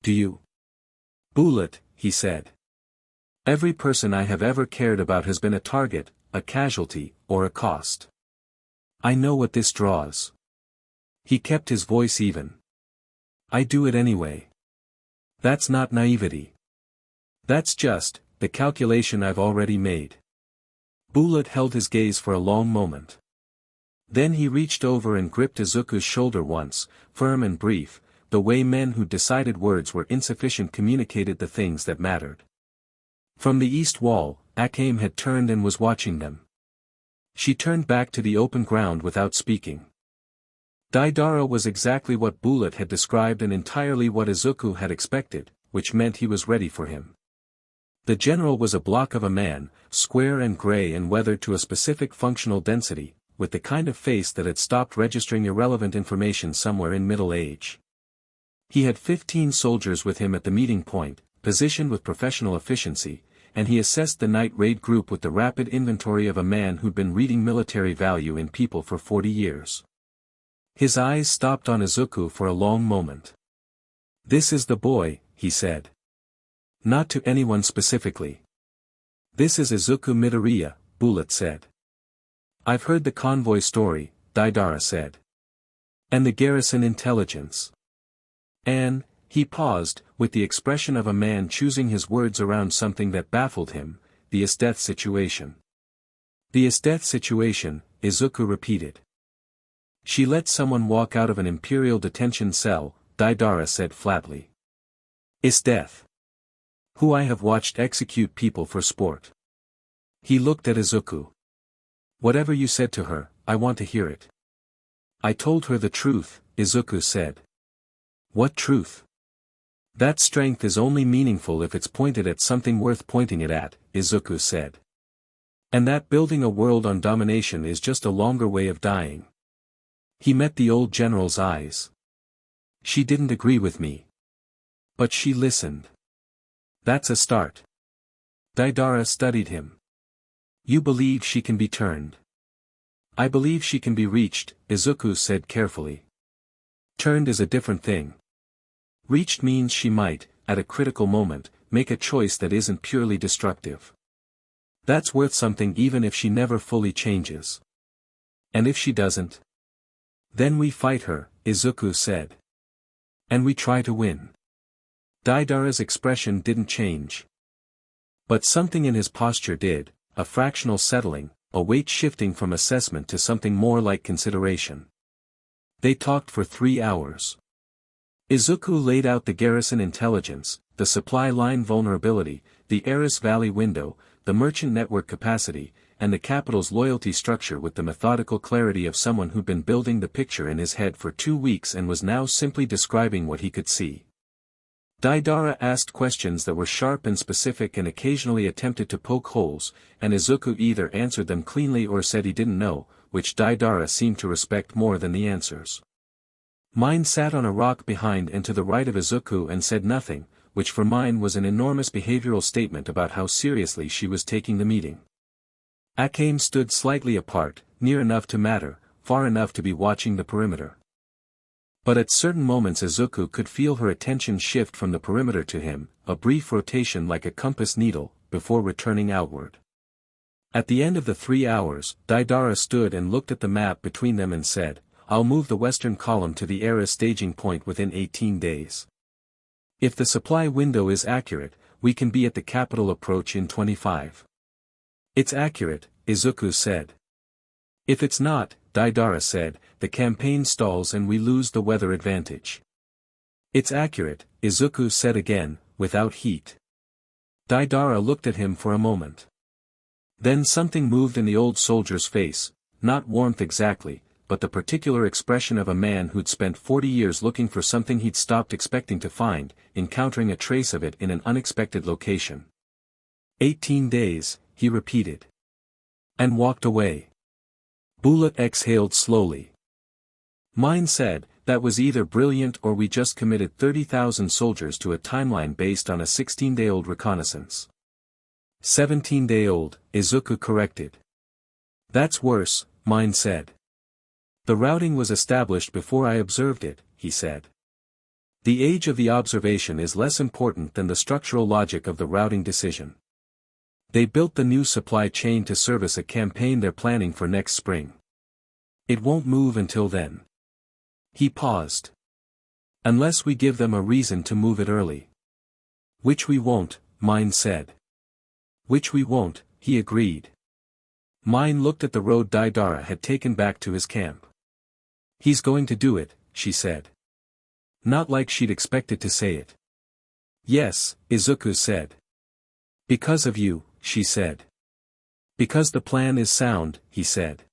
Do you? Bullet, he said. Every person I have ever cared about has been a target, a casualty, or a cost. I know what this draws. He kept his voice even. I do it anyway. That's not naivety. That's just, the calculation I've already made. Bullet held his gaze for a long moment. Then he reached over and gripped Izuku's shoulder once, firm and brief, the way men who decided words were insufficient communicated the things that mattered. From the east wall, Akame had turned and was watching them. She turned back to the open ground without speaking. Deidara was exactly what Bullet had described and entirely what Izuku had expected, which meant he was ready for him. The general was a block of a man, square and gray and weathered to a specific functional density, with the kind of face that had stopped registering irrelevant information somewhere in middle age. He had 15 soldiers with him at the meeting point, positioned with professional efficiency, and he assessed the night raid group with the rapid inventory of a man who'd been reading military value in people for 40 years. His eyes stopped on Izuku for a long moment. "This is the boy," he said. Not to anyone specifically. "This is Izuku Midoriya," Bullet said. "I've heard the convoy story," Deidara said. "And the garrison intelligence." And, he paused, with the expression of a man choosing his words around something that baffled him, the Esdeath situation. "The Esdeath situation," Izuku repeated. "She let someone walk out of an imperial detention cell," Deidara said flatly. "Esdeath. Who I have watched execute people for sport." He looked at Izuku. "Whatever you said to her, I want to hear it." "I told her the truth," Izuku said. "What truth?" "That strength is only meaningful if it's pointed at something worth pointing it at," Izuku said. "And that building a world on domination is just a longer way of dying." He met the old general's eyes. "She didn't agree with me. But she listened. That's a start." Deidara studied him. "You believe she can be turned?" "I believe she can be reached," Izuku said carefully. "Turned is a different thing. Reached means she might, at a critical moment, make a choice that isn't purely destructive. That's worth something even if she never fully changes. And if she doesn't? Then we fight her," Izuku said. "And we try to win." Deidara's expression didn't change. But something in his posture did, a fractional settling, a weight shifting from assessment to something more like consideration. They talked for 3 hours. Izuku laid out the garrison intelligence, the supply line vulnerability, the Aris Valley window, the merchant network capacity, and the capital's loyalty structure with the methodical clarity of someone who'd been building the picture in his head for 2 weeks and was now simply describing what he could see. Deidara asked questions that were sharp and specific and occasionally attempted to poke holes, and Izuku either answered them cleanly or said he didn't know, which Deidara seemed to respect more than the answers. Mine sat on a rock behind and to the right of Izuku and said nothing, which for Mine was an enormous behavioral statement about how seriously she was taking the meeting. Akame stood slightly apart, near enough to matter, far enough to be watching the perimeter. But at certain moments Izuku could feel her attention shift from the perimeter to him, a brief rotation like a compass needle, before returning outward. At the end of the 3 hours, Deidara stood and looked at the map between them and said, "I'll move the western column to the Aris staging point within 18 days. If the supply window is accurate, we can be at the capital approach in 25. "It's accurate," Izuku said. "If it's not," Deidara said, "the campaign stalls and we lose the weather advantage." "It's accurate," Izuku said again, without heat. Deidara looked at him for a moment. Then something moved in the old soldier's face, not warmth exactly, but the particular expression of a man who'd spent 40 years looking for something he'd stopped expecting to find, encountering a trace of it in an unexpected location. 18 days, he repeated. And walked away. Bullet exhaled slowly. Mine said, "That was either brilliant or we just committed 30,000 soldiers to a timeline based on a 16-day-old reconnaissance." 17-day-old, Izuku corrected. "That's worse," Mine said. "The routing was established before I observed it," he said. "The age of the observation is less important than the structural logic of the routing decision. They built the new supply chain to service a campaign they're planning for next spring. It won't move until then." He paused. "Unless we give them a reason to move it early." "Which we won't," Mine said. "Which we won't," he agreed. Mine looked at the road Daidara had taken back to his camp. He's going to do it, she said. Not like she'd expected to say it. Yes, Izuku said. Because of you, she said. Because the plan is sound, he said.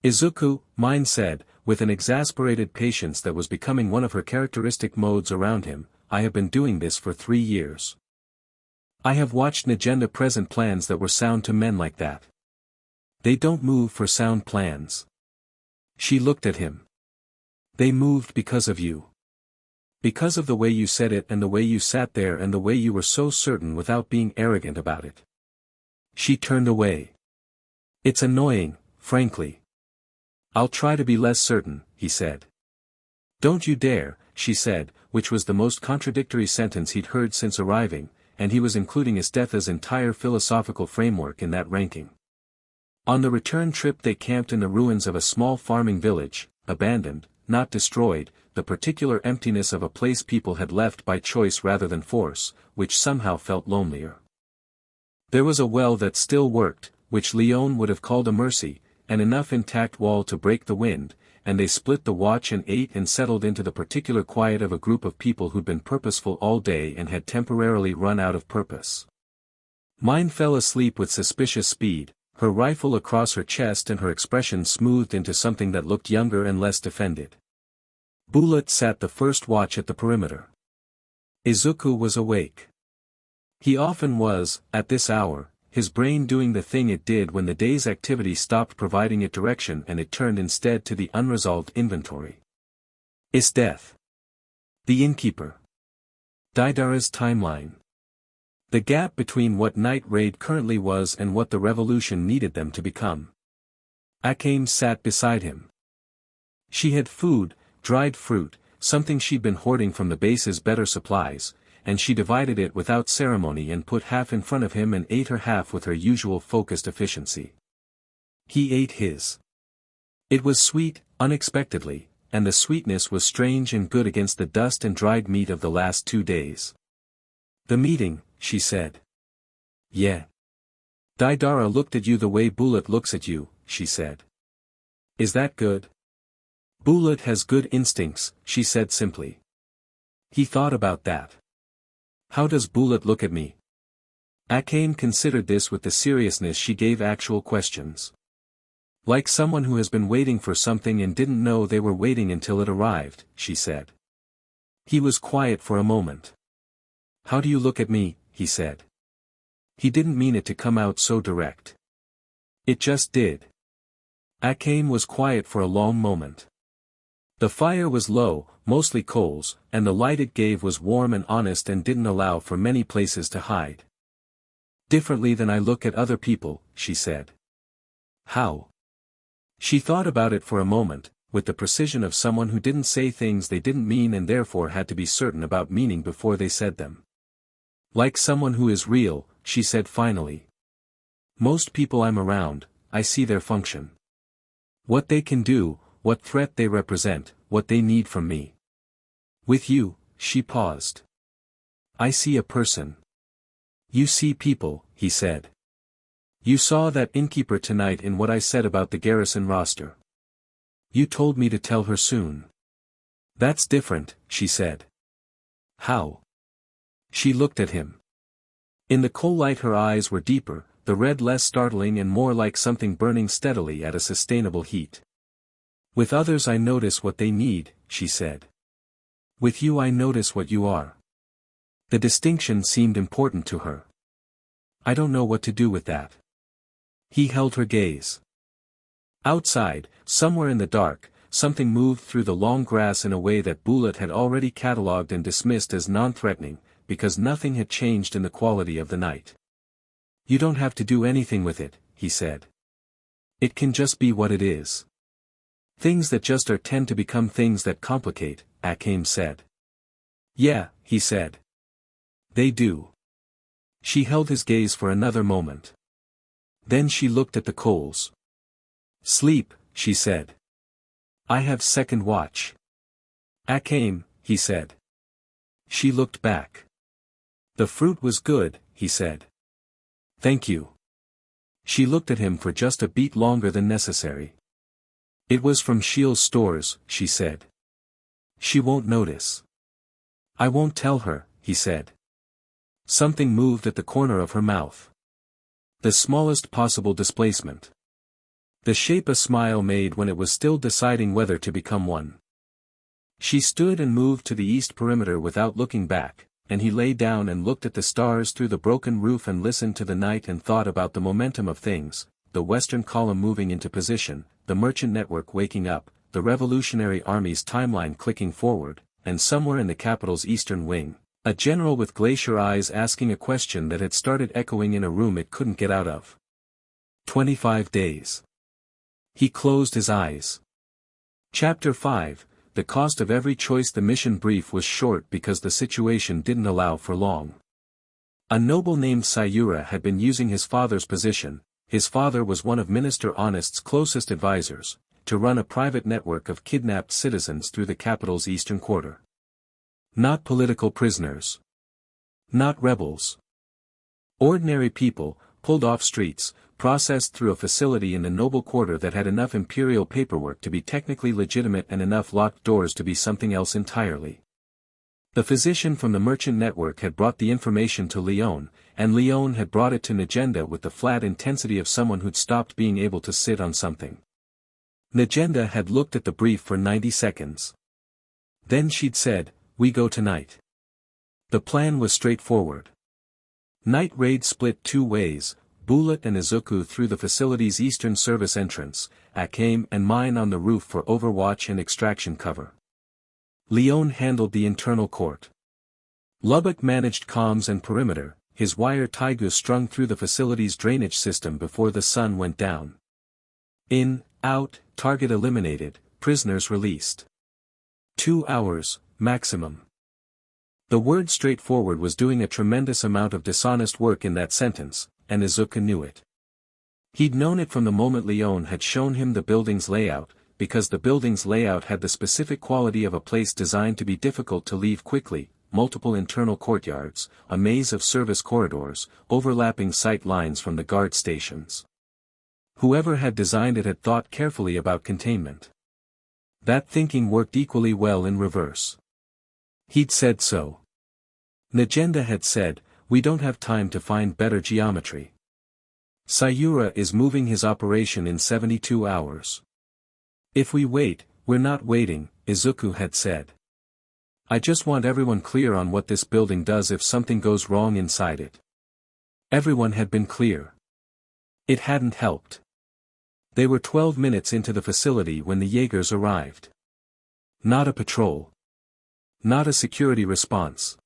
Izuku, Mine said, with an exasperated patience that was becoming one of her characteristic modes around him, I have been doing this for 3 years. I have watched Negenda present plans that were sound to men like that. They don't move for sound plans. She looked at him. They moved because of you. Because of the way you said it and the way you sat there and the way you were so certain without being arrogant about it. She turned away. It's annoying, frankly. I'll try to be less certain, he said. Don't you dare, she said, which was the most contradictory sentence he'd heard since arriving, and he was including Esdeath's entire philosophical framework in that ranking. On the return trip they camped in the ruins of a small farming village, abandoned, not destroyed, the particular emptiness of a place people had left by choice rather than force, which somehow felt lonelier. There was a well that still worked, which Leon would have called a mercy, and enough intact wall to break the wind, and they split the watch and ate and settled into the particular quiet of a group of people who'd been purposeful all day and had temporarily run out of purpose. Mine fell asleep with suspicious speed, her rifle across her chest and her expression smoothed into something that looked younger and less defended. Bulat sat the first watch at the perimeter. Izuku was awake. He often was, at this hour, his brain doing the thing it did when the day's activity stopped providing it direction and it turned instead to the unresolved inventory. Esdeath. The innkeeper. Daidara's timeline. The gap between what Night Raid currently was and what the revolution needed them to become. Akame sat beside him. She had food, dried fruit, something she'd been hoarding from the base's better supplies, and she divided it without ceremony and put half in front of him and ate her half with her usual focused efficiency. He ate his. It was sweet, unexpectedly, and the sweetness was strange and good against the dust and dried meat of the last 2 days. The meeting, she said. Yeah. Daidara looked at you the way Bulat looks at you, she said. Is that good? Bulat has good instincts, she said simply. He thought about that. How does Bulat look at me? Akame considered this with the seriousness she gave actual questions. Like someone who has been waiting for something and didn't know they were waiting until it arrived, she said. He was quiet for a moment. How do you look at me, he said. He didn't mean it to come out so direct. It just did. Akame was quiet for a long moment. The fire was low, mostly coals, and the light it gave was warm and honest and didn't allow for many places to hide. Differently than I look at other people, she said. How? She thought about it for a moment, with the precision of someone who didn't say things they didn't mean and therefore had to be certain about meaning before they said them. Like someone who is real, she said finally. Most people I'm around, I see their function. What they can do, what threat they represent, what they need from me. With you, she paused. I see a person. You see people, he said. You saw that innkeeper tonight in what I said about the garrison roster. You told me to tell her soon. That's different, she said. How? She looked at him. In the coal light her eyes were deeper, the red less startling and more like something burning steadily at a sustainable heat. With others I notice what they need, she said. With you I notice what you are. The distinction seemed important to her. I don't know what to do with that. He held her gaze. Outside, somewhere in the dark, something moved through the long grass in a way that Bulat had already catalogued and dismissed as non-threatening, because nothing had changed in the quality of the night. You don't have to do anything with it, he said. It can just be what it is. Things that just are tend to become things that complicate, Akame said. Yeah, he said. They do. She held his gaze for another moment. Then she looked at the coals. Sleep, she said. I have second watch. Akame, he said. She looked back. The fruit was good, he said. Thank you. She looked at him for just a beat longer than necessary. "It was from Shiel's stores," she said. "She won't notice." "I won't tell her," he said. Something moved at the corner of her mouth. The smallest possible displacement. The shape a smile made when it was still deciding whether to become one. She stood and moved to the east perimeter without looking back, and he lay down and looked at the stars through the broken roof and listened to the night and thought about the momentum of things, the western column moving into position, the merchant network waking up, the Revolutionary Army's timeline clicking forward, and somewhere in the capital's eastern wing, a general with glacier eyes asking a question that had started echoing in a room it couldn't get out of. 25 days. He closed his eyes. Chapter 5, The Cost of Every Choice. The mission brief was short because the situation didn't allow for long. A noble named Sayura had been using his father's position. His father was one of Minister Honest's closest advisors, to run a private network of kidnapped citizens through the capital's eastern quarter. Not political prisoners. Not rebels. Ordinary people, pulled off streets, processed through a facility in the noble quarter that had enough imperial paperwork to be technically legitimate and enough locked doors to be something else entirely. The physician from the merchant network had brought the information to Leon, and Leon had brought it to Negenda with the flat intensity of someone who'd stopped being able to sit on something. Negenda had looked at the brief for 90 seconds. Then she'd said, "We go tonight." The plan was straightforward. Night raid split two ways, Bullet and Izuku through the facility's eastern service entrance, Akame and mine on the roof for overwatch and extraction cover. Leon handled the internal court. Lubbock managed comms and perimeter, his wire taigu strung through the facility's drainage system before the sun went down. In, out, target eliminated, prisoners released. 2 hours, maximum. The word straightforward was doing a tremendous amount of dishonest work in that sentence, and Izuku knew it. He'd known it from the moment Leon had shown him the building's layout, because the building's layout had the specific quality of a place designed to be difficult to leave quickly, multiple internal courtyards, a maze of service corridors, overlapping sight lines from the guard stations. Whoever had designed it had thought carefully about containment. That thinking worked equally well in reverse. He'd said so. Negenda had said, "We don't have time to find better geometry. Sayura is moving his operation in 72 hours. If we wait, we're not waiting," Izuku had said. "I just want everyone clear on what this building does if something goes wrong inside it." Everyone had been clear. It hadn't helped. They were 12 minutes into the facility when the Jaegers arrived. Not a patrol. Not a security response.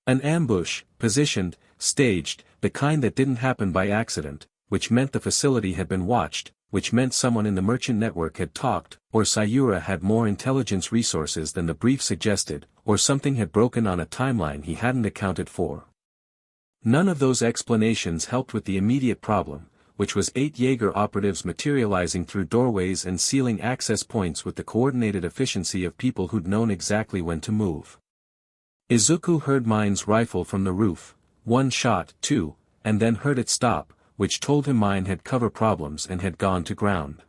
An ambush, positioned, staged, the kind that didn't happen by accident, which meant the facility had been watched, which meant someone in the merchant network had talked, or Sayura had more intelligence resources than the brief suggested, or something had broken on a timeline he hadn't accounted for. None of those explanations helped with the immediate problem, which was 8 Jaeger operatives materializing through doorways and sealing access points with the coordinated efficiency of people who'd known exactly when to move. Izuku heard Mine's rifle from the roof, one shot, two, and then heard it stop, which told him Mine had cover problems and had gone to ground.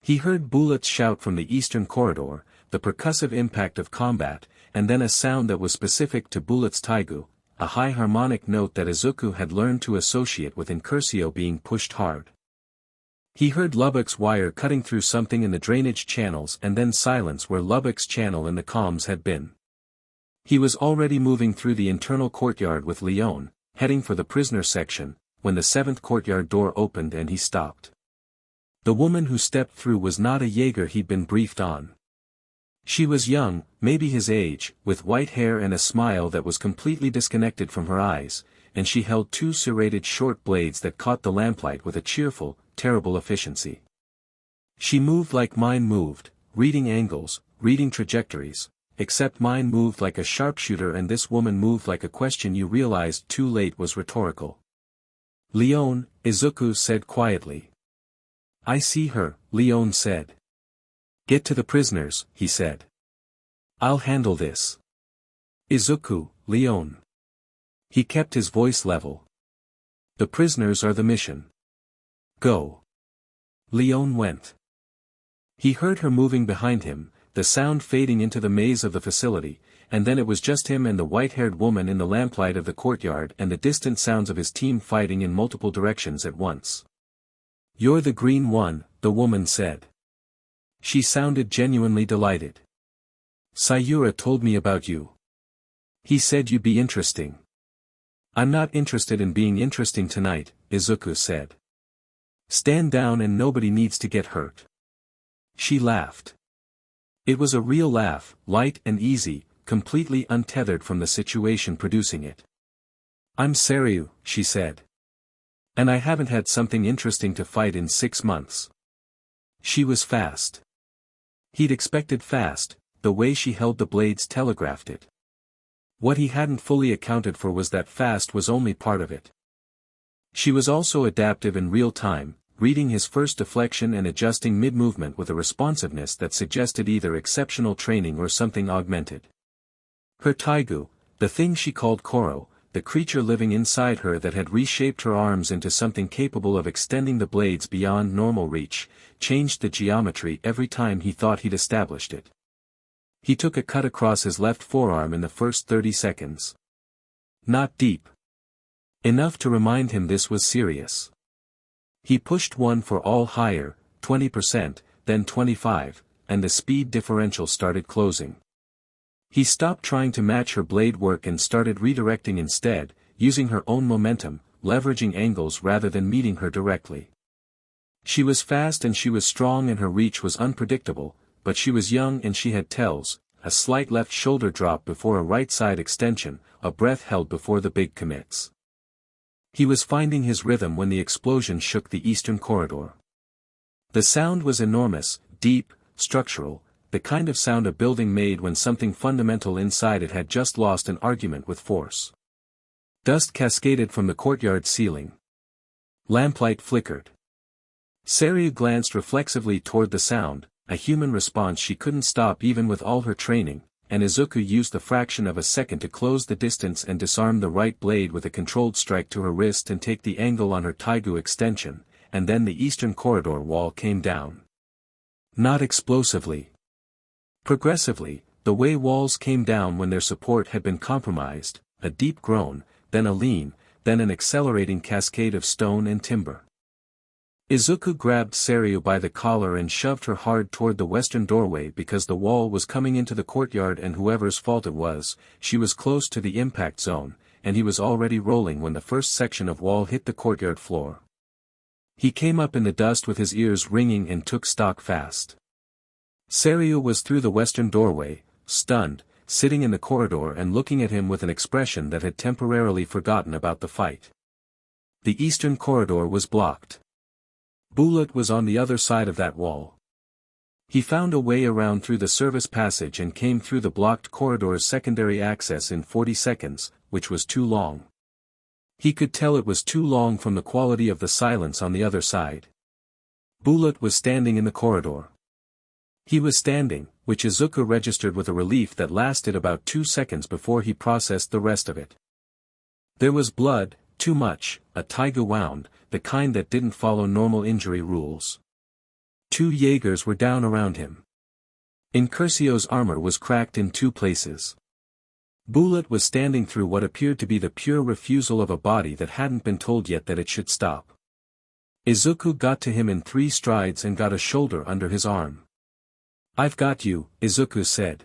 He heard Bullet's shout from the eastern corridor, the percussive impact of combat, and then a sound that was specific to Bullet's taigu, a high harmonic note that Izuku had learned to associate with Incursio being pushed hard. He heard Lubbock's wire cutting through something in the drainage channels and then silence where Lubbock's channel in the comms had been. He was already moving through the internal courtyard with Leon, heading for the prisoner section, when the 7th courtyard door opened and he stopped. The woman who stepped through was not a Jaeger he'd been briefed on. She was young, maybe his age, with white hair and a smile that was completely disconnected from her eyes, and she held 2 serrated short blades that caught the lamplight with a cheerful, terrible efficiency. She moved like Mine moved, reading angles, reading trajectories, except Mine moved like a sharpshooter and this woman moved like a question you realized too late was rhetorical. "Leon," Izuku said quietly. "I see her," Leon said. "Get to the prisoners," he said. "I'll handle this." "Izuku, Leon." He kept his voice level. "The prisoners are the mission. Go. Leon went. He heard her moving behind him, the sound fading into the maze of the facility, and then it was just him and the white-haired woman in the lamplight of the courtyard and the distant sounds of his team fighting in multiple directions at once. "You're the green one," the woman said. She sounded genuinely delighted. "Sayura told me about you. He said you'd be interesting." "I'm not interested in being interesting tonight," Izuku said. "Stand down and nobody needs to get hurt." She laughed. It was a real laugh, light and easy, completely untethered from the situation producing it. "I'm Saryu," she said. "And I haven't had something interesting to fight in 6 months." She was fast. He'd expected fast, the way she held the blades telegraphed it. What he hadn't fully accounted for was that fast was only part of it. She was also adaptive in real time, reading his first deflection and adjusting mid-movement with a responsiveness that suggested either exceptional training or something augmented. Her taigu, the thing she called Koro, the creature living inside her that had reshaped her arms into something capable of extending the blades beyond normal reach, changed the geometry every time he thought he'd established it. He took a cut across his left forearm in the first 30 seconds. Not deep. Enough to remind him this was serious. He pushed one for all higher, 20%, then 25%, and the speed differential started closing. He stopped trying to match her blade work and started redirecting instead, using her own momentum, leveraging angles rather than meeting her directly. She was fast and she was strong and her reach was unpredictable, but she was young and she had tells, a slight left shoulder drop before a right side extension, a breath held before the big commits. He was finding his rhythm when the explosion shook the eastern corridor. The sound was enormous, deep, structural, the kind of sound a building made when something fundamental inside it had just lost an argument with force. Dust cascaded from the courtyard ceiling. Lamplight flickered. Saryu glanced reflexively toward the sound, a human response she couldn't stop even with all her training, and Izuku used the fraction of a second to close the distance and disarm the right blade with a controlled strike to her wrist and take the angle on her taigu extension, and then the eastern corridor wall came down. Not explosively. Progressively, the way walls came down when their support had been compromised, a deep groan, then a lean, then an accelerating cascade of stone and timber. Izuku grabbed Saryu by the collar and shoved her hard toward the western doorway because the wall was coming into the courtyard and whoever's fault it was, she was close to the impact zone, and he was already rolling when the first section of wall hit the courtyard floor. He came up in the dust with his ears ringing and took stock fast. Saryu was through the western doorway, stunned, sitting in the corridor and looking at him with an expression that had temporarily forgotten about the fight. The eastern corridor was blocked. Bullet was on the other side of that wall. He found a way around through the service passage and came through the blocked corridor's secondary access in 40 seconds, which was too long. He could tell it was too long from the quality of the silence on the other side. Bullet was standing in the corridor. He was standing, which Izuku registered with a relief that lasted about 2 seconds before he processed the rest of it. There was blood, too much, a taiga wound, the kind that didn't follow normal injury rules. 2 Jaegers were down around him. Incursio's armor was cracked in 2 places. Bullet was standing through what appeared to be the pure refusal of a body that hadn't been told yet that it should stop. Izuku got to him in 3 strides and got a shoulder under his arm. "I've got you," Izuku said.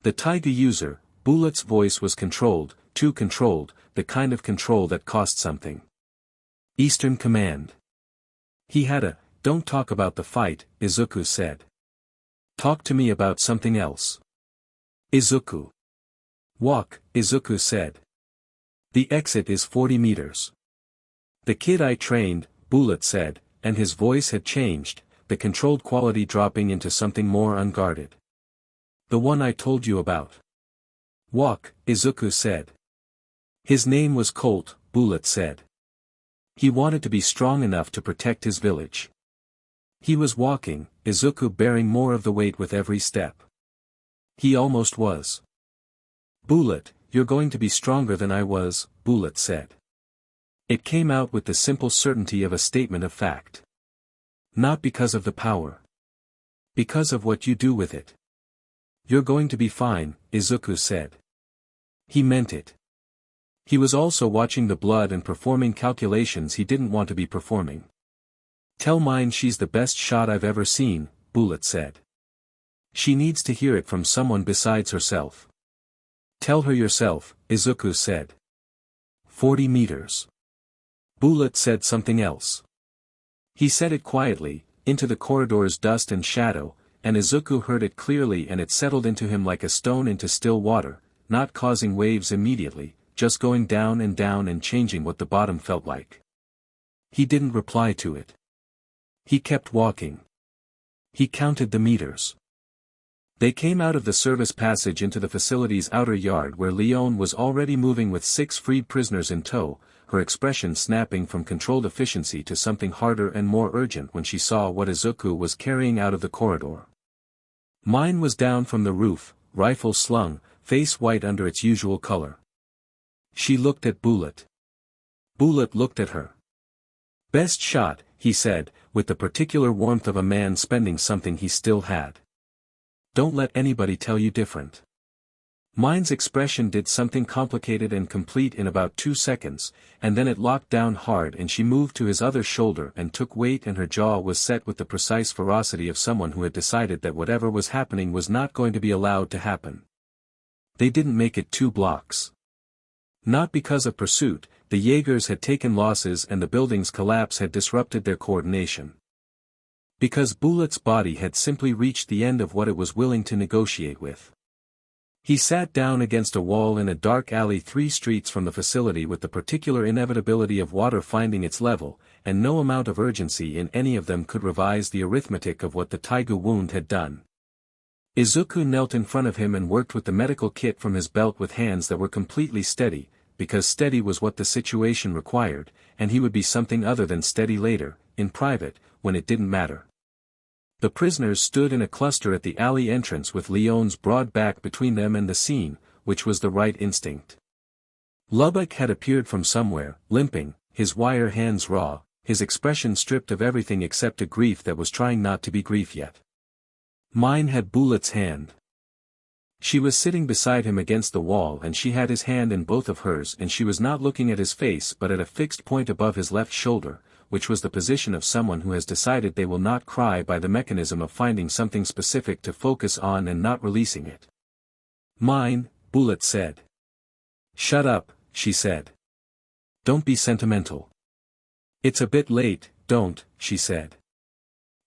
The taiga user, Bullet's voice was controlled, too controlled, the kind of control that cost something. Eastern Command. He had a, "Don't talk about the fight," Izuku said. "Talk to me about something else." Izuku. "Walk," Izuku said. "The exit is 40 meters. The kid I trained," Bullet said, and his voice had changed, the controlled quality dropping into something more unguarded. "The one I told you about." "Walk," Izuku said. "His name was Colt," Bullet said. He wanted to be strong enough to protect his village. He was walking, Izuku bearing more of the weight with every step. He almost was. "Bullet, you're going to be stronger than I was," Bullet said. It came out with the simple certainty of a statement of fact. Not because of the power. Because of what you do with it. You're going to be fine, Izuku said. He meant it. He was also watching the blood and performing calculations he didn't want to be performing. Tell mine she's the best shot I've ever seen, Bullet said. She needs to hear it from someone besides herself. Tell her yourself, Izuku said. 40 meters. Bullet said something else. He said it quietly, into the corridor's dust and shadow, and Izuku heard it clearly and it settled into him like a stone into still water, not causing waves immediately, just going down and changing what the bottom felt like. He didn't reply to it. He kept walking. He counted the meters. They came out of the service passage into the facility's outer yard where Leone was already moving with 6 freed prisoners in tow, her expression snapping from controlled efficiency to something harder and more urgent when she saw what Izuku was carrying out of the corridor. Mine was down from the roof, rifle slung, face white under its usual color. She looked at Bullet. Bullet looked at her. Best shot, he said, with the particular warmth of a man spending something he still had. Don't let anybody tell you different. Mine's expression did something complicated and complete in about 2 seconds, and then it locked down hard and she moved to his other shoulder and took weight and her jaw was set with the precise ferocity of someone who had decided that whatever was happening was not going to be allowed to happen. They didn't make it 2 blocks. Not because of pursuit, the Jaegers had taken losses and the building's collapse had disrupted their coordination. Because Bullet's body had simply reached the end of what it was willing to negotiate with. He sat down against a wall in a dark alley 3 streets from the facility with the particular inevitability of water finding its level, and no amount of urgency in any of them could revise the arithmetic of what the Taigu wound had done. Izuku knelt in front of him and worked with the medical kit from his belt with hands that were completely steady, because steady was what the situation required, and he would be something other than steady later, in private, when it didn't matter. The prisoners stood in a cluster at the alley entrance with Leone's broad back between them and the scene, which was the right instinct. Lubbock had appeared from somewhere, limping, his wire hands raw, his expression stripped of everything except a grief that was trying not to be grief yet. Mine had Bullet's hand. She was sitting beside him against the wall and she had his hand in both of hers and she was not looking at his face but at a fixed point above his left shoulder, which was the position of someone who has decided they will not cry by the mechanism of finding something specific to focus on and not releasing it. Mine, Bullet said. Shut up, she said. Don't be sentimental. It's a bit late, don't, she said.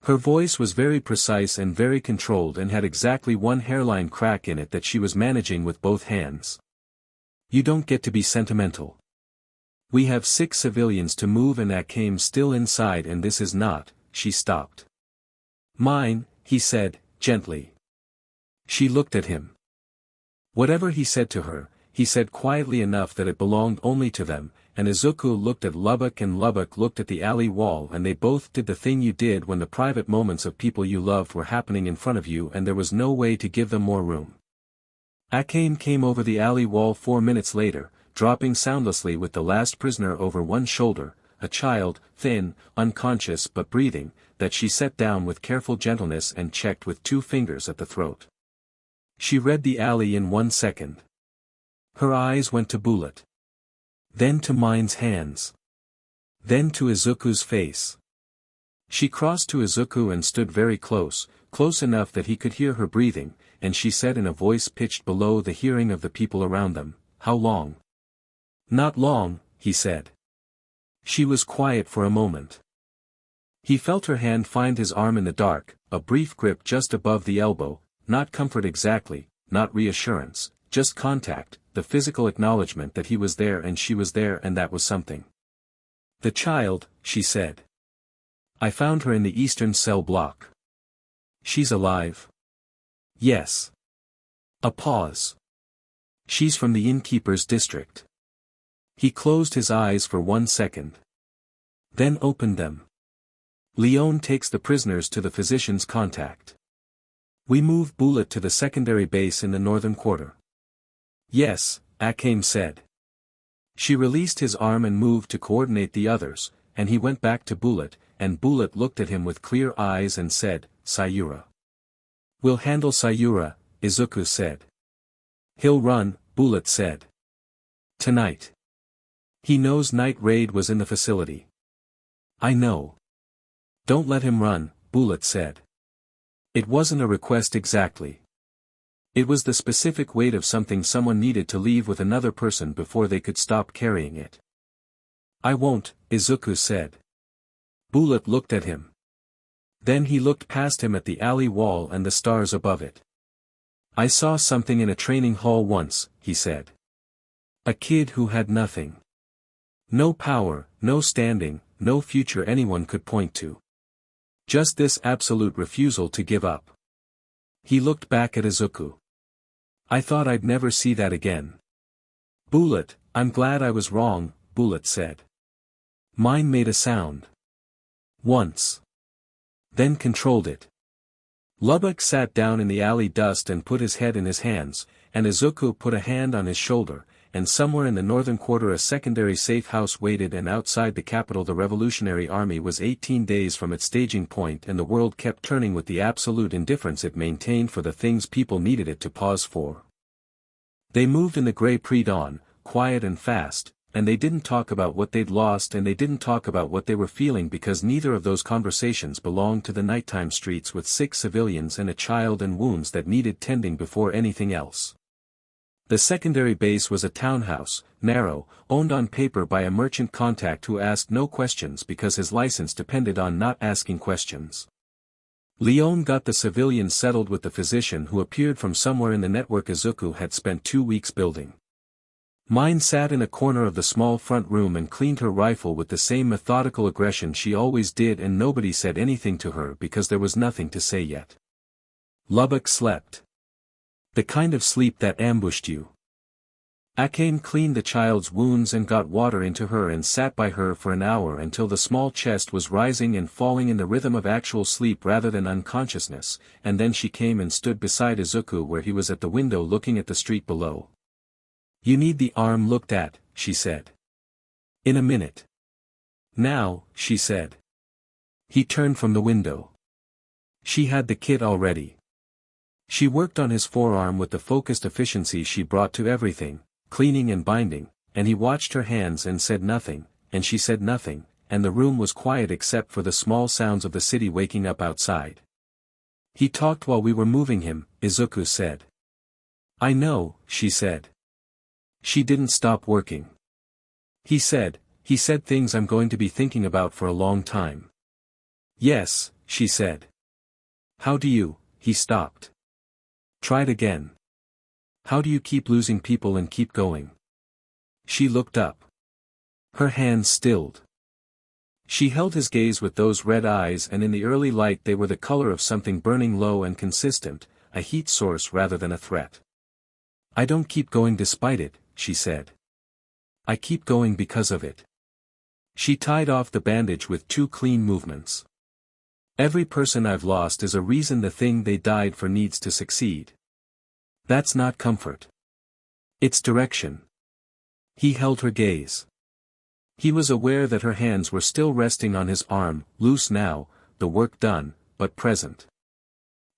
Her voice was very precise and very controlled and had exactly one hairline crack in it that she was managing with both hands. You don't get to be sentimental. We have 6 civilians to move and Akame still inside and this is not, she stopped. Mine, he said, gently. She looked at him. Whatever he said to her, he said quietly enough that it belonged only to them, and Izuku looked at Lubbock and Lubbock looked at the alley wall and they both did the thing you did when the private moments of people you loved were happening in front of you and there was no way to give them more room. Akame came over the alley wall 4 minutes later, dropping soundlessly with the last prisoner over one shoulder, a child, thin, unconscious but breathing, that she set down with careful gentleness and checked with 2 fingers at the throat. She read the alley in 1 second. Her eyes went to Bullet. Then to Mine's hands. Then to Izuku's face. She crossed to Izuku and stood very close, close enough that he could hear her breathing, and she said in a voice pitched below the hearing of the people around them, "How long?" "Not long," he said. She was quiet for a moment. He felt her hand find his arm in the dark, a brief grip just above the elbow, not comfort exactly, not reassurance, just contact, the physical acknowledgement that he was there and she was there and that was something. "The child," she said. "I found her in the eastern cell block." "She's alive?" "Yes." A pause. "She's from the innkeeper's district." He closed his eyes for 1 second. Then opened them. "Leone takes the prisoners to the physician's contact. We move Bullet to the secondary base in the northern quarter." "Yes," Akame said. She released his arm and moved to coordinate the others, and he went back to Bullet, and Bullet looked at him with clear eyes and said, Sayura. We'll handle Sayura, Izuku said. He'll run, Bullet said. Tonight. He knows Night Raid was in the facility. I know. Don't let him run, Bullet said. It wasn't a request exactly. It was the specific weight of something someone needed to leave with another person before they could stop carrying it. I won't, Izuku said. Bullet looked at him. Then he looked past him at the alley wall and the stars above it. I saw something in a training hall once, he said. A kid who had nothing. No power, no standing, no future anyone could point to. Just this absolute refusal to give up. He looked back at Izuku. I thought I'd never see that again. Bullet, I'm glad I was wrong, Bullet said. Mine made a sound. Once. Then controlled it. Lubbock sat down in the alley dust and put his head in his hands, and Izuku put a hand on his shoulder, and somewhere in the northern quarter a secondary safe house waited, and outside the capital the Revolutionary Army was 18 days from its staging point, and the world kept turning with the absolute indifference it maintained for the things people needed it to pause for. They moved in the gray pre-dawn, quiet and fast, and they didn't talk about what they'd lost and they didn't talk about what they were feeling, because neither of those conversations belonged to the nighttime streets with 6 civilians and a child and wounds that needed tending before anything else. The secondary base was a townhouse, narrow, owned on paper by a merchant contact who asked no questions because his license depended on not asking questions. Leon got the civilians settled with the physician who appeared from somewhere in the network Izuku had spent 2 weeks building. Mine sat in a corner of the small front room and cleaned her rifle with the same methodical aggression she always did, and nobody said anything to her because there was nothing to say yet. Lubbock slept. The kind of sleep that ambushed you. Akame cleaned the child's wounds and got water into her and sat by her for an hour until the small chest was rising and falling in the rhythm of actual sleep rather than unconsciousness, and then she came and stood beside Izuku where he was at the window looking at the street below. You need the arm looked at, she said. In a minute. Now, she said. He turned from the window. She had the kit already. She worked on his forearm with the focused efficiency she brought to everything, cleaning and binding, and he watched her hands and said nothing, and she said nothing, and the room was quiet except for the small sounds of the city waking up outside. He talked while we were moving him, Izuku said. I know, she said. She didn't stop working. He said things I'm going to be thinking about for a long time. Yes, she said. How do you, he stopped. Tried again. How do you keep losing people and keep going? She looked up. Her hands stilled. She held his gaze with those red eyes, and in the early light they were the color of something burning low and consistent, a heat source rather than a threat. I don't keep going despite it, she said. I keep going because of it. She tied off the bandage with 2 clean movements. Every person I've lost is a reason the thing they died for needs to succeed. That's not comfort. It's direction. He held her gaze. He was aware that her hands were still resting on his arm, loose now, the work done, but present.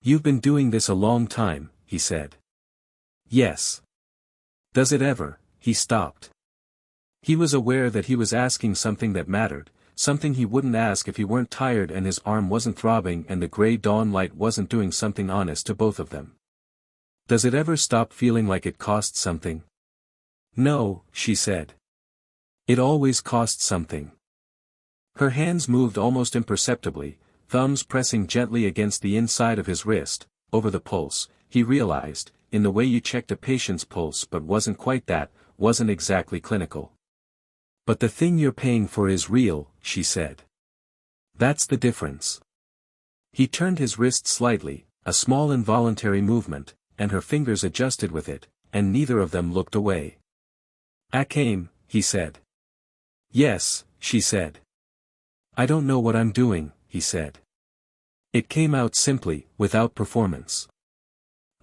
You've been doing this a long time, he said. Yes. Does it ever? He stopped. He was aware that he was asking something that mattered, something he wouldn't ask if he weren't tired and his arm wasn't throbbing and the gray dawn light wasn't doing something honest to both of them. Does it ever stop feeling like it costs something? No, she said. It always costs something. Her hands moved almost imperceptibly, thumbs pressing gently against the inside of his wrist, over the pulse, he realized, in the way you checked a patient's pulse, but wasn't quite that, wasn't exactly clinical. But the thing you're paying for is real, she said. That's the difference. He turned his wrist slightly, a small involuntary movement, and her fingers adjusted with it, and neither of them looked away. Akame, he said. Yes, she said. I don't know what I'm doing, he said. It came out simply, without performance.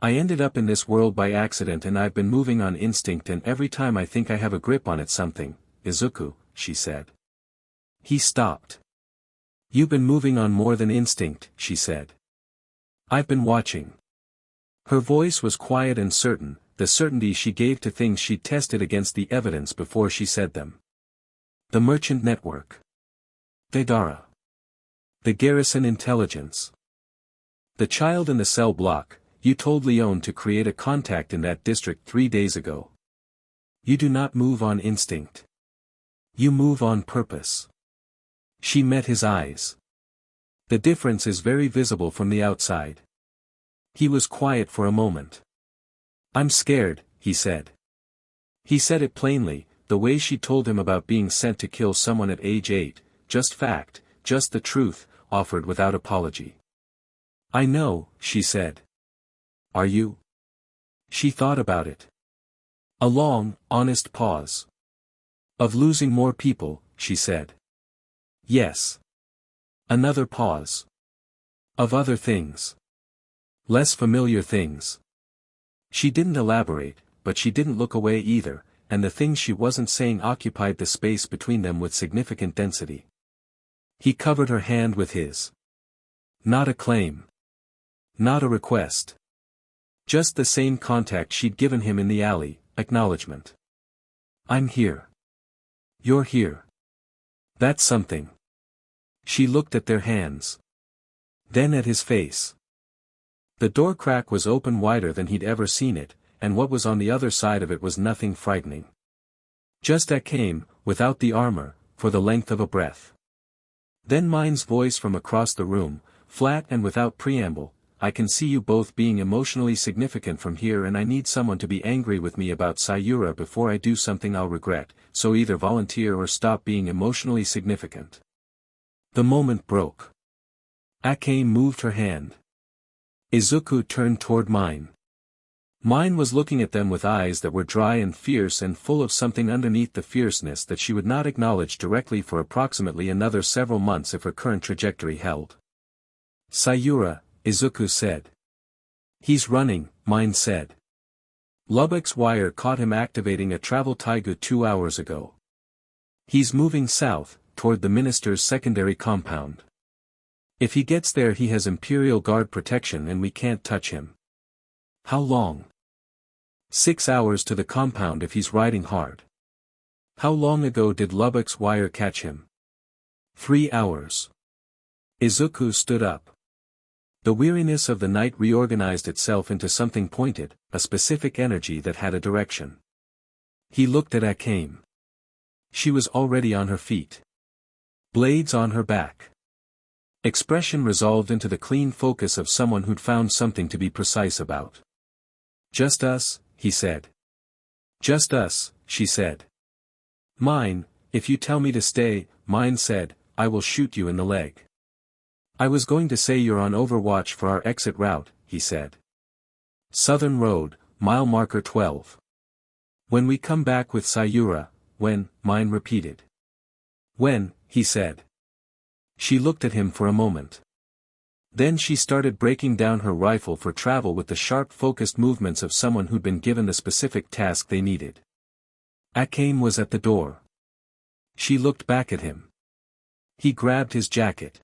I ended up in this world by accident and I've been moving on instinct, and every time I think I have a grip on it something, Izuku, she said. He stopped. You've been moving on more than instinct, she said. I've been watching. Her voice was quiet and certain, the certainty she gave to things she'd tested against the evidence before she said them. The merchant network. Deidara. The garrison intelligence. The child in the cell block. You told Leon to create a contact in that district 3 days ago. You do not move on instinct. You move on purpose. She met his eyes. The difference is very visible from the outside. He was quiet for a moment. I'm scared, he said. He said it plainly, the way she told him about being sent to kill someone at age 8, just fact, just the truth, offered without apology. I know, she said. Are you? She thought about it. A long, honest pause. Of losing more people, she said. Yes. Another pause. Of other things. Less familiar things. She didn't elaborate, but she didn't look away either, and the things she wasn't saying occupied the space between them with significant density. He covered her hand with his. Not a claim. Not a request. Just the same contact she'd given him in the alley, acknowledgement. I'm here. You're here. That's something. She looked at their hands. Then at his face. The door crack was open wider than he'd ever seen it, and what was on the other side of it was nothing frightening. Just Akame, without the armor, for the length of a breath. Then Mine's voice from across the room, flat and without preamble. I can see you both being emotionally significant from here, and I need someone to be angry with me about Sayura before I do something I'll regret, so either volunteer or stop being emotionally significant. The moment broke. Akame moved her hand. Izuku turned toward Mine. Mine was looking at them with eyes that were dry and fierce and full of something underneath the fierceness that she would not acknowledge directly for approximately another several months if her current trajectory held. Sayura, Izuku said. He's running, Mine said. Lubbock's wire caught him activating a travel taiga 2 hours ago. He's moving south, toward the minister's secondary compound. If he gets there he has Imperial Guard protection and we can't touch him. How long? 6 hours to the compound if he's riding hard. How long ago did Lubbock's wire catch him? 3 hours. Izuku stood up. The weariness of the night reorganized itself into something pointed, a specific energy that had a direction. He looked at Akame. She was already on her feet. Blades on her back. Expression resolved into the clean focus of someone who'd found something to be precise about. Just us, he said. Just us, she said. Mine, if you tell me to stay, Mine said, I will shoot you in the leg. I was going to say you're on overwatch for our exit route, he said. Southern Road, mile marker 12. When we come back with Sayura, when, Mine repeated. When, he said. She looked at him for a moment. Then she started breaking down her rifle for travel with the sharp focused movements of someone who'd been given the specific task they needed. Akame was at the door. She looked back at him. He grabbed his jacket.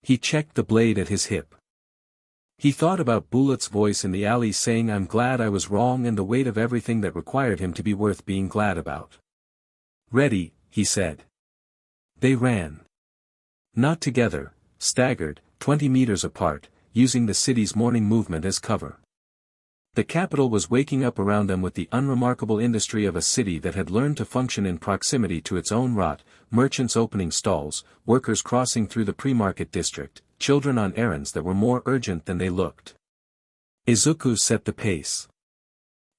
He checked the blade at his hip. He thought about Bullet's voice in the alley saying I'm glad I was wrong and the weight of everything that required him to be worth being glad about. Ready, he said. They ran. Not together, staggered, 20 meters apart, using the city's morning movement as cover. The capital was waking up around them with the unremarkable industry of a city that had learned to function in proximity to its own rot, merchants opening stalls, workers crossing through the pre-market district, children on errands that were more urgent than they looked. Izuku set the pace.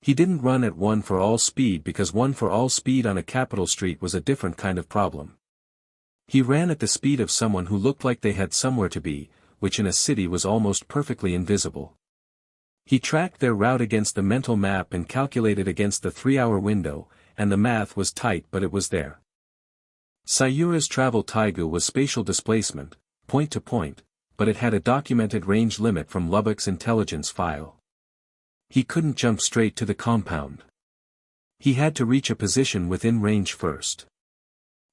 He didn't run at 1 for all speed because 1 for all speed on a capital street was a different kind of problem. He ran at the speed of someone who looked like they had somewhere to be, which in a city was almost perfectly invisible. He tracked their route against the mental map and calculated against the 3-hour window, and the math was tight but it was there. Sayura's travel taiga was spatial displacement, point to point, but it had a documented range limit from Lubbock's intelligence file. He couldn't jump straight to the compound. He had to reach a position within range first.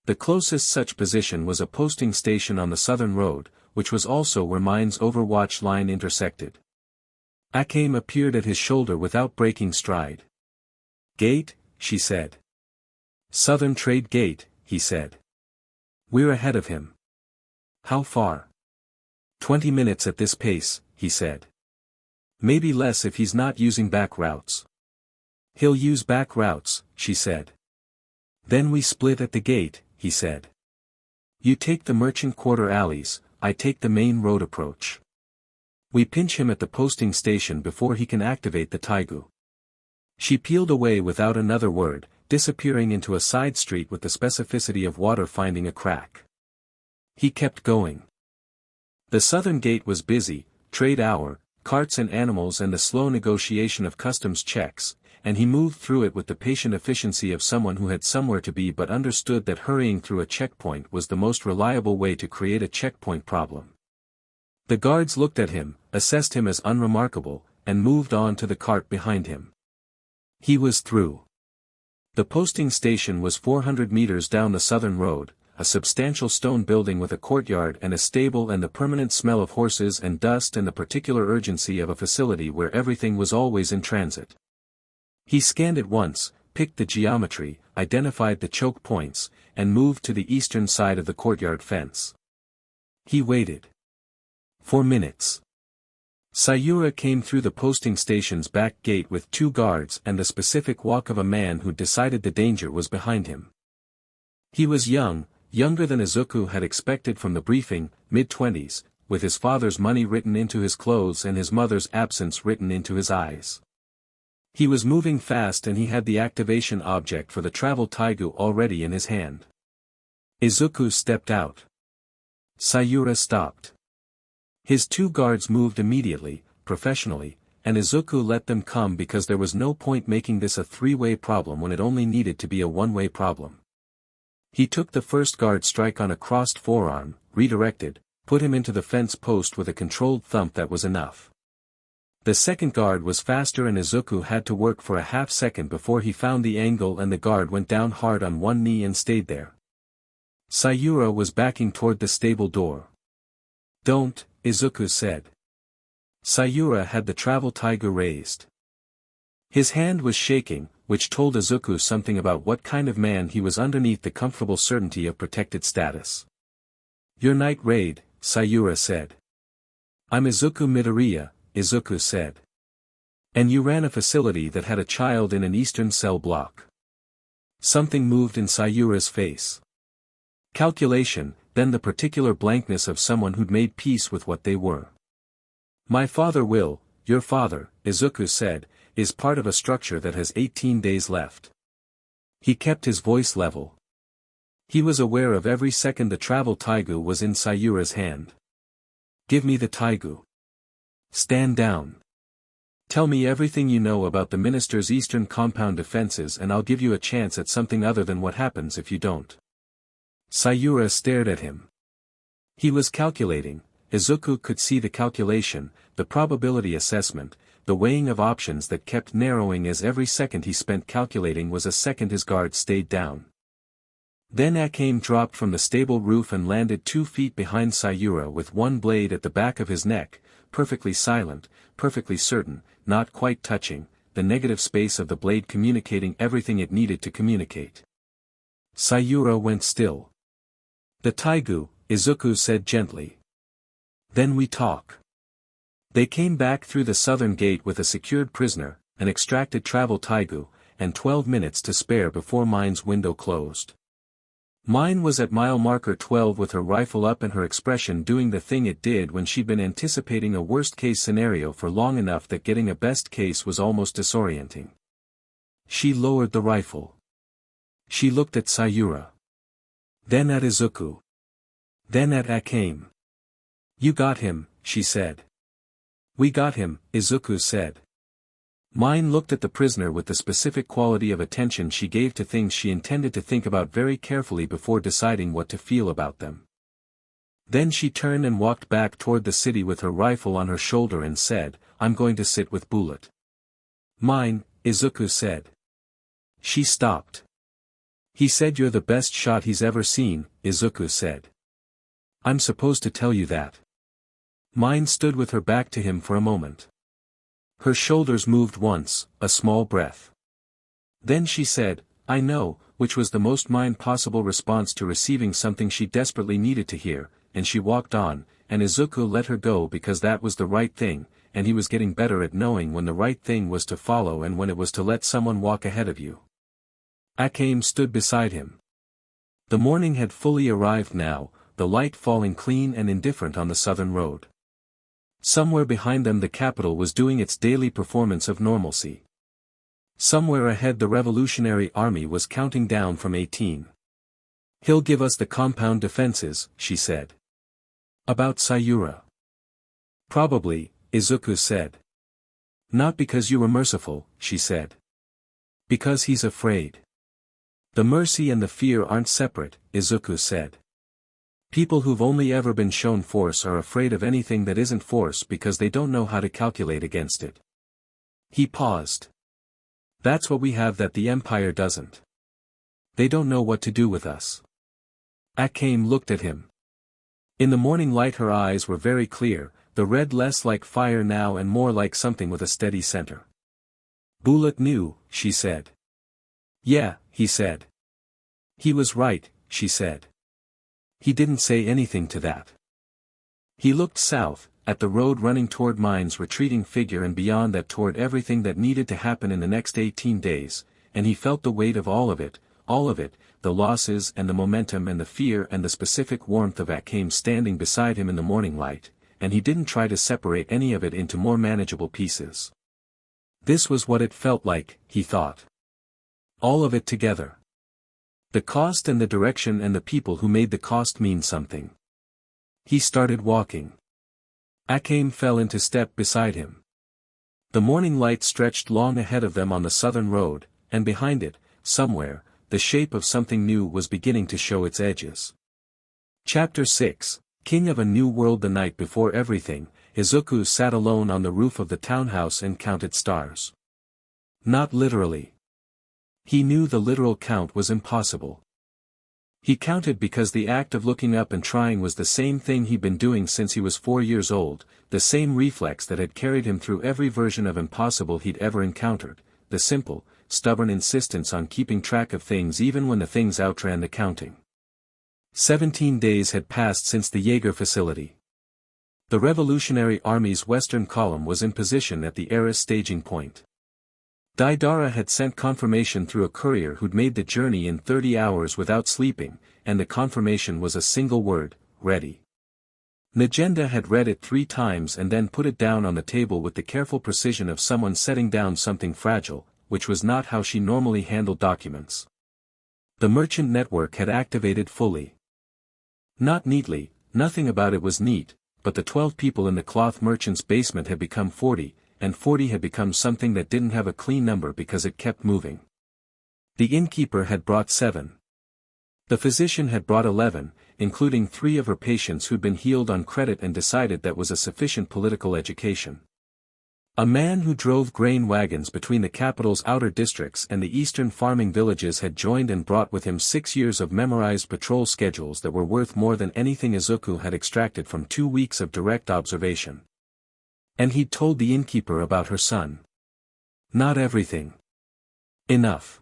The closest such position was a posting station on the southern road, which was also where Mine's overwatch line intersected. Akame appeared at his shoulder without breaking stride. "Gate," she said. "Southern Trade Gate," he said. "We're ahead of him." "How far?" 20 minutes at this pace," he said. "Maybe less if he's not using back routes." "He'll use back routes," she said. "Then we split at the gate," he said. "You take the merchant quarter alleys, I take the main road approach. We pinch him at the posting station before he can activate the Taigu." She peeled away without another word, disappearing into a side street with the specificity of water finding a crack. He kept going. The southern gate was busy, trade hour, carts and animals and the slow negotiation of customs checks, and he moved through it with the patient efficiency of someone who had somewhere to be but understood that hurrying through a checkpoint was the most reliable way to create a checkpoint problem. The guards looked at him, assessed him as unremarkable, and moved on to the cart behind him. He was through. The posting station was 400 meters down the southern road, a substantial stone building with a courtyard and a stable and the permanent smell of horses and dust and the particular urgency of a facility where everything was always in transit. He scanned it once, picked the geometry, identified the choke points, and moved to the eastern side of the courtyard fence. He waited. 4 minutes. Sayura came through the posting station's back gate with 2 guards and the specific walk of a man who decided the danger was behind him. He was young, younger than Izuku had expected from the briefing, mid-20s, with his father's money written into his clothes and his mother's absence written into his eyes. He was moving fast and he had the activation object for the travel Taigu already in his hand. Izuku stepped out. Sayura stopped. His 2 guards moved immediately, professionally, and Izuku let them come because there was no point making this a 3-way problem when it only needed to be a 1-way problem. He took the first guard strike on a crossed forearm, redirected, put him into the fence post with a controlled thump that was enough. The second guard was faster and Izuku had to work for a half-second before he found the angle and the guard went down hard on one knee and stayed there. Sayura was backing toward the stable door. "Don't," Izuku said. Sayura had the travel Taigu raised. His hand was shaking, which told Izuku something about what kind of man he was underneath the comfortable certainty of protected status. "Your night raid," Sayura said. "I'm Izuku Midoriya," Izuku said. "And you ran a facility that had a child in an eastern cell block." Something moved in Sayura's face. Calculation, then the particular blankness of someone who'd made peace with what they were. "My father will, your father," Izuku said, "is part of a structure that has 18 days left." He kept his voice level. He was aware of every second the travel Taigu was in Sayura's hand. "Give me the Taigu. Stand down. Tell me everything you know about the minister's eastern compound defenses and I'll give you a chance at something other than what happens if you don't." Sayura stared at him. He was calculating. Izuku could see the calculation, the probability assessment, the weighing of options that kept narrowing as every second he spent calculating was a second his guard stayed down. Then Akame dropped from the stable roof and landed 2 feet behind Sayura with one blade at the back of his neck, perfectly silent, perfectly certain, not quite touching, the negative space of the blade communicating everything it needed to communicate. Sayura went still. "The Taigu," Izuku said gently. "Then we talk." They came back through the southern gate with a secured prisoner, an extracted travel Taigu, and 12 minutes to spare before Mine's window closed. Mine was at mile marker 12 with her rifle up and her expression doing the thing it did when she'd been anticipating a worst-case scenario for long enough that getting a best case was almost disorienting. She lowered the rifle. She looked at Sayura. Then at Izuku. Then at Akame. "You got him," she said. "We got him," Izuku said. Mine looked at the prisoner with the specific quality of attention she gave to things she intended to think about very carefully before deciding what to feel about them. Then she turned and walked back toward the city with her rifle on her shoulder and said, "I'm going to sit with Bullet." Mine, Izuku said. She stopped. He said you're the best shot he's ever seen, Izuku said. I'm supposed to tell you that. Mine stood with her back to him for a moment. Her shoulders moved once, a small breath. Then she said, I know, which was the most Mine possible response to receiving something she desperately needed to hear, and she walked on, and Izuku let her go because that was the right thing, and he was getting better at knowing when the right thing was to follow and when it was to let someone walk ahead of you. Akame stood beside him. The morning had fully arrived now, the light falling clean and indifferent on the southern road. Somewhere behind them the capital was doing its daily performance of normalcy. Somewhere ahead the revolutionary army was counting down from 18. He'll give us the compound defenses, she said. About Sayura. Probably, Izuku said. Not because you were merciful, she said. Because he's afraid. The mercy and the fear aren't separate, Izuku said. People who've only ever been shown force are afraid of anything that isn't force because they don't know how to calculate against it. He paused. That's what we have that the Empire doesn't. They don't know what to do with us. Akame looked at him. In the morning light her eyes were very clear, the red less like fire now and more like something with a steady center. Bullet knew, she said. Yeah, he said. He was right, she said. He didn't say anything to that. He looked south, at the road running toward Mine's retreating figure and beyond that toward everything that needed to happen in the next 18 days, and he felt the weight of all of it, the losses and the momentum and the fear and the specific warmth of Akame standing beside him in the morning light, and he didn't try to separate any of it into more manageable pieces. This was what it felt like, he thought. All of it together. The cost and the direction and the people who made the cost mean something. He started walking. Akame fell into step beside him. The morning light stretched long ahead of them on the southern road, and behind it, somewhere, the shape of something new was beginning to show its edges. Chapter 6, King of a New World. The night before everything, Izuku sat alone on the roof of the townhouse and counted stars. Not literally. He knew the literal count was impossible. He counted because the act of looking up and trying was the same thing he'd been doing since he was 4 years old, the same reflex that had carried him through every version of impossible he'd ever encountered, the simple, stubborn insistence on keeping track of things even when the things outran the counting. 17 days had passed since the Jaeger facility. The Revolutionary Army's western column was in position at the Eris staging point. Daidara had sent confirmation through a courier who'd made the journey in 30 hours without sleeping, and the confirmation was a single word, ready. Najenda had read it 3 times and then put it down on the table with the careful precision of someone setting down something fragile, which was not how she normally handled documents. The merchant network had activated fully. Not neatly, nothing about it was neat, but the 12 people in the cloth merchant's basement had become 40, and 40 had become something that didn't have a clean number because it kept moving. The innkeeper had brought 7. The physician had brought 11, including 3 of her patients who'd been healed on credit and decided that was a sufficient political education. A man who drove grain wagons between the capital's outer districts and the eastern farming villages had joined and brought with him 6 years of memorized patrol schedules that were worth more than anything Izuku had extracted from 2 weeks of direct observation. And he'd told the innkeeper about her son. Not everything. Enough.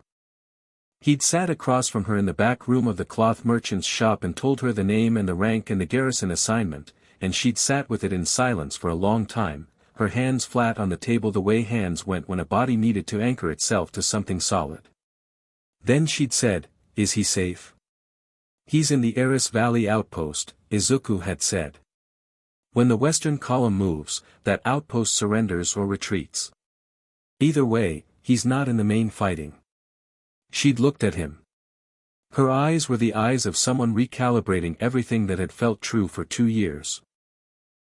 He'd sat across from her in the back room of the cloth merchant's shop and told her the name and the rank and the garrison assignment, and she'd sat with it in silence for a long time, her hands flat on the table the way hands went when a body needed to anchor itself to something solid. Then she'd said, "Is he safe?" "He's in the Eris Valley outpost," Izuku had said. "When the western column moves, that outpost surrenders or retreats. Either way, he's not in the main fighting." She'd looked at him. Her eyes were the eyes of someone recalibrating everything that had felt true for 2 years.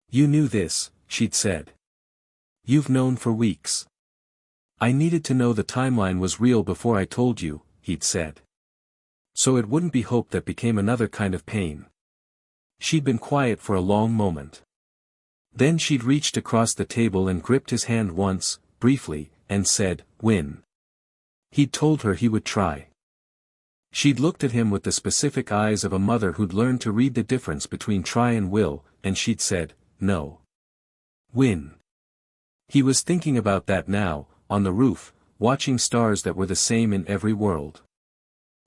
"You knew this," she'd said. "You've known for weeks." "I needed to know the timeline was real before I told you," he'd said. "So it wouldn't be hope that became another kind of pain." She'd been quiet for a long moment. Then she'd reached across the table and gripped his hand once, briefly, and said, "Win." He'd told her he would try. She'd looked at him with the specific eyes of a mother who'd learned to read the difference between try and will, and she'd said, "No. Win." He was thinking about that now, on the roof, watching stars that were the same in every world.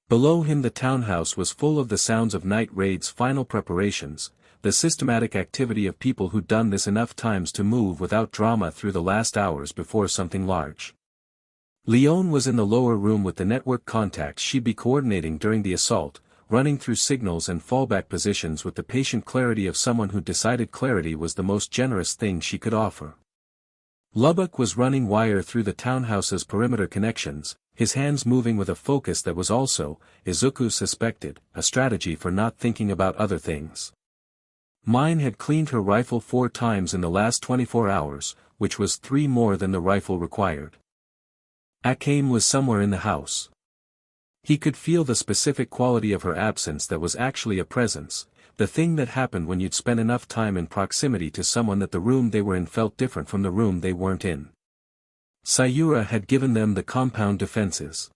Below him the townhouse was full of the sounds of night raid's final preparations, the systematic activity of people who'd done this enough times to move without drama through the last hours before something large. Leon was in the lower room with the network contacts she'd be coordinating during the assault, running through signals and fallback positions with the patient clarity of someone who decided clarity was the most generous thing she could offer. Lubbock was running wire through the townhouse's perimeter connections, his hands moving with a focus that was also, Izuku suspected, a strategy for not thinking about other things. Mine had cleaned her rifle 4 times in the last 24 hours, which was 3 more than the rifle required. Akame was somewhere in the house. He could feel the specific quality of her absence that was actually a presence, the thing that happened when you'd spent enough time in proximity to someone that the room they were in felt different from the room they weren't in. Sayura had given them the compound defenses.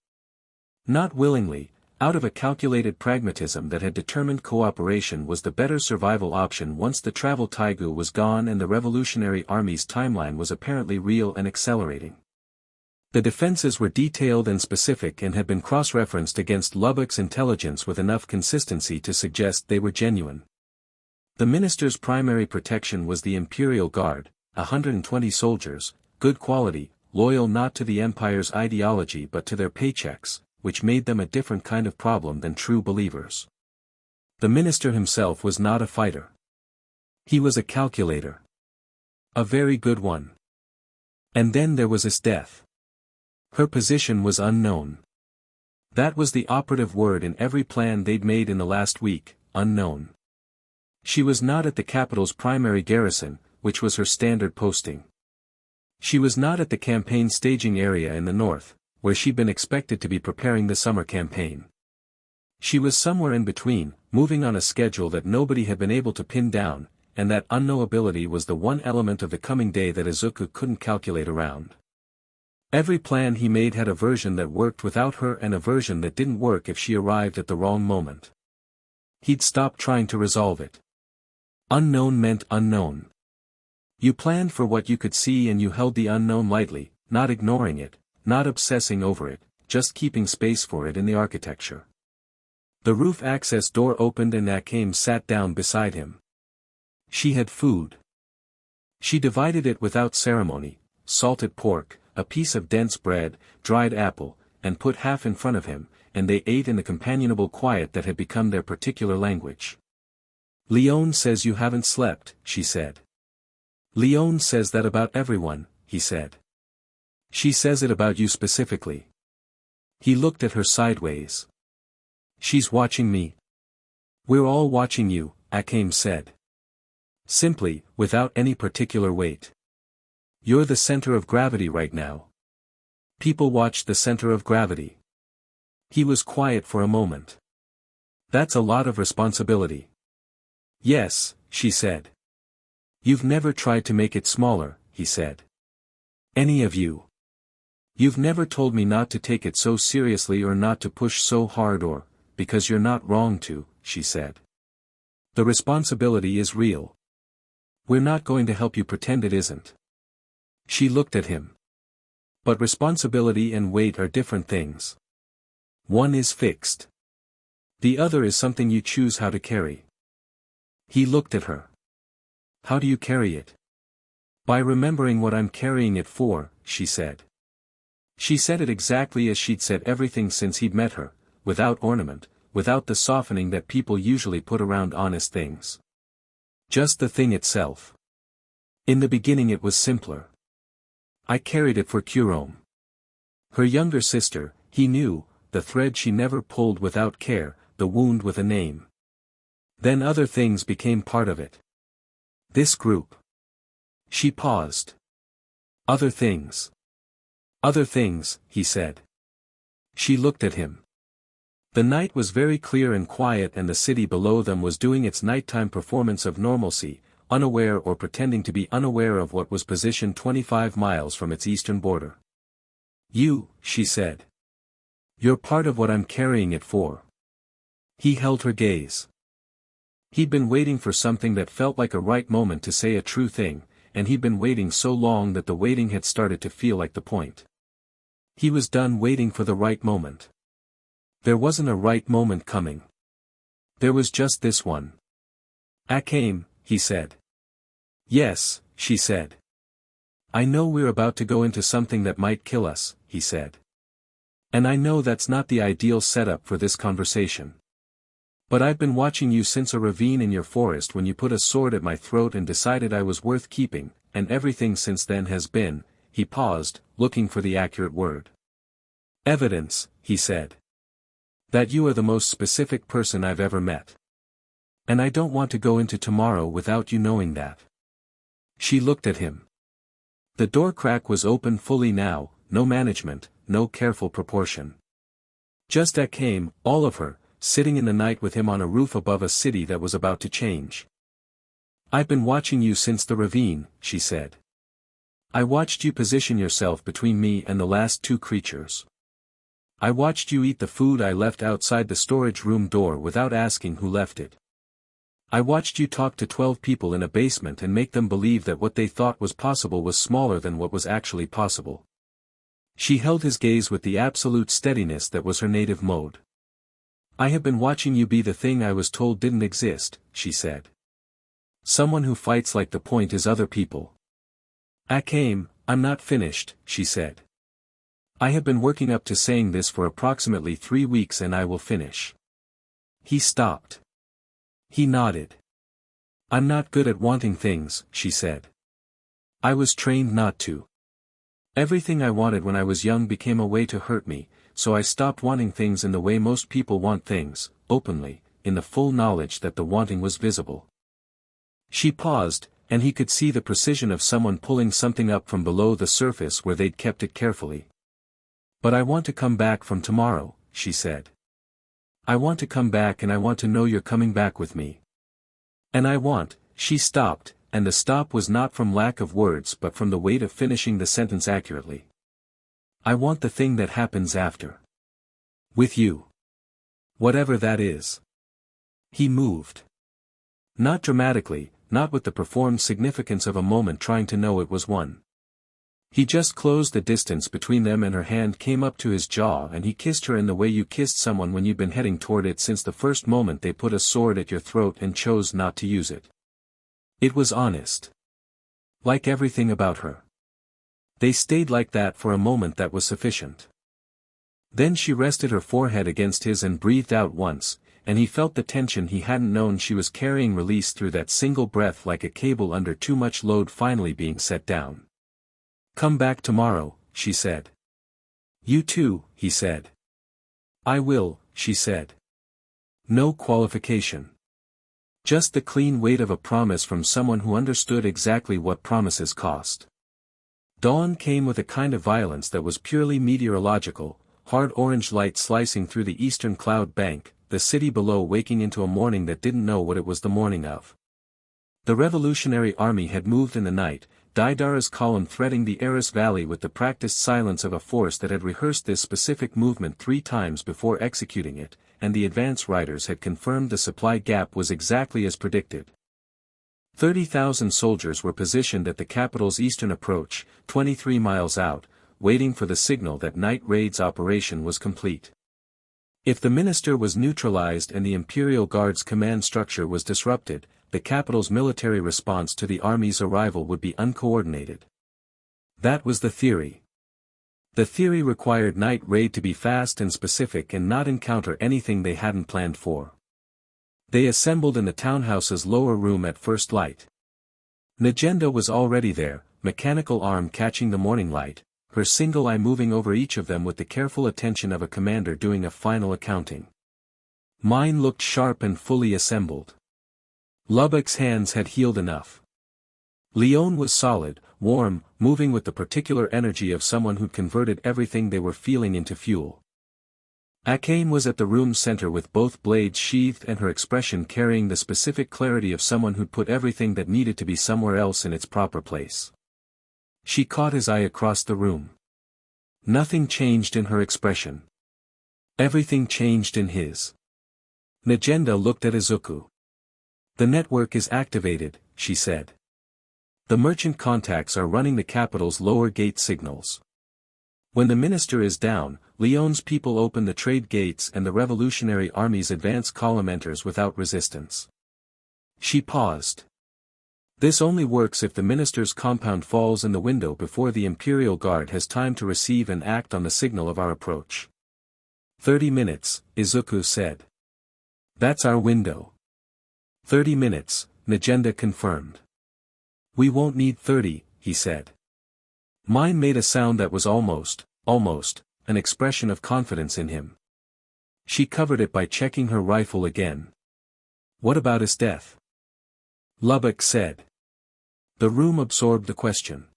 Not willingly, out of a calculated pragmatism that had determined cooperation was the better survival option once the travel Taigu was gone and the Revolutionary Army's timeline was apparently real and accelerating. The defenses were detailed and specific and had been cross-referenced against Lubbock's intelligence with enough consistency to suggest they were genuine. The minister's primary protection was the Imperial Guard, 120 soldiers, good quality, loyal not to the Empire's ideology but to their paychecks, which made them a different kind of problem than true believers. The minister himself was not a fighter. He was a calculator. A very good one. And then there was Esdeath. Her position was unknown. That was the operative word in every plan they'd made in the last week, unknown. She was not at the capital's primary garrison, which was her standard posting. She was not at the campaign staging area in the north, where she'd been expected to be preparing the summer campaign. She was somewhere in between, moving on a schedule that nobody had been able to pin down, and that unknowability was the one element of the coming day that Izuku couldn't calculate around. Every plan he made had a version that worked without her and a version that didn't work if she arrived at the wrong moment. He'd stopped trying to resolve it. Unknown meant unknown. You planned for what you could see and you held the unknown lightly, not ignoring it, not obsessing over it, just keeping space for it in the architecture. The roof access door opened and Akame sat down beside him. She had food. She divided it without ceremony, salted pork, a piece of dense bread, dried apple, and put half in front of him, and they ate in the companionable quiet that had become their particular language. "Leon says you haven't slept," she said. "Leon says that about everyone," he said. "She says it about you specifically." He looked at her sideways. "She's watching me." "We're all watching you," Akame said. Simply, without any particular weight. "You're the center of gravity right now. People watch the center of gravity." He was quiet for a moment. "That's a lot of responsibility." "Yes," she said. "You've never tried to make it smaller," he said. "Any of you. You've never told me not to take it so seriously or not to push so hard or, because you're not wrong to," she said. "The responsibility is real. We're not going to help you pretend it isn't." She looked at him. "But responsibility and weight are different things. One is fixed. The other is something you choose how to carry." He looked at her. "How do you carry it?" "By remembering what I'm carrying it for," she said. She said it exactly as she'd said everything since he'd met her, without ornament, without the softening that people usually put around honest things. Just the thing itself. In the beginning it was simpler. "I carried it for Kurome." Her younger sister, he knew, the thread she never pulled without care, the wound with a name. Then other things became part of it. This group. She paused. "Other things." "Other things," he said. She looked at him. The night was very clear and quiet and the city below them was doing its nighttime performance of normalcy, unaware or pretending to be unaware of what was positioned 25 miles from its eastern border. You, she said. You're part of what I'm carrying it for. He held her gaze. He'd been waiting for something that felt like a right moment to say a true thing, and he'd been waiting so long that the waiting had started to feel like the point. He was done waiting for the right moment. There wasn't a right moment coming. There was just this one. Akame, he said. Yes, she said. I know we're about to go into something that might kill us, he said. And I know that's not the ideal setup for this conversation. But I've been watching you since a ravine in your forest when you put a sword at my throat and decided I was worth keeping, and everything since then has been, he paused, looking for the accurate word. Evidence, he said. That you are the most specific person I've ever met. And I don't want to go into tomorrow without you knowing that. She looked at him. The door crack was open fully now, no management, no careful proportion. Just Akame, all of her, sitting in the night with him on a roof above a city that was about to change. I've been watching you since the ravine, she said. I watched you position yourself between me and the last two creatures. I watched you eat the food I left outside the storage room door without asking who left it. I watched you talk to 12 people in a basement and make them believe that what they thought was possible was smaller than what was actually possible. She held his gaze with the absolute steadiness that was her native mode. I have been watching you be the thing I was told didn't exist, she said. Someone who fights like the point is other people. Akame, I'm not finished, she said. I have been working up to saying this for approximately 3 weeks and I will finish. He stopped. He nodded. I'm not good at wanting things, she said. I was trained not to. Everything I wanted when I was young became a way to hurt me, so I stopped wanting things in the way most people want things, openly, in the full knowledge that the wanting was visible. She paused, and he could see the precision of someone pulling something up from below the surface where they'd kept it carefully. But I want to come back from tomorrow, she said. I want to come back and I want to know you're coming back with me. And I want, she stopped, and the stop was not from lack of words but from the weight of finishing the sentence accurately. I want the thing that happens after. With you. Whatever that is. He moved. Not dramatically, not with the performed significance of a moment trying to know it was one. He just closed the distance between them and her hand came up to his jaw and he kissed her in the way you kissed someone when you'd been heading toward it since the first moment they put a sword at your throat and chose not to use it. It was honest. Like everything about her. They stayed like that for a moment that was sufficient. Then she rested her forehead against his and breathed out once, and he felt the tension he hadn't known she was carrying released through that single breath like a cable under too much load finally being set down. Come back tomorrow, she said. You too, he said. I will, she said. No qualification. Just the clean weight of a promise from someone who understood exactly what promises cost. Dawn came with a kind of violence that was purely meteorological, hard orange light slicing through the eastern cloud bank, the city below waking into a morning that didn't know what it was the morning of. The Revolutionary Army had moved in the night, Daidara's column threading the Eris Valley with the practiced silence of a force that had rehearsed this specific movement 3 times before executing it, and the advance riders had confirmed the supply gap was exactly as predicted. 30,000 soldiers were positioned at the capital's eastern approach, 23 miles out, waiting for the signal that Night Raid's operation was complete. If the minister was neutralized and the Imperial Guard's command structure was disrupted, the capital's military response to the army's arrival would be uncoordinated. That was the theory. The theory required Night Raid to be fast and specific and not encounter anything they hadn't planned for. They assembled in the townhouse's lower room at first light. Najenda was already there, mechanical arm catching the morning light, her single eye moving over each of them with the careful attention of a commander doing a final accounting. Mine looked sharp and fully assembled. Lubbock's hands had healed enough. Leon was solid, warm, moving with the particular energy of someone who'd converted everything they were feeling into fuel. Akame was at the room's center with both blades sheathed and her expression carrying the specific clarity of someone who'd put everything that needed to be somewhere else in its proper place. She caught his eye across the room. Nothing changed in her expression. Everything changed in his. Najenda looked at Izuku. "The network is activated," she said. "The merchant contacts are running the capital's lower gate signals. When the minister is down, Leon's people open the trade gates and the Revolutionary Army's advance column enters without resistance." She paused. "This only works if the minister's compound falls in the window before the Imperial Guard has time to receive and act on the signal of our approach." 30 minutes, Izuku said. "That's our window." 30 minutes, Najenda confirmed. "We won't need 30, he said." Mine made a sound that was almost, an expression of confidence in him. She covered it by checking her rifle again. "What about Esdeath?" Lubbock said. The room absorbed the question.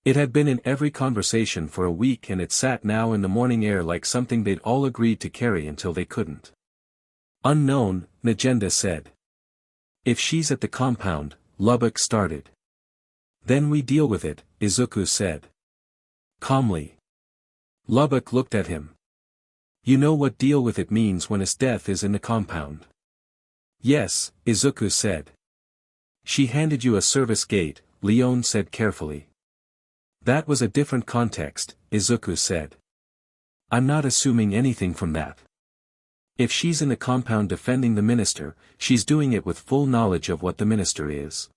It had been in every conversation for a week and it sat now in the morning air like something they'd all agreed to carry until they couldn't. "Unknown," Najenda said. "If she's at the compound," Lubbock started. "Then we deal with it," Izuku said. Calmly. Lubbock looked at him. "You know what deal with it means when Esdeath is in the compound?" "Yes," Izuku said. "She handed you a service gate," Leon said carefully. "That was a different context," Izuku said. "I'm not assuming anything from that. If she's in the compound defending the minister, she's doing it with full knowledge of what the minister is."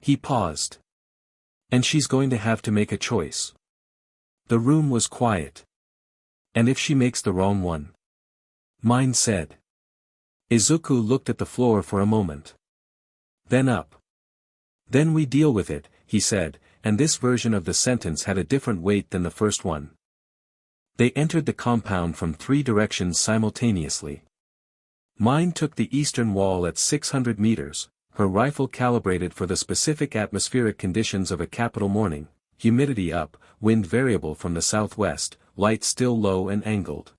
He paused. "And she's going to have to make a choice." The room was quiet. "And if she makes the wrong one?" Mine said. Izuku looked at the floor for a moment. Then up. "Then we deal with it," he said, and this version of the sentence had a different weight than the first one. They entered the compound from 3 directions simultaneously. Mine took the eastern wall at 600 meters, her rifle calibrated for the specific atmospheric conditions of a capital morning, humidity up, wind variable from the southwest, light still low and angled.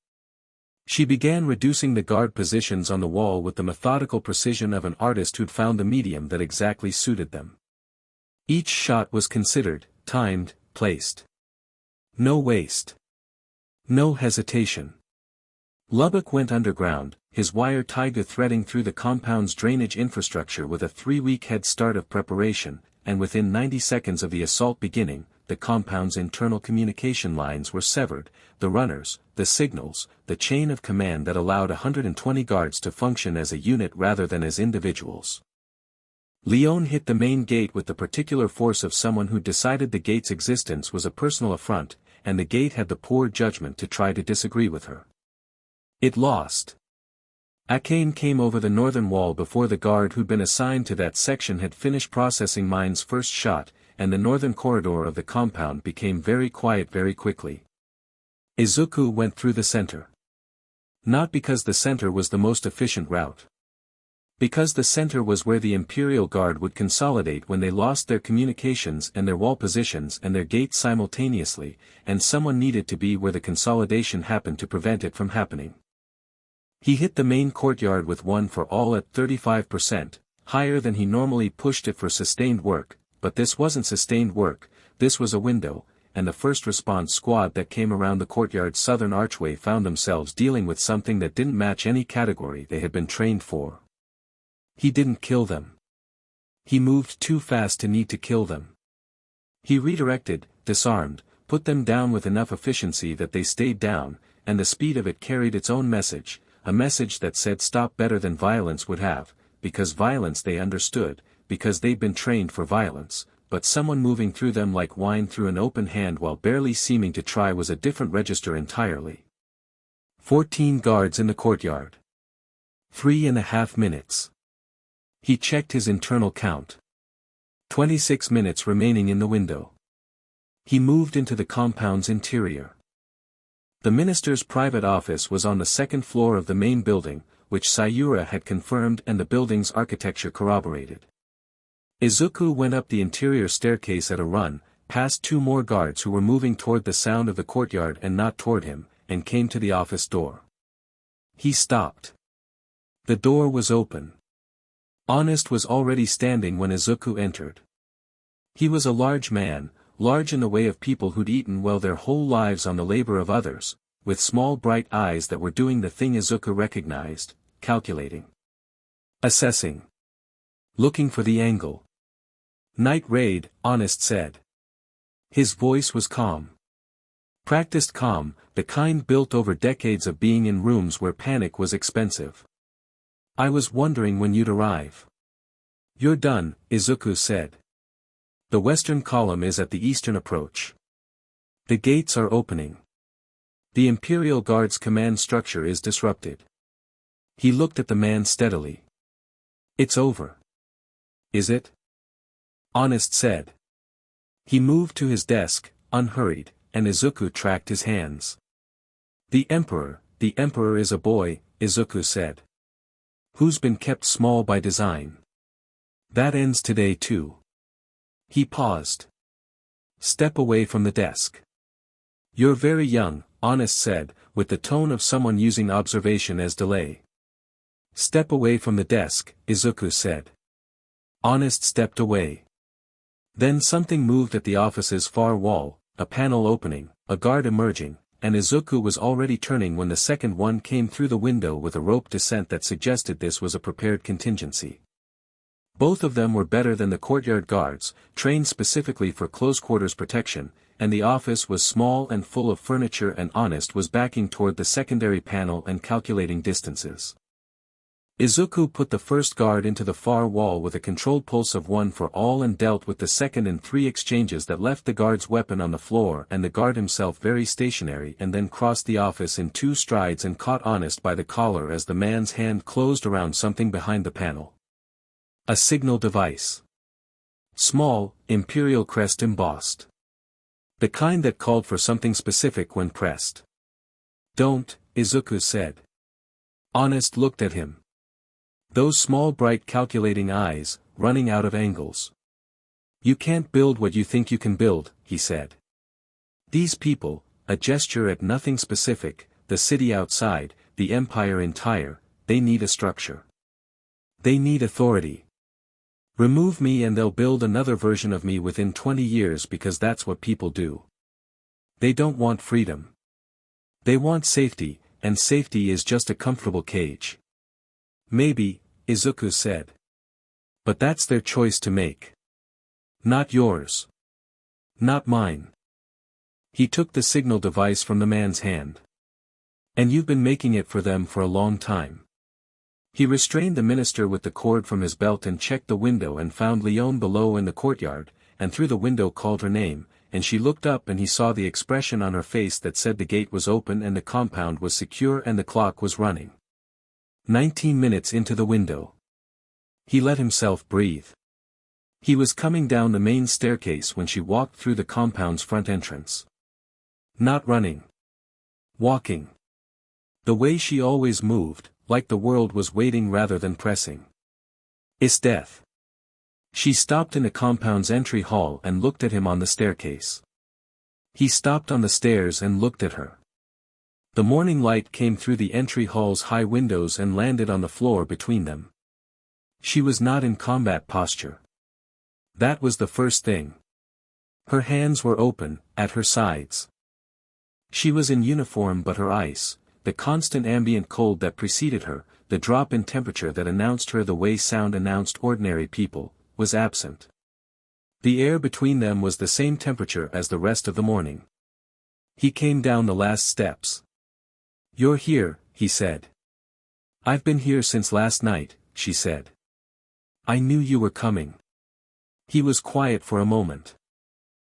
She began reducing the guard positions on the wall with the methodical precision of an artist who'd found the medium that exactly suited them. Each shot was considered, timed, placed. No waste. No hesitation. Lubbock went underground, his wire taiga threading through the compound's drainage infrastructure with a 3-week head start of preparation, and within 90 seconds of the assault beginning, the compound's internal communication lines were severed, the runners, the signals, the chain of command that allowed 120 guards to function as a unit rather than as individuals. Leon hit the main gate with the particular force of someone who decided the gate's existence was a personal affront, and the gate had the poor judgment to try to disagree with her. It lost. Akame came over the northern wall before the guard who'd been assigned to that section had finished processing Mine's first shot, and the northern corridor of the compound became very quiet very quickly. Izuku went through the center. Not because the center was the most efficient route. Because the center was where the Imperial Guard would consolidate when they lost their communications and their wall positions and their gates simultaneously, and someone needed to be where the consolidation happened to prevent it from happening. He hit the main courtyard with 1 for all at 35%, higher than he normally pushed it for sustained work, but this wasn't sustained work, this was a window, and the first response squad that came around the courtyard's southern archway found themselves dealing with something that didn't match any category they had been trained for. He didn't kill them. He moved too fast to need to kill them. He redirected, disarmed, put them down with enough efficiency that they stayed down, and the speed of it carried its own message, a message that said stop better than violence would have, because violence they understood, because they'd been trained for violence, but someone moving through them like wine through an open hand while barely seeming to try was a different register entirely. 14 guards in the courtyard. 3.5 minutes. He checked his internal count. 26 minutes remaining in the window. He moved into the compound's interior. The minister's private office was on the second floor of the main building, which Sayura had confirmed and the building's architecture corroborated. Izuku went up the interior staircase at a run, past 2 more guards who were moving toward the sound of the courtyard and not toward him, and came to the office door. He stopped. The door was open. Honest was already standing when Izuku entered. He was a large man, large in the way of people who'd eaten well their whole lives on the labor of others, with small bright eyes that were doing the thing Izuku recognized, calculating. Assessing. Looking for the angle. Night raid, Honest said. His voice was calm. Practiced calm, the kind built over decades of being in rooms where panic was expensive. I was wondering when you'd arrive. You're done, Izuku said. The western column is at the eastern approach. The gates are opening. The Imperial Guard's command structure is disrupted. He looked at the man steadily. It's over. Is it? Honest said. He moved to his desk, unhurried, and Izuku tracked his hands. The Emperor is a boy, Izuku said. Who's been kept small by design. That ends today too. He paused. Step away from the desk. You're very young, Honest said, with the tone of someone using observation as delay. Step away from the desk, Izuku said. Honest stepped away. Then something moved at the office's far wall, a panel opening, a guard emerging, and Izuku was already turning when the second one came through the window with a rope descent that suggested this was a prepared contingency. Both of them were better than the courtyard guards, trained specifically for close-quarters protection, and the office was small and full of furniture and Honest was backing toward the secondary panel and calculating distances. Izuku put the first guard into the far wall with a controlled pulse of 1 for all and dealt with the second in 3 exchanges that left the guard's weapon on the floor and the guard himself very stationary and then crossed the office in 2 strides and caught Honest by the collar as the man's hand closed around something behind the panel. A signal device. Small, imperial crest embossed. The kind that called for something specific when pressed. Don't, Izuku said. Honest looked at him. Those small bright calculating eyes, running out of angles. You can't build what you think you can build, he said. These people, a gesture at nothing specific, the city outside, the empire entire, they need a structure. They need authority. Remove me and they'll build another version of me within 20 years because that's what people do. They don't want freedom. They want safety, and safety is just a comfortable cage. Maybe, Izuku said. But that's their choice to make. Not yours. Not mine. He took the signal device from the man's hand. And you've been making it for them for a long time. He restrained the minister with the cord from his belt and checked the window and found Leone below in the courtyard, and through the window called her name, and she looked up and he saw the expression on her face that said the gate was open and the compound was secure and the clock was running. 19 minutes into the window. He let himself breathe. He was coming down the main staircase when she walked through the compound's front entrance. Not running. Walking. The way she always moved, like the world was waiting rather than pressing. Esdeath. She stopped in the compound's entry hall and looked at him on the staircase. He stopped on the stairs and looked at her. The morning light came through the entry hall's high windows and landed on the floor between them. She was not in combat posture. That was the first thing. Her hands were open, at her sides. She was in uniform but her ice, the constant ambient cold that preceded her, the drop in temperature that announced her the way sound announced ordinary people, was absent. The air between them was the same temperature as the rest of the morning. He came down the last steps. You're here, he said. I've been here since last night, she said. I knew you were coming. He was quiet for a moment.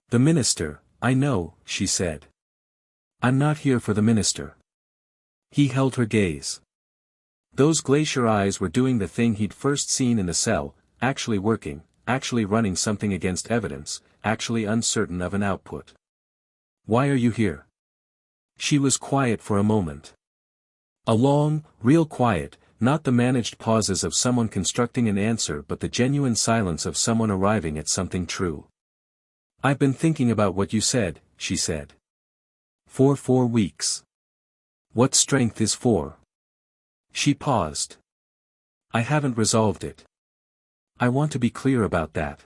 The minister, I know, she said. I'm not here for the minister. He held her gaze. Those glacier eyes were doing the thing he'd first seen in the cell, actually working, actually running something against evidence, actually uncertain of an output. Why are you here? She was quiet for a moment. A long, real quiet, not the managed pauses of someone constructing an answer but the genuine silence of someone arriving at something true. I've been thinking about what you said, she said. For 4 weeks. What strength is 4? She paused. I haven't resolved it. I want to be clear about that.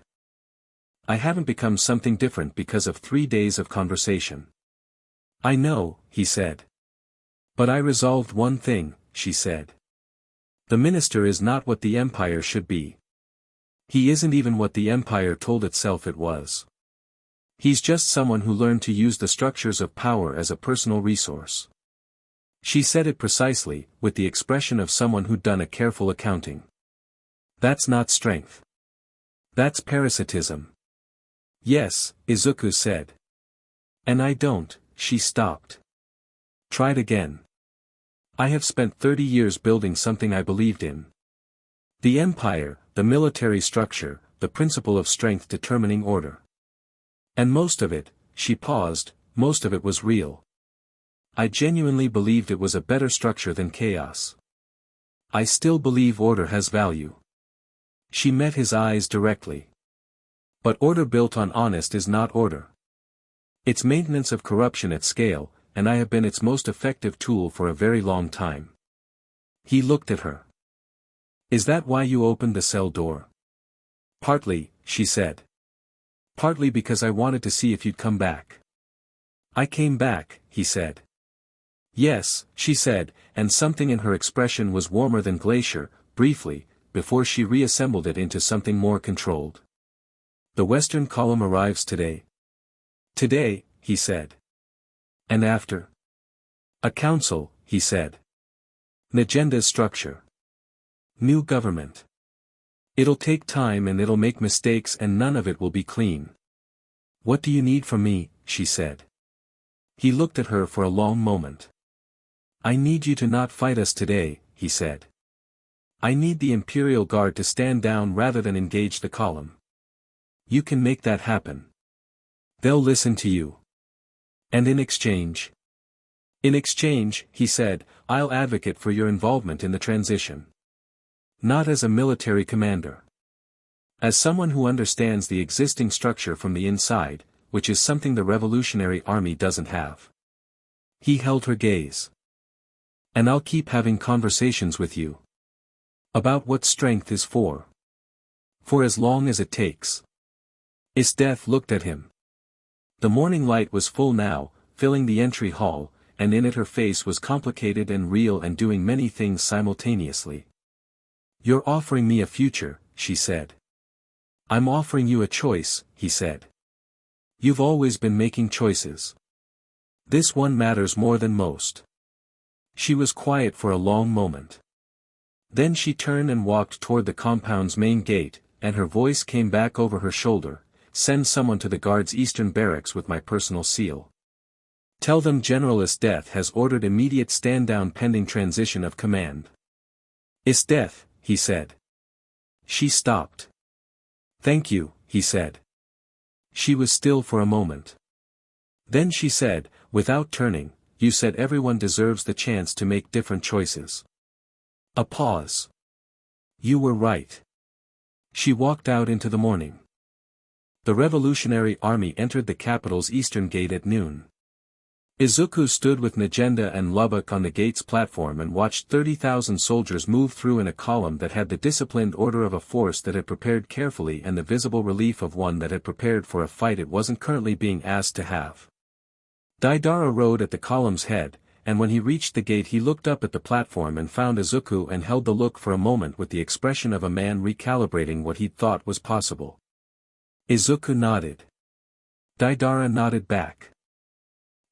I haven't become something different because of 3 days of conversation. I know, he said. But I resolved one thing, she said. The minister is not what the empire should be. He isn't even what the empire told itself it was. He's just someone who learned to use the structures of power as a personal resource. She said it precisely, with the expression of someone who'd done a careful accounting. That's not strength. That's parasitism. Yes, Izuku said. And I don't, she stopped. Tried again. I have spent 30 years building something I believed in. The empire, the military structure, the principle of strength determining order. And most of it, she paused, most of it was real. I genuinely believed it was a better structure than chaos. I still believe order has value. She met his eyes directly. But order built on honest is not order. It's maintenance of corruption at scale, and I have been its most effective tool for a very long time. He looked at her. Is that why you opened the cell door? Partly, she said. Partly because I wanted to see if you'd come back. I came back, he said. Yes, she said, and something in her expression was warmer than glacier, briefly, before she reassembled it into something more controlled. The Western column arrives today. Today, he said. And after? A council, he said. Nagenda's structure. New government. It'll take time and it'll make mistakes and none of it will be clean. What do you need from me, she said. He looked at her for a long moment. I need you to not fight us today, he said. I need the Imperial Guard to stand down rather than engage the column. You can make that happen. They'll listen to you. And in exchange? In exchange, he said, I'll advocate for your involvement in the transition. Not as a military commander. As someone who understands the existing structure from the inside, which is something the Revolutionary Army doesn't have. He held her gaze. And I'll keep having conversations with you. About what strength is for. For as long as it takes. Esdeath looked at him. The morning light was full now, filling the entry hall, and in it her face was complicated and real and doing many things simultaneously. You're offering me a future, she said. I'm offering you a choice, he said. You've always been making choices. This one matters more than most. She was quiet for a long moment. Then she turned and walked toward the compound's main gate, and her voice came back over her shoulder. Send someone to the guard's eastern barracks with my personal seal. Tell them General Esdeath has ordered immediate stand-down pending transition of command. Esdeath, he said. She stopped. Thank you, he said. She was still for a moment. Then she said, without turning, you said everyone deserves the chance to make different choices. A pause. You were right. She walked out into the morning. The Revolutionary Army entered the capital's eastern gate at noon. Izuku stood with Nagenda and Lubbock on the gate's platform and watched 30,000 soldiers move through in a column that had the disciplined order of a force that had prepared carefully and the visible relief of one that had prepared for a fight it wasn't currently being asked to have. Daidara rode at the column's head, and when he reached the gate he looked up at the platform and found Izuku and held the look for a moment with the expression of a man recalibrating what he'd thought was possible. Izuku nodded. Daidara nodded back.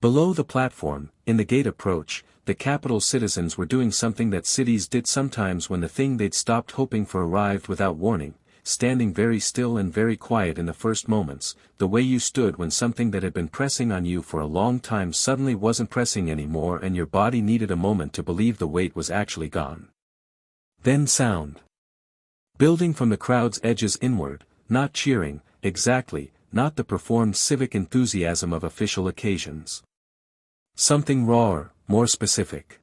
Below the platform, in the gate approach, the capital's citizens were doing something that cities did sometimes when the thing they'd stopped hoping for arrived without warning, standing very still and very quiet in the first moments, the way you stood when something that had been pressing on you for a long time suddenly wasn't pressing anymore and your body needed a moment to believe the weight was actually gone. Then sound. Building from the crowd's edges inward, not cheering, exactly, not the performed civic enthusiasm of official occasions. Something rawer, more specific.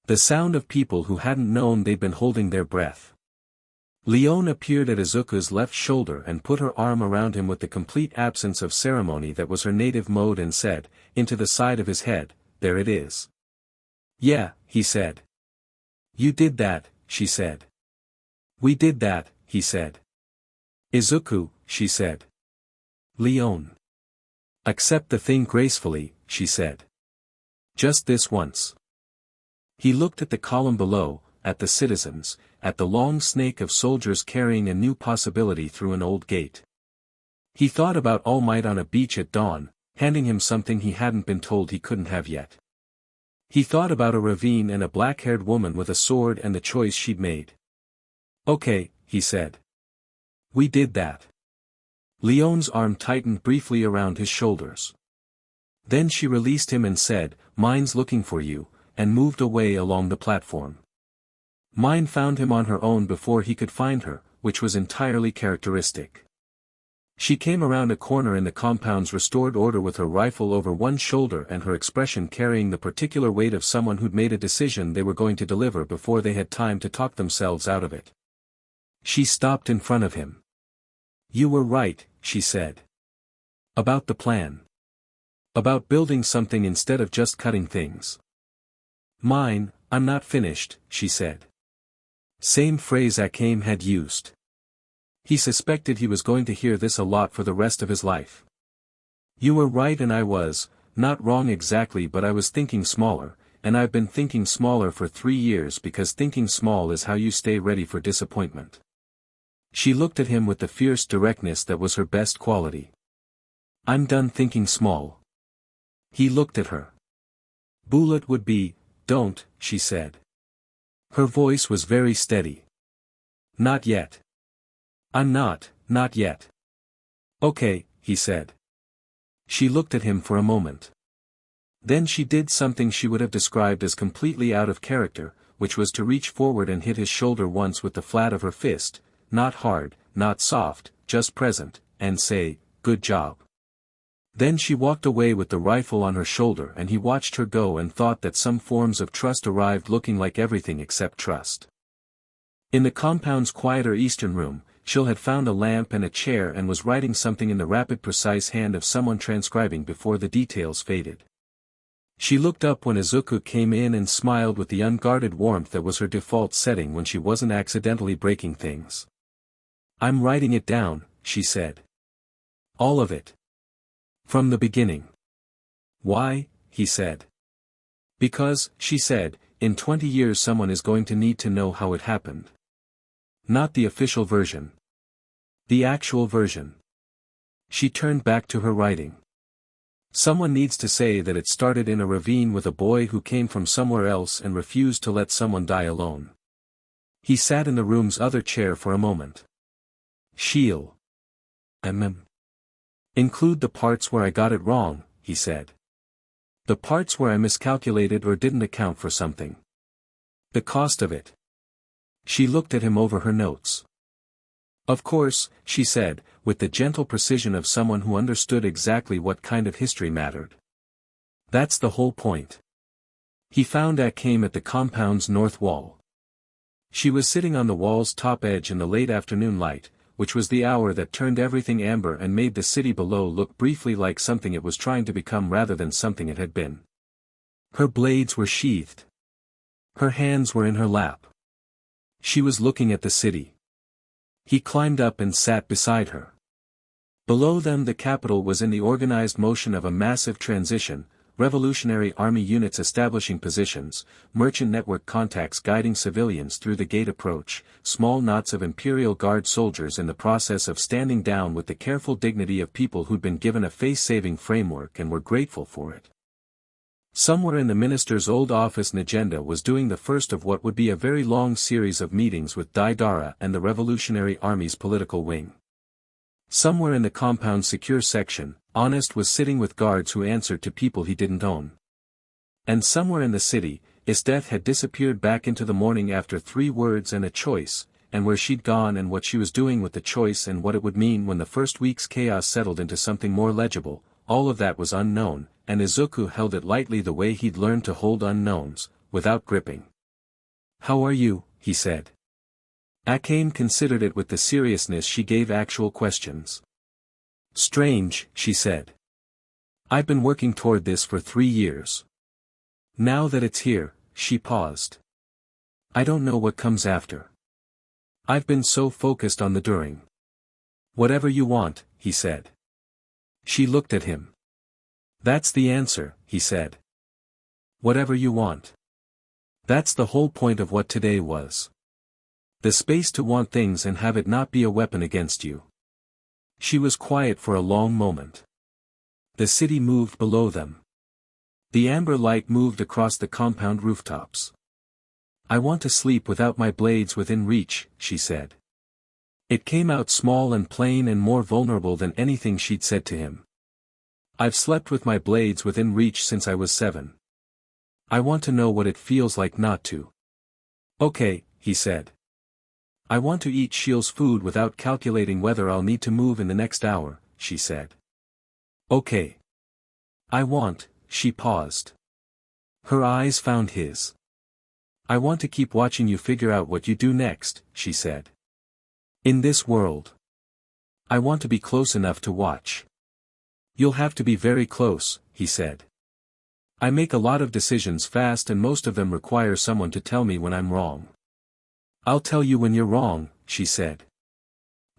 The sound of people who hadn't known they'd been holding their breath. Leone appeared at Izuku's left shoulder and put her arm around him with the complete absence of ceremony that was her native mode and said, into the side of his head, there it is. Yeah, he said. You did that, she said. We did that, he said. Izuku, she said. Leon. Accept the thing gracefully, she said. Just this once. He looked at the column below, at the citizens, at the long snake of soldiers carrying a new possibility through an old gate. He thought about All Might on a beach at dawn, handing him something he hadn't been told he couldn't have yet. He thought about a ravine and a black-haired woman with a sword and the choice she'd made. Okay, he said. We did that. Leon's arm tightened briefly around his shoulders. Then she released him and said, "Mine's looking for you," and moved away along the platform. Mine found him on her own before he could find her, which was entirely characteristic. She came around a corner in the compound's restored order with her rifle over one shoulder and her expression carrying the particular weight of someone who'd made a decision they were going to deliver before they had time to talk themselves out of it. She stopped in front of him. "You were right," she said. "About the plan. About building something instead of just cutting things." "Mine, I'm not finished," she said. Same phrase Akame had used. He suspected he was going to hear this a lot for the rest of his life. "You were right and I was, not wrong exactly, but I was thinking smaller, and I've been thinking smaller for 3 years because thinking small is how you stay ready for disappointment." She looked at him with the fierce directness that was her best quality. "I'm done thinking small." He looked at her. "Bullet would be, don't," she said. Her voice was very steady. "Not yet." "I'm not yet." "Okay," he said. She looked at him for a moment. Then she did something she would have described as completely out of character, which was to reach forward and hit his shoulder once with the flat of her fist, not hard, not soft, just present, and say, "Good job." Then she walked away with the rifle on her shoulder and he watched her go and thought that some forms of trust arrived looking like everything except trust. In the compound's quieter eastern room, Chill had found a lamp and a chair and was writing something in the rapid precise hand of someone transcribing before the details faded. She looked up when Izuku came in and smiled with the unguarded warmth that was her default setting when she wasn't accidentally breaking things. "I'm writing it down," she said. "All of it. From the beginning." "Why?" he said. "Because," she said, "in 20 years someone is going to need to know how it happened. Not the official version. The actual version." She turned back to her writing. "Someone needs to say that it started in a ravine with a boy who came from somewhere else and refused to let someone die alone." He sat in the room's other chair for a moment. "She'll. Include the parts where I got it wrong," he said. "The parts where I miscalculated or didn't account for something. The cost of it." She looked at him over her notes. "Of course," she said, with the gentle precision of someone who understood exactly what kind of history mattered. "That's the whole point." He found Akame at the compound's north wall. She was sitting on the wall's top edge in the late afternoon light, which was the hour that turned everything amber and made the city below look briefly like something it was trying to become rather than something it had been. Her blades were sheathed. Her hands were in her lap. She was looking at the city. He climbed up and sat beside her. Below them the capital was in the organized motion of a massive transition, Revolutionary Army units establishing positions, merchant network contacts guiding civilians through the gate approach, small knots of Imperial Guard soldiers in the process of standing down with the careful dignity of people who'd been given a face-saving framework and were grateful for it. Somewhere in the minister's old office Najenda was doing the first of what would be a very long series of meetings with Daidara and the Revolutionary Army's political wing. Somewhere in the compound's secure section, Honest was sitting with guards who answered to people he didn't own. And somewhere in the city, Esdeath had disappeared back into the morning after 3 words and a choice, and where she'd gone and what she was doing with the choice and what it would mean when the first week's chaos settled into something more legible, all of that was unknown, and Izuku held it lightly the way he'd learned to hold unknowns, without gripping. "How are you?" he said. Akame considered it with the seriousness she gave actual questions. "Strange," she said. "I've been working toward this for 3 years. Now that it's here," she paused. "I don't know what comes after. I've been so focused on the during." "Whatever you want," he said. She looked at him. That's the answer, he said. Whatever you want. That's the whole point of what today was. The space to want things and have it not be a weapon against you. She was quiet for a long moment. The city moved below them. The amber light moved across the compound rooftops. I want to sleep without my blades within reach, she said. It came out small and plain and more vulnerable than anything she'd said to him. I've slept with my blades within reach since I was 7. I want to know what it feels like not to. Okay, he said. I want to eat Shiel's food without calculating whether I'll need to move in the next hour, she said. Okay. She paused. Her eyes found his. I want to keep watching you figure out what you do next, she said. In this world. I want to be close enough to watch. You'll have to be very close, he said. I make a lot of decisions fast and most of them require someone to tell me when I'm wrong. I'll tell you when you're wrong, she said.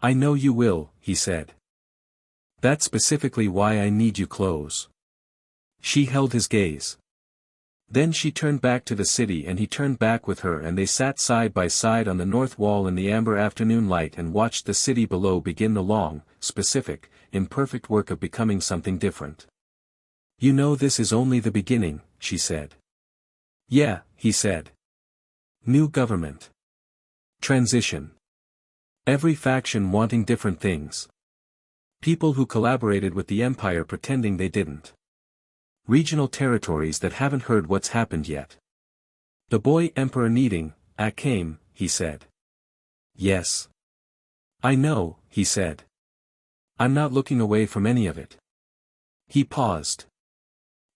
I know you will, he said. That's specifically why I need you close. She held his gaze. Then she turned back to the city and he turned back with her and they sat side by side on the north wall in the amber afternoon light and watched the city below begin the long, specific, imperfect work of becoming something different. You know this is only the beginning, she said. Yeah, he said. New government. Transition. Every faction wanting different things. People who collaborated with the Empire pretending they didn't. Regional territories that haven't heard what's happened yet. The boy Emperor needing, Akame, he said. Yes. I know, he said. I'm not looking away from any of it. He paused.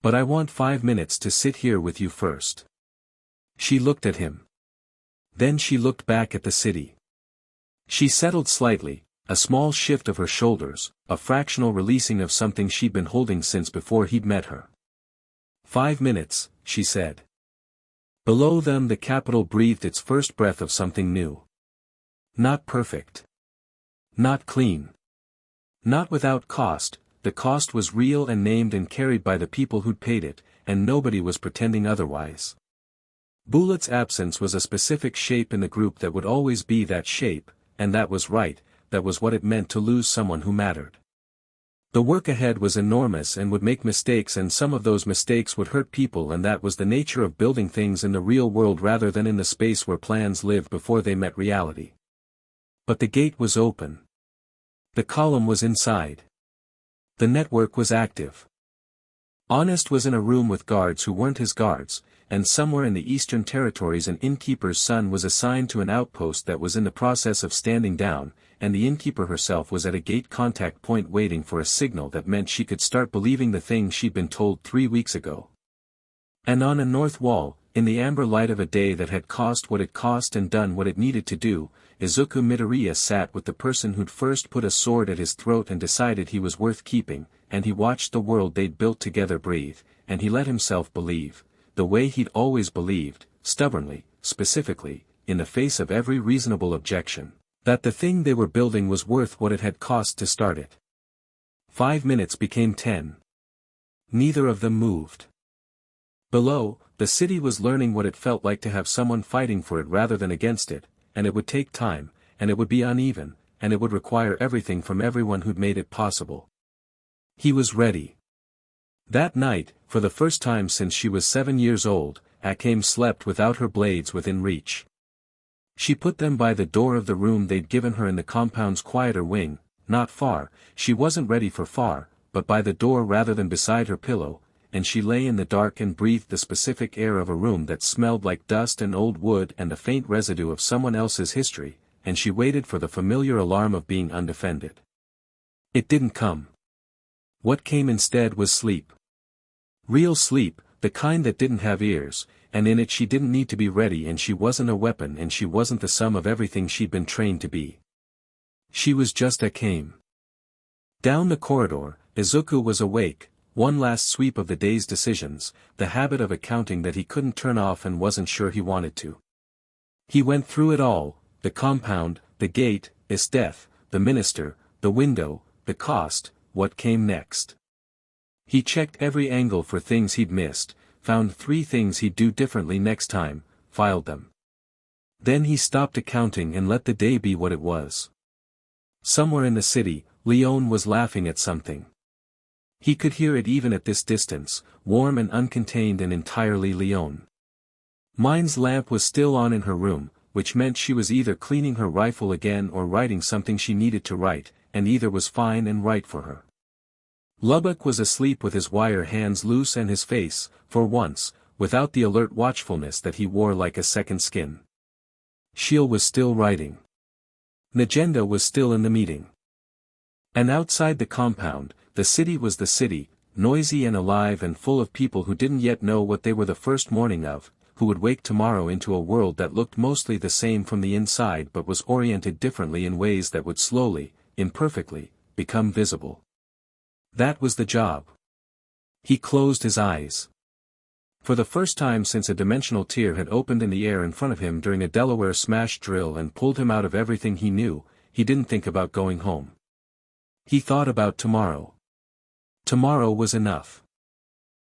But I want 5 minutes to sit here with you first. She looked at him. Then she looked back at the city. She settled slightly, a small shift of her shoulders, a fractional releasing of something she'd been holding since before he'd met her. 5 minutes, she said. Below them the capital breathed its first breath of something new. Not perfect. Not clean. Not without cost, the cost was real and named and carried by the people who'd paid it, and nobody was pretending otherwise. Bulat's absence was a specific shape in the group that would always be that shape, and that was right, that was what it meant to lose someone who mattered. The work ahead was enormous and would make mistakes and some of those mistakes would hurt people and that was the nature of building things in the real world rather than in the space where plans lived before they met reality. But the gate was open. The column was inside. The network was active. Honest was in a room with guards who weren't his guards, and somewhere in the Eastern Territories an innkeeper's son was assigned to an outpost that was in the process of standing down, and the innkeeper herself was at a gate contact point waiting for a signal that meant she could start believing the thing she'd been told 3 weeks ago. And on a north wall, in the amber light of a day that had cost what it cost and done what it needed to do, Izuku Midoriya sat with the person who'd first put a sword at his throat and decided he was worth keeping, and he watched the world they'd built together breathe, and he let himself believe, the way he'd always believed, stubbornly, specifically, in the face of every reasonable objection, that the thing they were building was worth what it had cost to start it. 5 minutes became 10. Neither of them moved. Below, the city was learning what it felt like to have someone fighting for it rather than against it, and it would take time, and it would be uneven, and it would require everything from everyone who'd made it possible. He was ready. That night, for the first time since she was 7 years old, Akame slept without her blades within reach. She put them by the door of the room they'd given her in the compound's quieter wing, not far, she wasn't ready for far, but by the door rather than beside her pillow, and she lay in the dark and breathed the specific air of a room that smelled like dust and old wood and the faint residue of someone else's history, and she waited for the familiar alarm of being undefended. It didn't come. What came instead was sleep. Real sleep, the kind that didn't have ears, and in it she didn't need to be ready and she wasn't a weapon and she wasn't the sum of everything she'd been trained to be. She was just Akame. Down the corridor, Izuku was awake, one last sweep of the day's decisions, the habit of accounting that he couldn't turn off and wasn't sure he wanted to. He went through it all, the compound, the gate, Esdeath, the minister, the window, the cost, what came next. He checked every angle for things he'd missed, found 3 things he'd do differently next time, filed them. Then he stopped accounting and let the day be what it was. Somewhere in the city, Leon was laughing at something. He could hear it even at this distance, warm and uncontained and entirely Leon. Mine's lamp was still on in her room, which meant she was either cleaning her rifle again or writing something she needed to write, and either was fine and right for her. Lubbock was asleep with his wire hands loose and his face, for once, without the alert watchfulness that he wore like a second skin. Shiel was still writing. Najenda was still in the meeting. And outside the compound, the city was the city, noisy and alive and full of people who didn't yet know what they were the first morning of, who would wake tomorrow into a world that looked mostly the same from the inside but was oriented differently in ways that would slowly, imperfectly, become visible. That was the job. He closed his eyes. For the first time since a dimensional tear had opened in the air in front of him during a Delaware smash drill and pulled him out of everything he knew, he didn't think about going home. He thought about tomorrow. Tomorrow was enough.